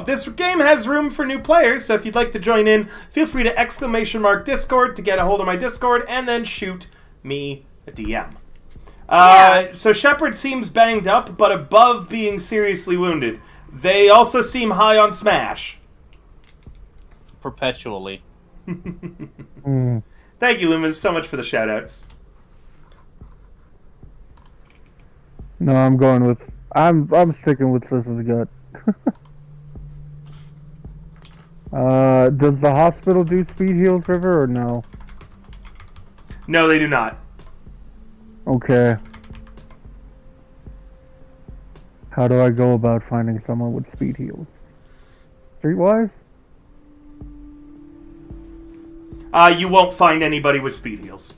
This game has room for new players, so if you'd like to join in, feel free to ! Discord to get a hold of my Discord, and then shoot me a DM. So Shepard seems banged up, but above being seriously wounded. They also seem high on Smash. Perpetually. Thank you, Lumas, so much for the shoutouts. No, I'm going with. I'm sticking with Sis's gut. Does the hospital do speed heals, River, or no? No, they do not. Okay. How do I go about finding someone with speed heals? Streetwise? You won't find anybody with speed heals.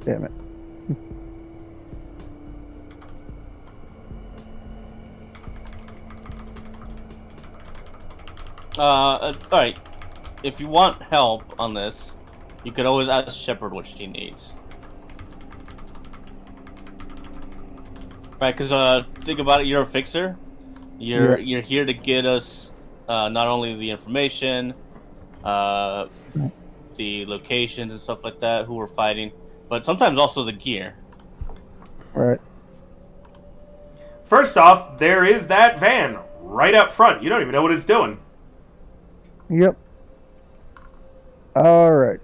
Damn it. Alright. If you want help on this, you could always ask Shepard what she needs. Right, because think about it, you're a fixer. You're here to get us not only the information, the locations and stuff like that, who we're fighting, but sometimes also the gear. Right. First off, there is that van right up front. You don't even know what it's doing. Yep. Alright.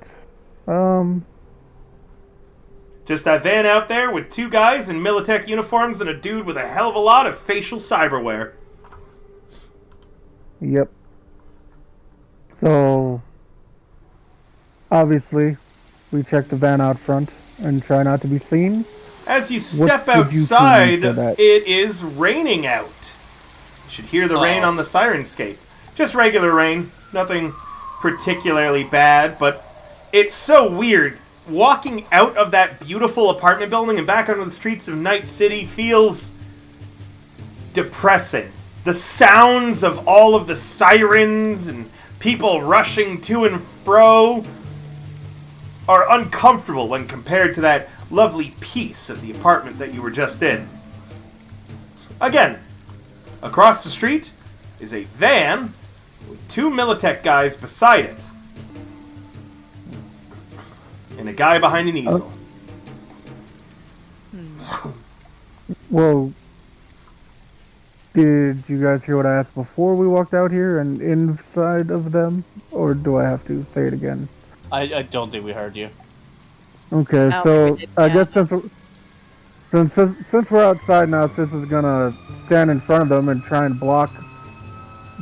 Just that van out there with two guys in Militech uniforms and a dude with a hell of a lot of facial cyberware. Yep. So, obviously, we check the van out front and try not to be seen. As you step would you see outside, for that? it is raining out. You should hear the rain on the sirenscape. Just regular rain, nothing particularly bad, but it's so weird. Walking out of that beautiful apartment building and back onto the streets of Night City feels depressing. The sounds of all of the sirens and people rushing to and fro are uncomfortable when compared to that lovely peace of the apartment that you were just in. Again, across the street is a van with 2 Militech guys beside it. And a guy behind an easel. Well, did you guys hear what I asked before we walked out here and inside of them? Or do I have to say it again? I don't think we heard you. Okay, Oh, so we did, I yeah. guess since we're outside now, Sis is gonna stand in front of them and try and block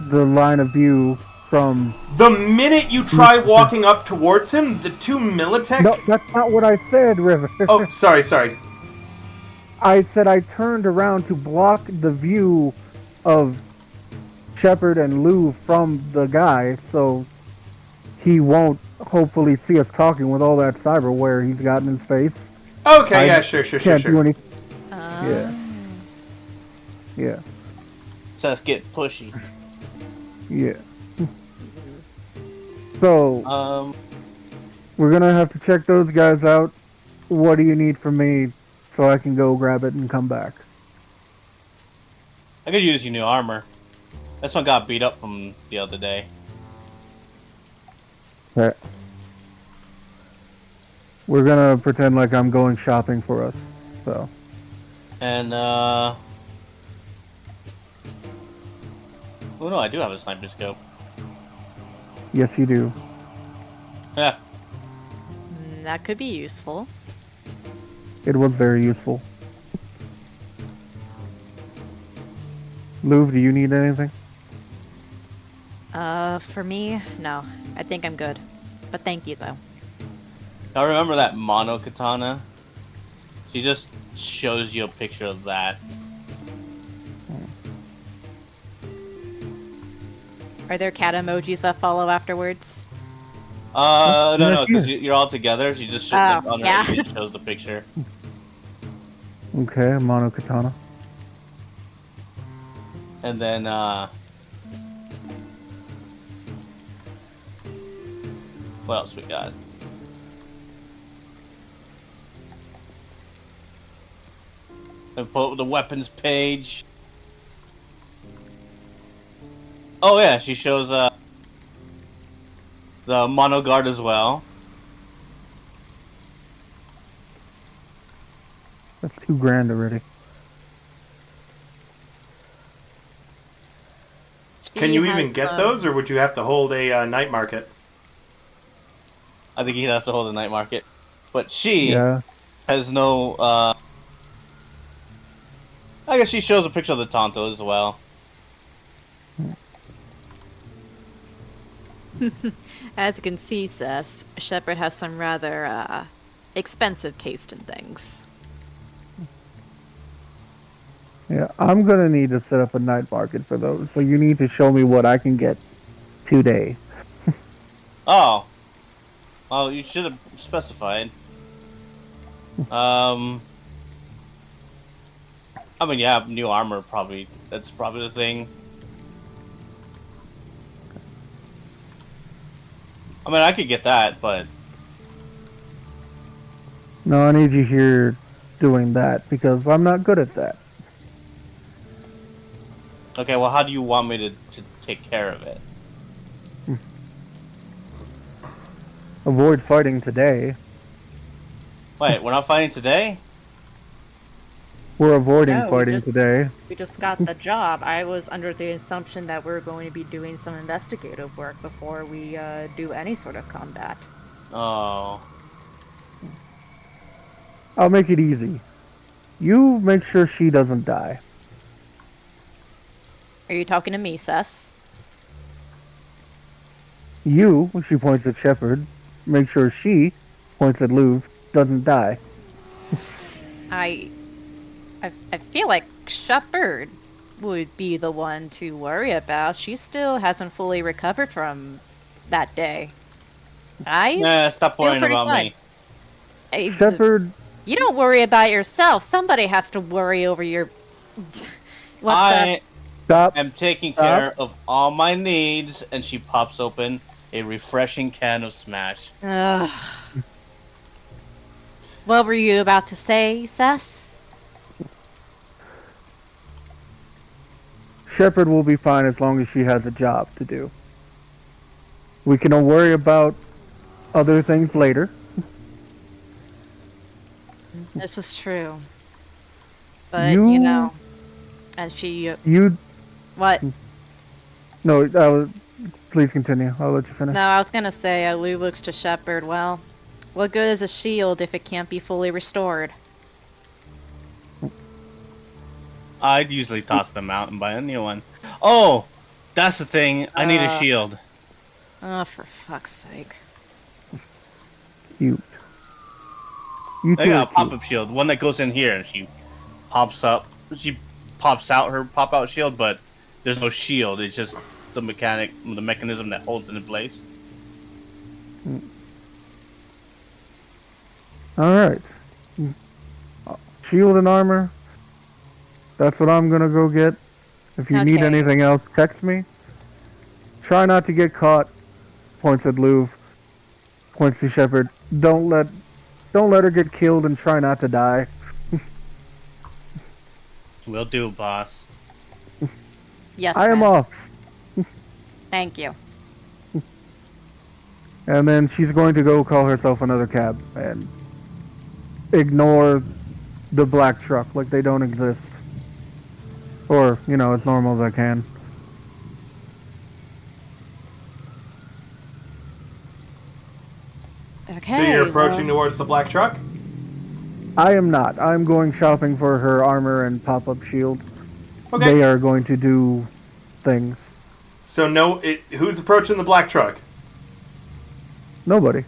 the line of view from... The minute you try walking up towards him, the 2 Militech... No, that's not what I said, River. Oh, sorry. I said I turned around to block the view of Shepard and Lou from the guy, so he won't hopefully see us talking with all that cyberware he's got in his face. Okay, yeah, sure. Can't do anything. Uh, Yeah. So let's get pushy. Yeah. So, we're gonna have to check those guys out. What do you need from me so I can go grab it and come back? I could use your new armor. This one got beat up from the other day. Okay. We're gonna pretend like I'm going shopping for us, so. And, oh no, I do have a sniper scope. Yes, you do. Yeah. that could be useful. It was very useful. Louv, do you need anything? For me, no. I think I'm good. But thank you, though. Now remember that mono katana? She just shows you a picture of that. Are there cat emojis that follow afterwards? No, because you're all together. She just shows, Oh, on her yeah. image shows the picture. Okay, mono katana. And then, what else we got? And put the weapons page. Oh yeah, she shows the mono guard as well. That's $2,000 already. Can She you has even get some- those, or would you have to hold a night market? I think he'd have to hold a night market. But she Yeah. has no, I guess she shows a picture of the Tonto as well. As you can see, Cess, Shepard has some rather, expensive taste in things. Yeah, I'm gonna need to set up a night market for those, so you need to show me what I can get today. Oh. Well, you should have specified. I mean, yeah, new armor probably. That's probably the thing. I mean, I could get that, but No, I need you here doing that, because I'm not good at that. okay. Well, how do you want me to take care of it? Avoid fighting today. Wait, we're not fighting today? We're avoiding No, fighting just- today. We just got the job. I was under the assumption that we were going to be doing some investigative work before we do any sort of combat. Oh, I'll make it easy. You make sure she doesn't die. Are you talking to me, Cess? You, she points at Shepard, make sure she points at Louvre, doesn't die. I feel like Shepard would be the one to worry about. She still hasn't fully recovered from that day. Nah, stop feel worrying pretty about fine. me. Shepard, You don't worry about yourself. Somebody has to worry over your. What's I stop. am taking care of all my needs, and she pops open a refreshing can of Smash. Ugh. What were you about to say, Sess? Shepard will be fine as long as she has a job to do. We can worry about other things later. This is true. But, you know, and she... You... What? No, please continue. I'll let you finish. No, I was gonna say, Lou looks to Shepard, well, what good is a shield if it can't be fully restored? I'd usually toss them out and buy a new one. Oh, that's the thing. I need a shield. Oh, for fuck's sake. You two I got are a pop-up shield, one that goes in here, and she pops up. She pops out her pop-out shield, but there's no shield. It's just the mechanism that holds it in place. Alright. Shield and armor. That's what I'm gonna go get. If you need Okay. anything else, text me. Try not to get caught. Points at Louvre. Points to Shepard. Don't let her get killed and try not to die. Will do, boss. Yes, I am ma'am. off. Thank you. And then she's going to go call herself another cab and ignore the black truck like they don't exist. Or, you know, as normal as I can. Okay, So you're approaching well, towards the black truck? I am not. I'm going shopping for her armor and pop-up shield. Okay. They are going to do things. So who's approaching the black truck? Nobody.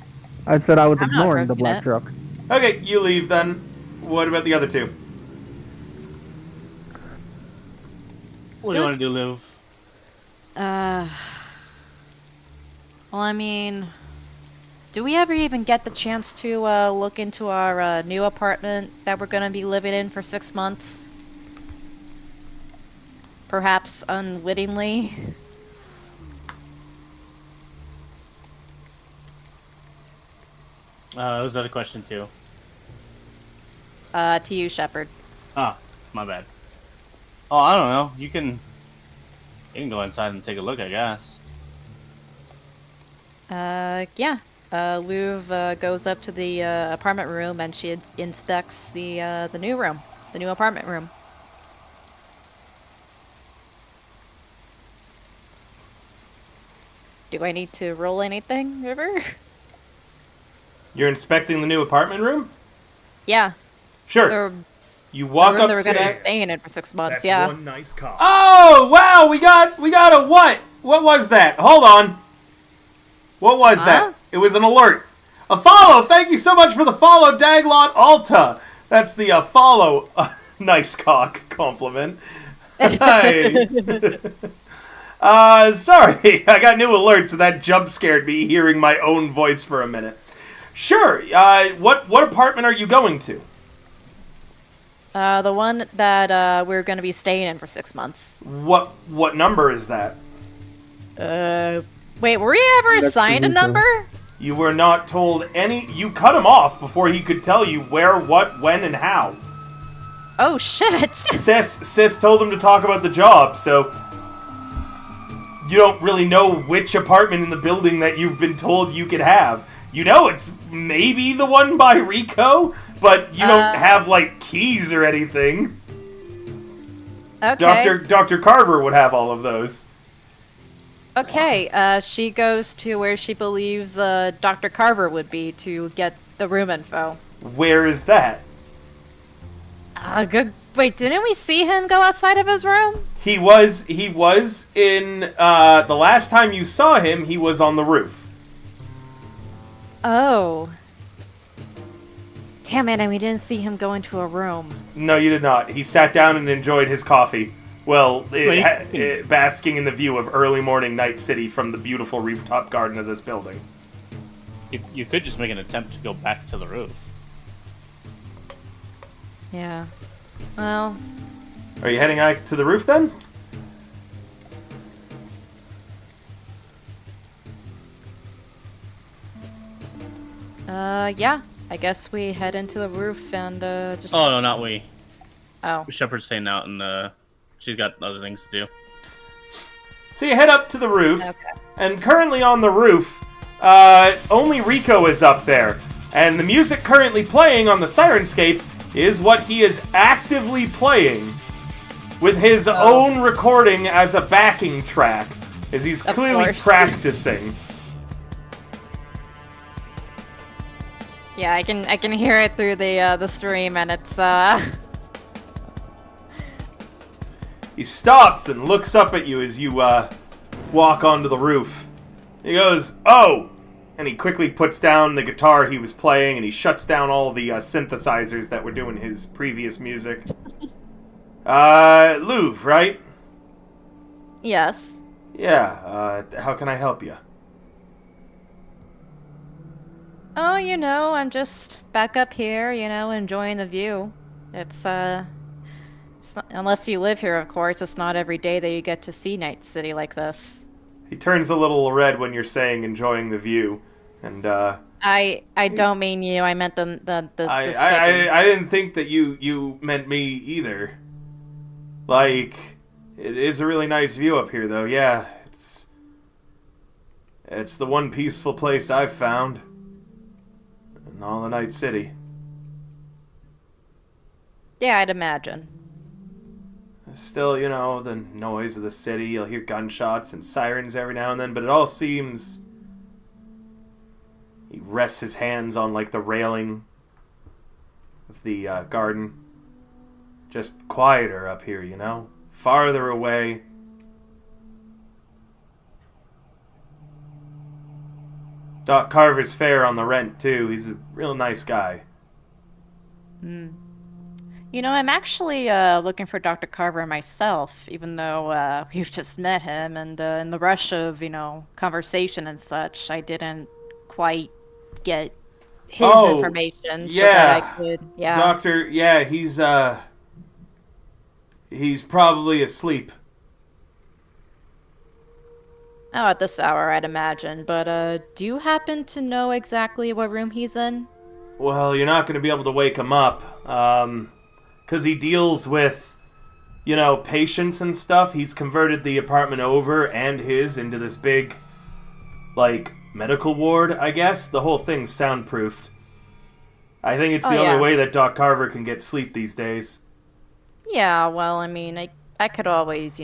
I said I was I'm not ignoring the approaching black it. truck. Okay, you leave then. What about the other two? What do you want to do, Liv? Well, I mean, do we ever even get the chance to look into our new apartment that we're gonna be living in for 6 months? Perhaps unwittingly. Was that a question too? To you, Shepard. Oh, my bad. Oh, I don't know. You can go inside and take a look, I guess. Yeah. Louv goes up to the apartment room and she inspects the new room, the new apartment room. Do I need to roll anything, River? You're inspecting the new apartment room? Yeah. Sure. The You walk room up that we're to gonna be staying in it for 6 months. That's Yeah. one nice cop. Oh, wow, we got a what? What was that? Hold on. What was Huh? that? It was an alert. A follow. Thank you so much for the follow, Daglot Alta. That's the follow. Nice cock compliment. Hi. Sorry, I got new alerts, so that jump scared me hearing my own voice for a minute. Sure. What apartment are you going to? The one that we're gonna be staying in for 6 months. What number is that? Wait, were we ever Next to assigned a Lisa. number? You were not told any. You cut him off before he could tell you where, what, when, and how. Oh shit! Sis told him to talk about the job, so you don't really know which apartment in the building that you've been told you could have. You know it's maybe the one by Rico, but you don't have, like, keys or anything. Okay. Dr. Carver would have all of those. Okay, she goes to where she believes Dr. Carver would be to get the room info. Where is that? Good. Wait, didn't we see him go outside of his room? He was in, the last time you saw him, he was on the roof. Oh. Damn it, and we didn't see him go into a room. No, you did not. He sat down and enjoyed his coffee. Well, Wait. basking in the view of early morning Night City from the beautiful rooftop garden of this building. You could just make an attempt to go back to the roof. Yeah. Well, Are you heading out to the roof then? yeah. I guess we head into the roof and, just... Oh, no, not we. Oh. Shepard's staying out, and she's got other things to do. So you head up to the roof, Okay. and currently on the roof, only Rico is up there. And the music currently playing on the Sirenscape is what he is actively playing with his own recording as a backing track, as he's Of clearly course. practicing. Yeah, I can hear it through the stream, and it's, He stops and looks up at you as you walk onto the roof. He goes, "Oh!" And he quickly puts down the guitar he was playing, and he shuts down all the synthesizers that were doing his previous music. Louvre, right? Yes. Yeah, how can I help you? Oh, I'm just back up here, enjoying the view. It's not, unless you live here, of course, it's not every day that you get to see Night City like this. He turns a little red when you're saying enjoying the view, and I don't mean you, I meant the city. I didn't think that you meant me either. Like, it is a really nice view up here, though. Yeah, it's the one peaceful place I've found in all the Night City. Yeah, I'd imagine. Still, the noise of the city, you'll hear gunshots and sirens every now and then, but it all seems... He rests his hands on, like, the railing of the garden. Just quieter up here, Farther away. Doc Carver's fair on the rent, too. He's a real nice guy. I'm actually looking for Dr. Carver myself, even though we've just met him, and in the rush of, conversation and such, I didn't quite get his information so that I could, Doctor, he's probably asleep. Oh, at this hour, I'd imagine, but do you happen to know exactly what room he's in? Well, you're not going to be able to wake him up, because he deals with, patients and stuff. He's converted the apartment over and his into this big, medical ward, I guess. The whole thing's soundproofed. I think it's the only way that Doc Carver can get sleep these days. Yeah, well, I mean, I could always,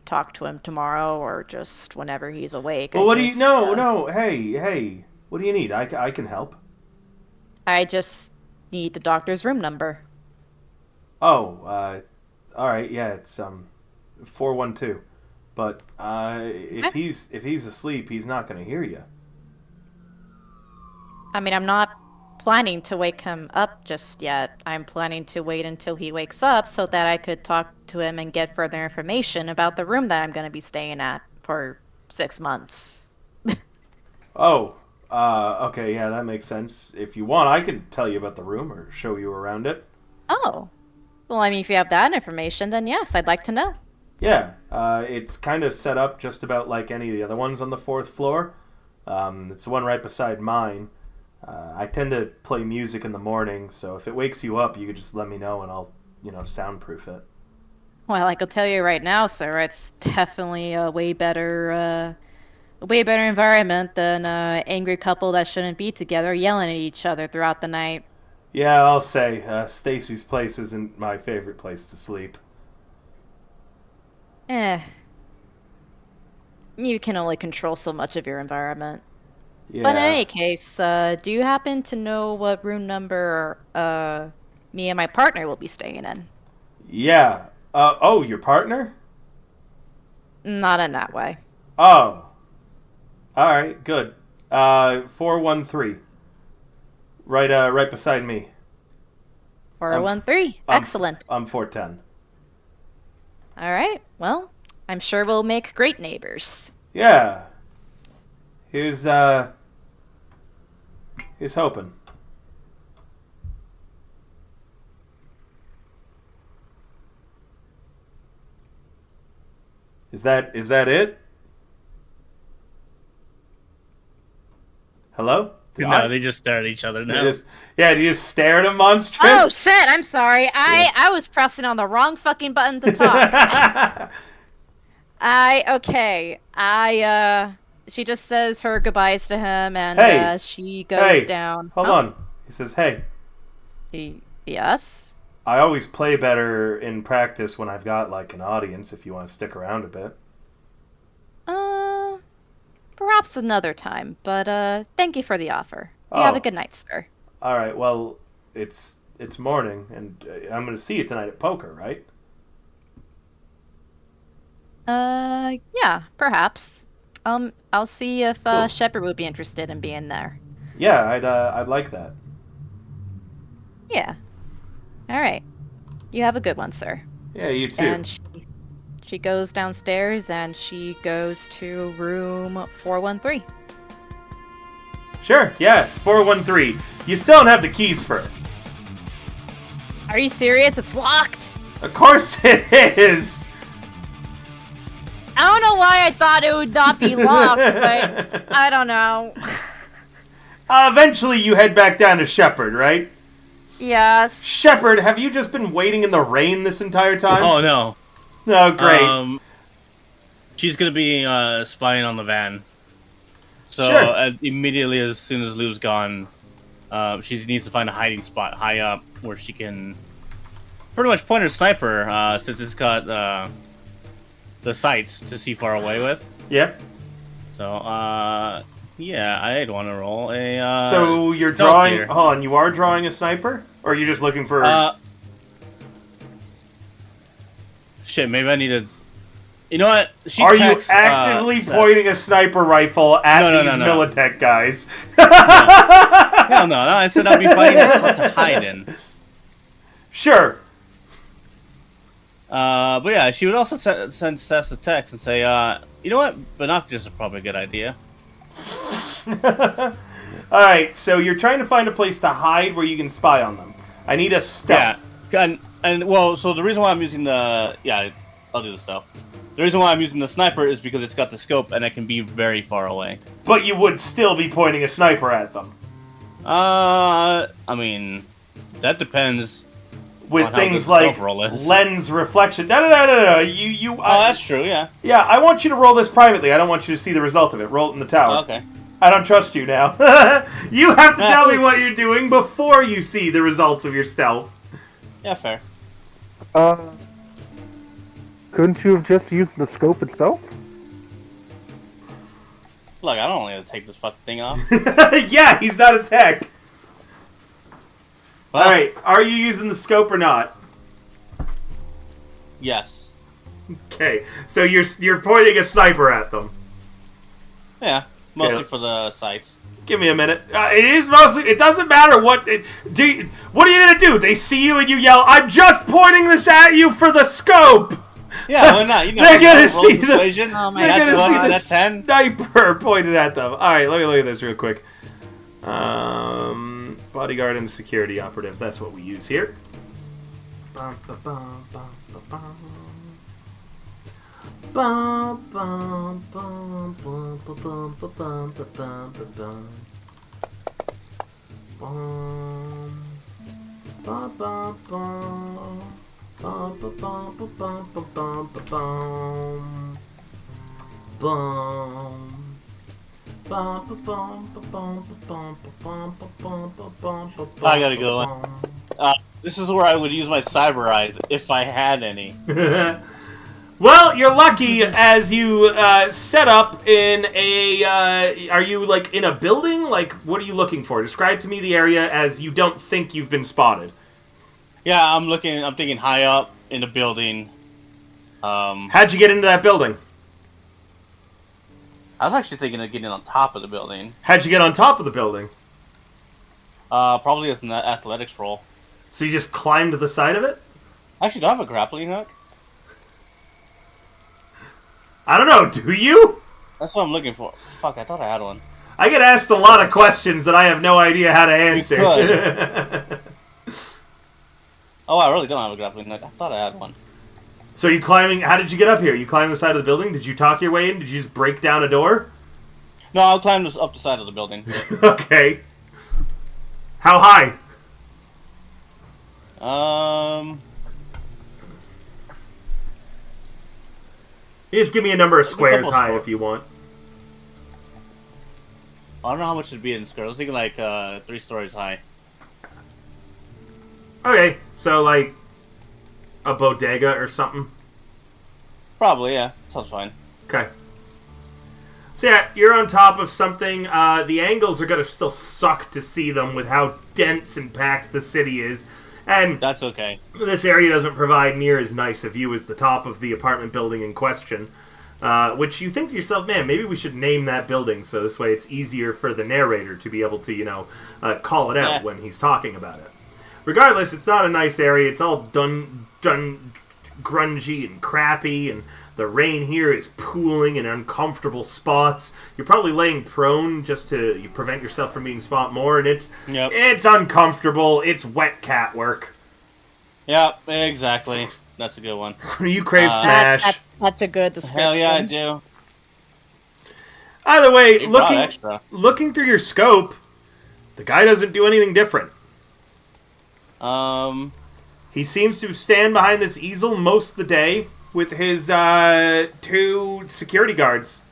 talk to him tomorrow or just whenever he's awake. Well, what do you... No, hey, what do you need? I can help. I just need the doctor's room number. Oh, alright, yeah, it's, 412. But, if he's asleep, he's not gonna hear you. I mean, I'm not planning to wake him up just yet. I'm planning to wait until he wakes up so that I could talk to him and get further information about the room that I'm gonna be staying at for 6 months. Okay, yeah, that makes sense. If you want, I can tell you about the room or show you around it. Oh. Well, I mean, if you have that information, then yes, I'd like to know. Yeah, it's kind of set up just about like any of the other ones on the 4th floor. It's the one right beside mine. I tend to play music in the morning, so if it wakes you up, you could just let me know and I'll, soundproof it. Well, I could tell you right now, sir, it's definitely a way better environment than an angry couple that shouldn't be together yelling at each other throughout the night. Yeah, I'll say, Stacy's place isn't my favorite place to sleep. You can only control so much of your environment. Yeah. But in any case, do you happen to know what room number me and my partner will be staying in? Yeah. Your partner? Not in that way. Oh. Alright, good. 413. Right beside me. 413. I'm- Excellent. I'm 410. All right. Well, I'm sure we'll make great neighbors. Yeah. Here's hoping. Is that it? Hello? No, they just stare at each other You now. just, do you just stare at him, monstrous? Oh shit! I'm sorry. I was pressing on the wrong fucking button to talk. She just says her goodbyes to him, and Hey. she goes down. Hold on. He says, "Hey, Yes. I always play better in practice when I've got like an audience. If you want to stick around a bit." Perhaps another time. But thank you for the offer. You have a good night, sir. All right. Well, it's morning, and I'm going to see you tonight at poker, right? Yeah, perhaps. I'll see if Cool. Shepard would be interested in being there. Yeah, I'd like that. Yeah. All right. You have a good one, sir. Yeah, you too. And she goes downstairs and she goes to room 413. Sure. Yeah, 413. You still don't have the keys for it. Are you serious? It's locked. Of course it is. I don't know why I thought it would not be locked, but I don't know. Eventually, you head back down to Shepard, right? Yes. Shepard, have you just been waiting in the rain this entire time? Oh no. Oh, great. She's gonna be spying on the van. So Sure. Immediately as soon as Lou's gone, she needs to find a hiding spot high up where she can pretty much point her sniper, since it's got the sights to see far away with. Yep. So yeah, I'd want to roll a. So you're stealth drawing. here. Hold on, you are drawing a sniper, or are you just looking for? Shit, maybe I need to. You know what? She Are you texts, actively Seth. pointing a sniper rifle at No, these no. Militech guys? Hell no! I said I'd be finding a spot to hide in. Sure. But yeah, she would also send Seth a text and say, you know what? Binoculars are probably a good idea. All right, so you're trying to find a place to hide where you can spy on them. I need a stealth. Yeah, and well, so the reason why I'm using the I'll do the stealth. The reason why I'm using the sniper is because it's got the scope and I can be very far away. But you would still be pointing a sniper at them. I mean, that depends. With on how good things the like stealth roll is. lens reflection. No. You. Oh, that's true. Yeah. Yeah, I want you to roll this privately. I don't want you to see the result of it. Roll it in the tower. Okay. I don't trust you now. You have to tell me what you're doing before you see the results of your stealth. Yeah, fair. Couldn't you have just used the scope itself? Look, I don't need to take this fucking thing off. Yeah, he's not a tech. Well, All right, are you using the scope or not? Yes. Okay, so you're pointing a sniper at them. Yeah, mostly Yeah. for the sights. Give me a minute. It is mostly. It doesn't matter what. What are you gonna do? They see you and you yell, "I'm just pointing this at you for the scope." Yeah, why not? You know, They're gonna roll see persuasion. Oh my They're God. gonna see the That's 10. sniper pointed at them. All right, let me look at this real quick. Bodyguard and security operative. That's what we use here. Bum, ba, bum, bum, ba, bum. Bum, bum, bum, bum, ba, bum, ba, bum, ba, bum, ba, bum. Bum, ba, bum, bum. Bum, ba, bum, ba, bum, ba, bum, ba, bum. Bum. I gotta go. This is where I would use my cyber eyes if I had any. Well, you're lucky as you set up in a. Are you like in a building? Like, what are you looking for? Describe to me the area as you don't think you've been spotted. Yeah, I'm thinking high up in a building. How'd you get into that building? I was actually thinking of getting on top of the building. How'd you get on top of the building? Probably with an athletics roll. So you just climbed the side of it? Actually, do I have a grappling hook? I don't know, do you? That's what I'm looking for. Fuck, I thought I had one. I get asked a lot of questions that I have no idea how to answer. Oh, I really don't have a grappling hook. I thought I had one. So are you climbing... How did you get up here? You climbed the side of the building? Did you talk your way in? Did you just break down a door? No, I'll climb this up the side of the building. Okay. How high? You just give me a number of squares high if you want. I don't know how much it'd be in square. I was thinking like 3 stories high. Okay, so like a bodega or something. Probably, yeah. Sounds fine. Okay. So yeah, you're on top of something. The angles are gonna still suck to see them with how dense and packed the city is. And That's okay. this area doesn't provide near as nice a view as the top of the apartment building in question. Which you think to yourself, man, maybe we should name that building so this way it's easier for the narrator to be able to, call it out when he's talking about it. Regardless, it's not a nice area. It's all done grungy and crappy, and the rain here is pooling in uncomfortable spots. You're probably laying prone just to prevent yourself from being spot more, and it's uncomfortable. It's wet cat work. Yep, exactly. That's a good one. You crave smash. That's a good description. Hell yeah, I do. Either way, You brought extra. looking through your scope, the guy doesn't do anything different. He seems to stand behind this easel most of the day with his 2 security guards.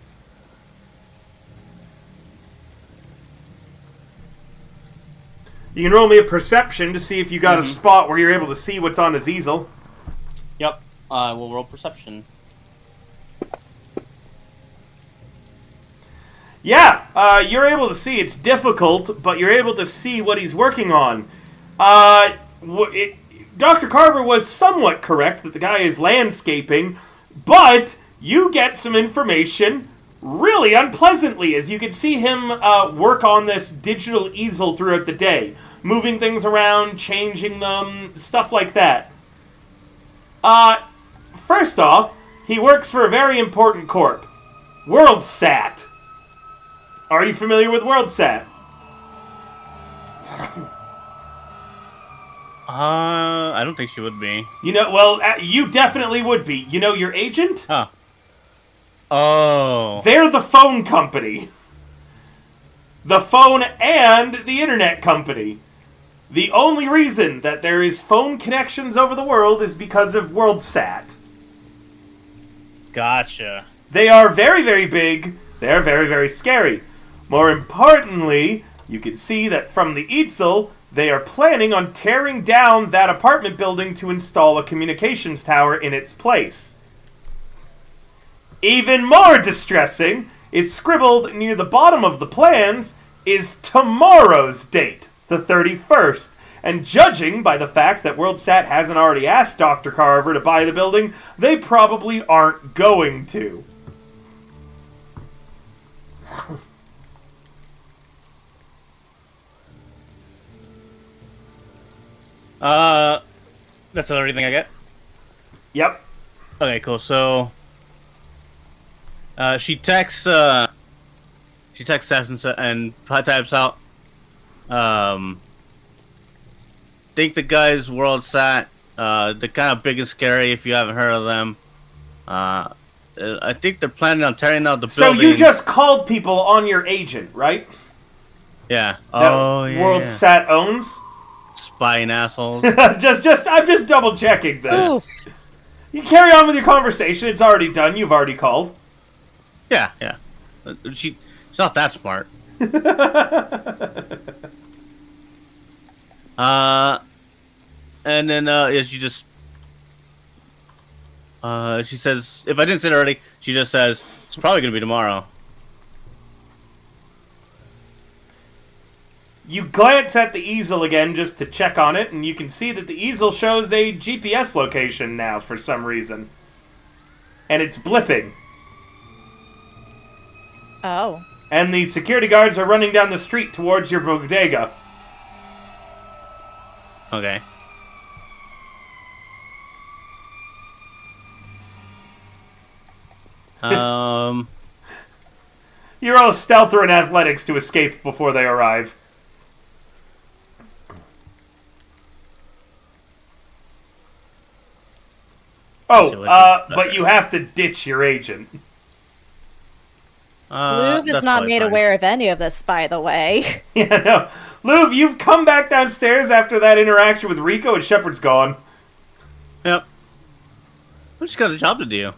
You can roll me a perception to see if you got a spot where you're able to see what's on his easel. Yep. We'll roll perception. Yeah, you're able to see. It's difficult, but you're able to see what he's working on. Dr. Carver was somewhat correct that the guy is landscaping, but you get some information really unpleasantly as you can see him work on this digital easel throughout the day, moving things around, changing them, stuff like that. First off, he works for a very important corp, WorldSat. Are you familiar with WorldSat? I don't think she would be. You definitely would be. You know your agent? Huh. Oh. They're the phone company. The phone and the internet company. The only reason that there is phone connections over the world is because of WorldSat. Gotcha. They are very, very big. They are very, very scary. More importantly, you can see that from the easel, they are planning on tearing down that apartment building to install a communications tower in its place. Even more distressing is scribbled near the bottom of the plans is tomorrow's date, the 31st. And judging by the fact that WorldSat hasn't already asked Dr. Carver to buy the building, they probably aren't going to. That's everything I get? Yep. Okay, cool. So, she texts Sass and types out, think the guy's WorldSat, they're kind of big and scary if you haven't heard of them. I think they're planning on tearing out the building. So you just called people on your agent, right? Yeah. That yeah. WorldSat owns? Spying assholes. I'm just double checking this. Oof. You carry on with your conversation. It's already done. You've already called. Yeah. She's not that smart. And then she just she says, if I didn't say it already, she just says it's probably gonna be tomorrow. You glance at the easel again just to check on it, and you can see that the easel shows a GPS location now for some reason. And it's blipping. Oh. And the security guards are running down the street towards your bodega. Okay. Um, You roll stealth or an athletics to escape before they arrive. But you have to ditch your agent. Luke is that's not probably made fine. aware of any of this, by the way. Yeah, no. Luv, you've come back downstairs after that interaction with Rico, and Shepard's gone. Yep. I just got a job to do.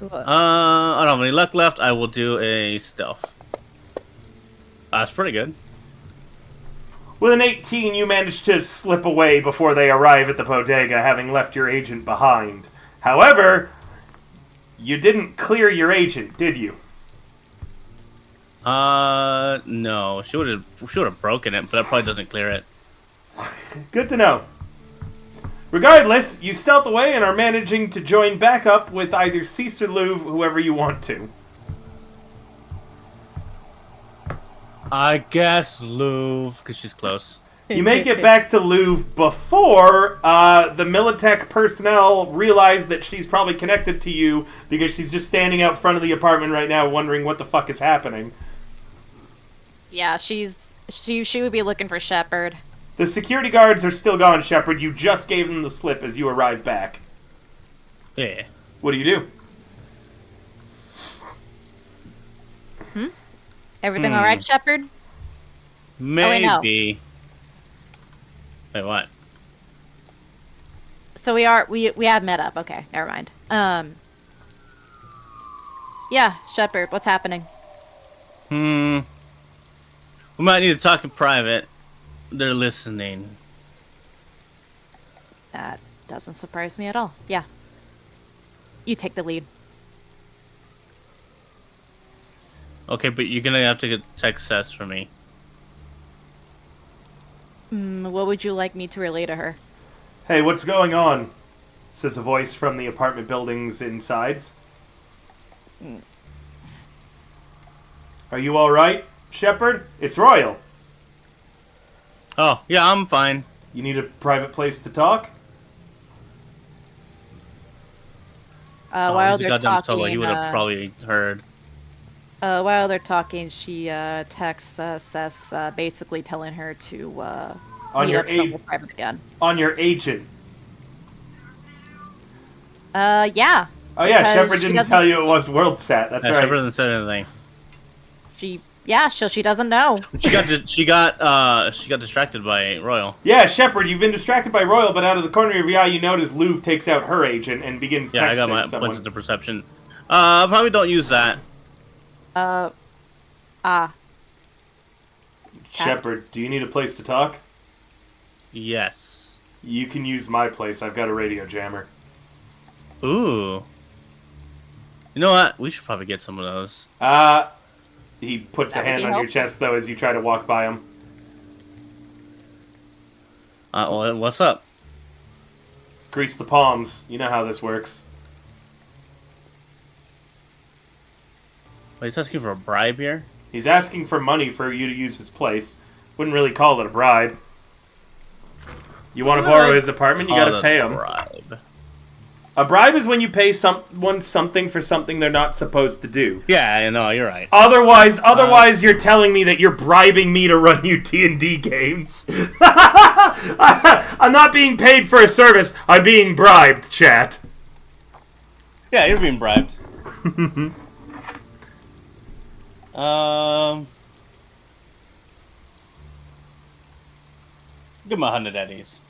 I don't have any luck left. I will do a stealth. That's pretty good. With an 18, you manage to slip away before they arrive at the bodega, having left your agent behind. However, you didn't clear your agent, did you? No. She would have broken it, but that probably doesn't clear it. Good to know. Regardless, you stealth away and are managing to join back up with either Cease or Louvre, whoever you want to. I guess Louvre, because she's close. You make it back to Louvre before the Militech personnel realize that she's probably connected to you because she's just standing out front of the apartment right now wondering what the fuck is happening. Yeah, she would be looking for Shepard. The security guards are still gone, Shepard. You just gave them the slip as you arrive back. Yeah. What do you do? Everything all right, Shepard? Maybe. Wait, what? So we have met up. Okay, never mind. Yeah, Shepard, what's happening? We might need to talk in private. They're listening. That doesn't surprise me at all. Yeah. You take the lead. Okay, but you're gonna have to get success for me. What would you like me to relay to her? Hey, what's going on? Says a voice from the apartment building's insides. Are you alright, Shepard? It's Royal. Oh, yeah, I'm fine. You need a private place to talk? While he's a they're goddamn talking, solo. He would have probably heard. while they're talking, she texts us, basically telling her to On meet your up somewhere private again. On your agent. Yeah. Oh yeah, because Shepard she didn't doesn't- tell you it was WorldSat. That's Yeah, right. Shepard hasn't said anything. She doesn't know. She got distracted by Royal. Yeah, Shepard, you've been distracted by Royal, but out of the corner of your eye, you notice Louvre takes out her agent and begins texting Yeah, I got my someone. points into perception. Probably don't use that. Shepard, do you need a place to talk? Yes. You can use my place. I've got a radio jammer. Ooh. You know what? We should probably get some of those. He puts That a would hand be on your helpful. chest, though, as you try to walk by him. What's up? Grease the palms. You know how this works. Wait, he's asking for a bribe here? He's asking for money for you to use his place. Wouldn't really call it a bribe. You want to borrow his apartment, you gotta pay him. Bribe. A bribe is when you pay someone something for something they're not supposed to do. Yeah, I know, you're right. Otherwise, you're telling me that you're bribing me to run you D&D games. I'm not being paid for a service. I'm being bribed, chat. Yeah, you're being bribed. Give him 100 eddies.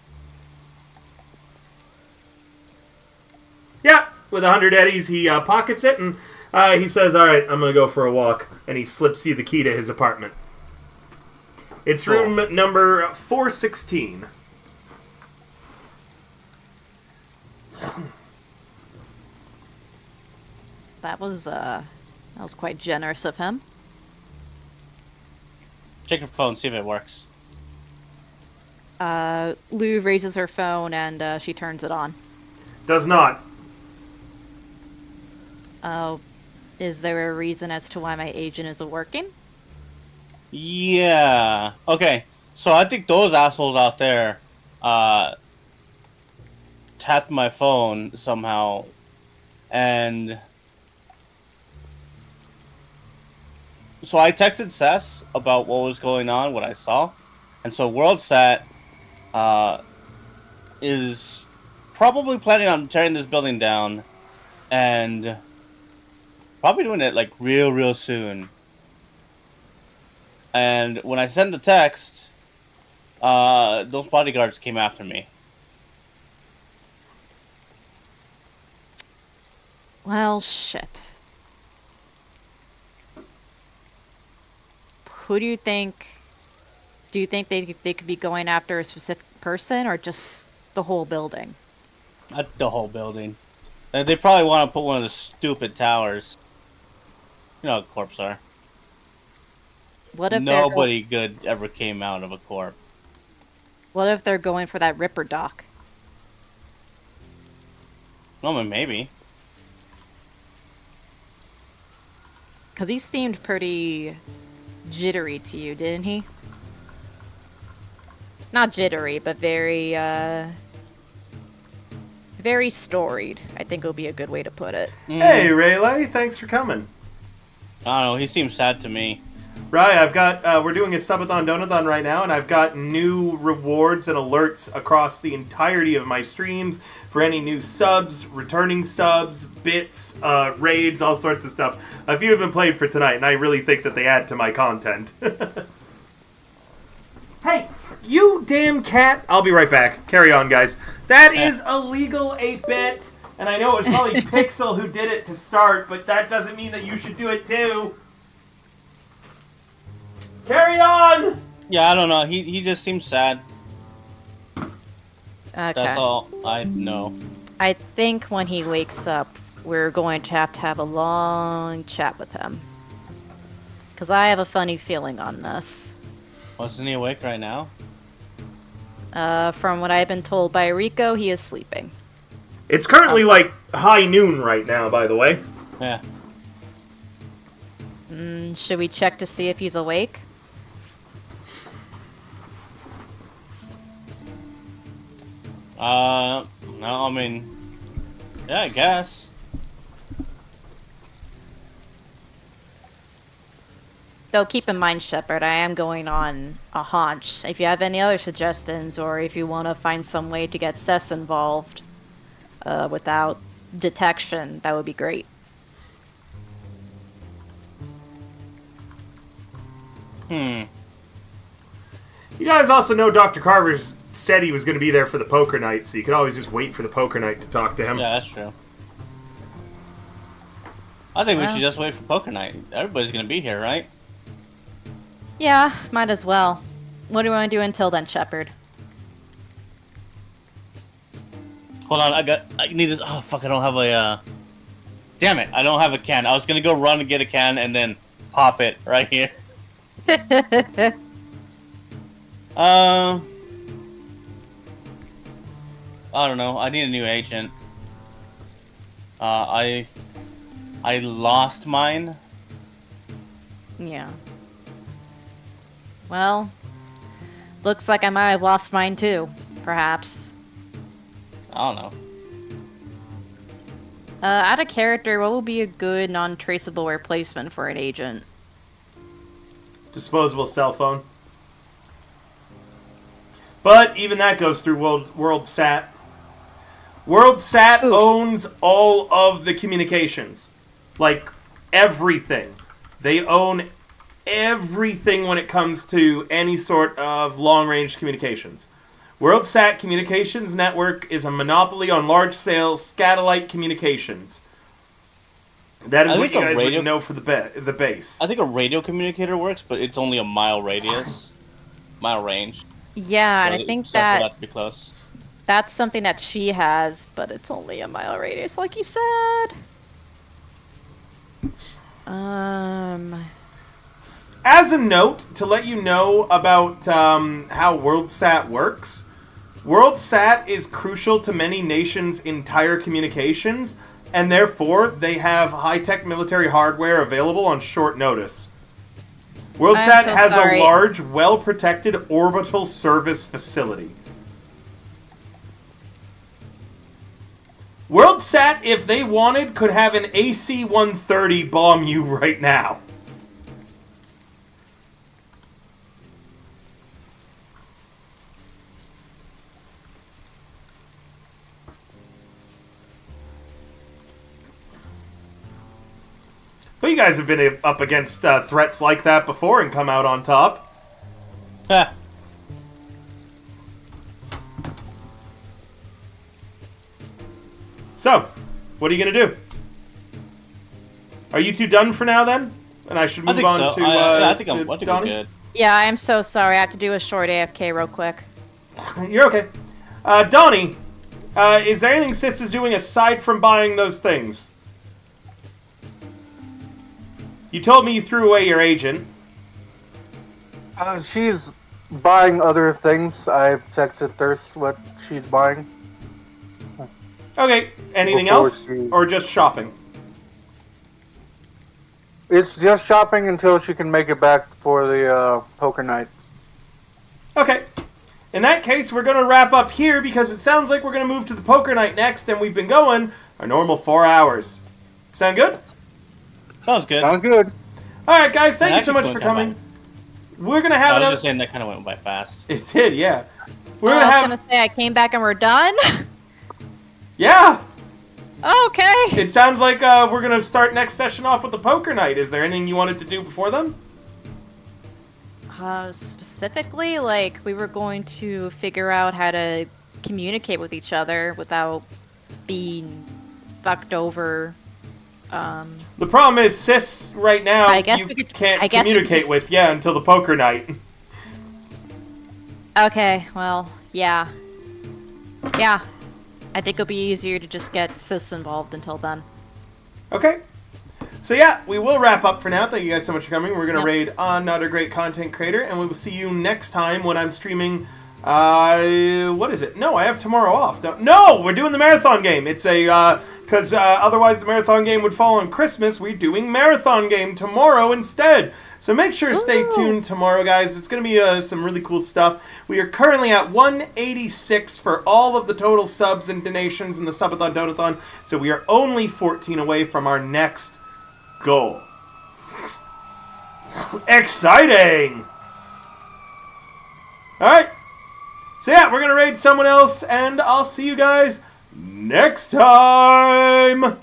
Yeah, with 100 eddies, he pockets it, and he says, all right, I'm going to go for a walk. And he slips you the key to his apartment. It's room number 416. That was quite generous of him. Check your phone, see if it works. Lou raises her phone and she turns it on. Does not. Oh, is there a reason as to why my agent isn't working? Yeah. Okay, so I think those assholes out there tapped my phone somehow, and So I texted Sess about what was going on, what I saw, and so WorldSat is probably planning on tearing this building down, and probably doing it like real soon. And when I sent the text, those bodyguards came after me. Well, shit. Who do you think? Do you think they could be going after a specific person or just the whole building? Not the whole building. They probably want to put one of the stupid towers. You know how corpse are. What if Nobody good ever came out of a corpse. What if they're going for that Ripper dock? Well, maybe. Because he seemed pretty jittery to you, didn't he? Not jittery, but very, very storied, I think will be a good way to put it. Hey, Rayleigh, thanks for coming. I don't know, he seems sad to me. Right, I've got, we're doing a subathon donathon right now, and I've got new rewards and alerts across the entirety of my streams for any new subs, returning subs, bits, raids, all sorts of stuff. A few have been played for tonight, and I really think that they add to my content. Hey, you damn cat! I'll be right back. Carry on, guys. That is illegal 8-bit, and I know it was probably Pixel who did it to start, but that doesn't mean that you should do it too. Carry on! Yeah, I don't know. He just seems sad. Okay. That's all I know. I think when he wakes up, we're going to have a long chat with him. Because I have a funny feeling on this. Wasn't he awake right now? From what I've been told by Rico, he is sleeping. It's currently like high noon right now, by the way. Yeah. Should we check to see if he's awake? No, I mean, yeah, I guess. Though keep in mind, Shepard, I am going on a haunch. If you have any other suggestions, or if you want to find some way to get Cess involved without detection, that would be great. You guys also know Dr. Carver's said he was going to be there for the poker night, so you could always just wait for the poker night to talk to him. Yeah, that's true. I think we should just wait for poker night. Everybody's gonna be here, right? Yeah, might as well. What do you want to do until then, Shepard? Hold on, I need this. Oh fuck, I don't have a. Damn it, I don't have a can. I was gonna go run and get a can and then pop it right here. I don't know. I need a new agent. I lost mine. Yeah. Well, looks like I might have lost mine too, perhaps. I don't know. Out of character, what would be a good non-traceable replacement for an agent? Disposable cell phone. But even that goes through WorldSat. WorldSat owns all of the communications. Like, everything. They own everything when it comes to any sort of long-range communications. WorldSat Communications Network is a monopoly on large-scale satellite communications. That is what you guys would know for the base. I think a radio communicator works, but it's only a mile radius. Mile range. Yeah, So and I think so that... have to be close. That's something that she has, but it's only a mile radius, like you said. As a note, to let you know about how WorldSat works, WorldSat is crucial to many nations' entire communications, and therefore they have high-tech military hardware available on short notice. WorldSat has a large, well-protected orbital service facility. WorldSat, if they wanted, could have an AC-130 bomb you right now. But you guys have been up against threats like that before and come out on top. Ha. So, what are you gonna do? Are you two done for now then? And I should I move think on so. to I think I'm Donnie? good. Yeah, I'm so sorry. I have to do a short AFK real quick. You're okay. Donnie, is there anything Sis is doing aside from buying those things? You told me you threw away your agent. She's buying other things. I've texted Thirst what she's buying. Okay, anything Before else? she- Or just shopping? It's just shopping until she can make it back for the poker night. Okay. In that case, we're going to wrap up here because it sounds like we're going to move to the poker night next, and we've been going our normal 4 hours. Sound good? Sounds good. Sounds good. All right, guys, thank That you so actually much for went coming. by- We're going to I have was another... just saying that kind of went by fast. It did, yeah. We're Oh, going to I have... was gonna say I came back and we're done. Yeah! Okay. It sounds like we're going to start next session off with the poker night. Is there anything you wanted to do before then? Specifically, like, we were going to figure out how to communicate with each other without being fucked over. The problem is, Sis, right now, I guess you we could- can't I guess we could communicate just- with, until the poker night. Okay, well, yeah. Yeah. I think it'll be easier to just get Sis involved until then. Okay. So yeah, we will wrap up for now. Thank you guys so much for coming. We're going to Yep. raid Another Great Content Creator, and we will see you next time when I'm streaming... what is it? No, I have tomorrow off. No, we're doing the marathon game. It's a... Because otherwise the marathon game would fall on Christmas. We're doing marathon game tomorrow instead. So make sure to stay tuned tomorrow, guys. It's going to be some really cool stuff. We are currently at 186 for all of the total subs and donations in the Subathon Donathon. So we are only 14 away from our next goal. Exciting! Alright. So yeah, we're going to raid someone else, and I'll see you guys next time!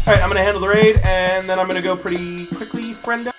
Alright, I'm going to handle the raid, and then I'm going to go pretty quickly, friend.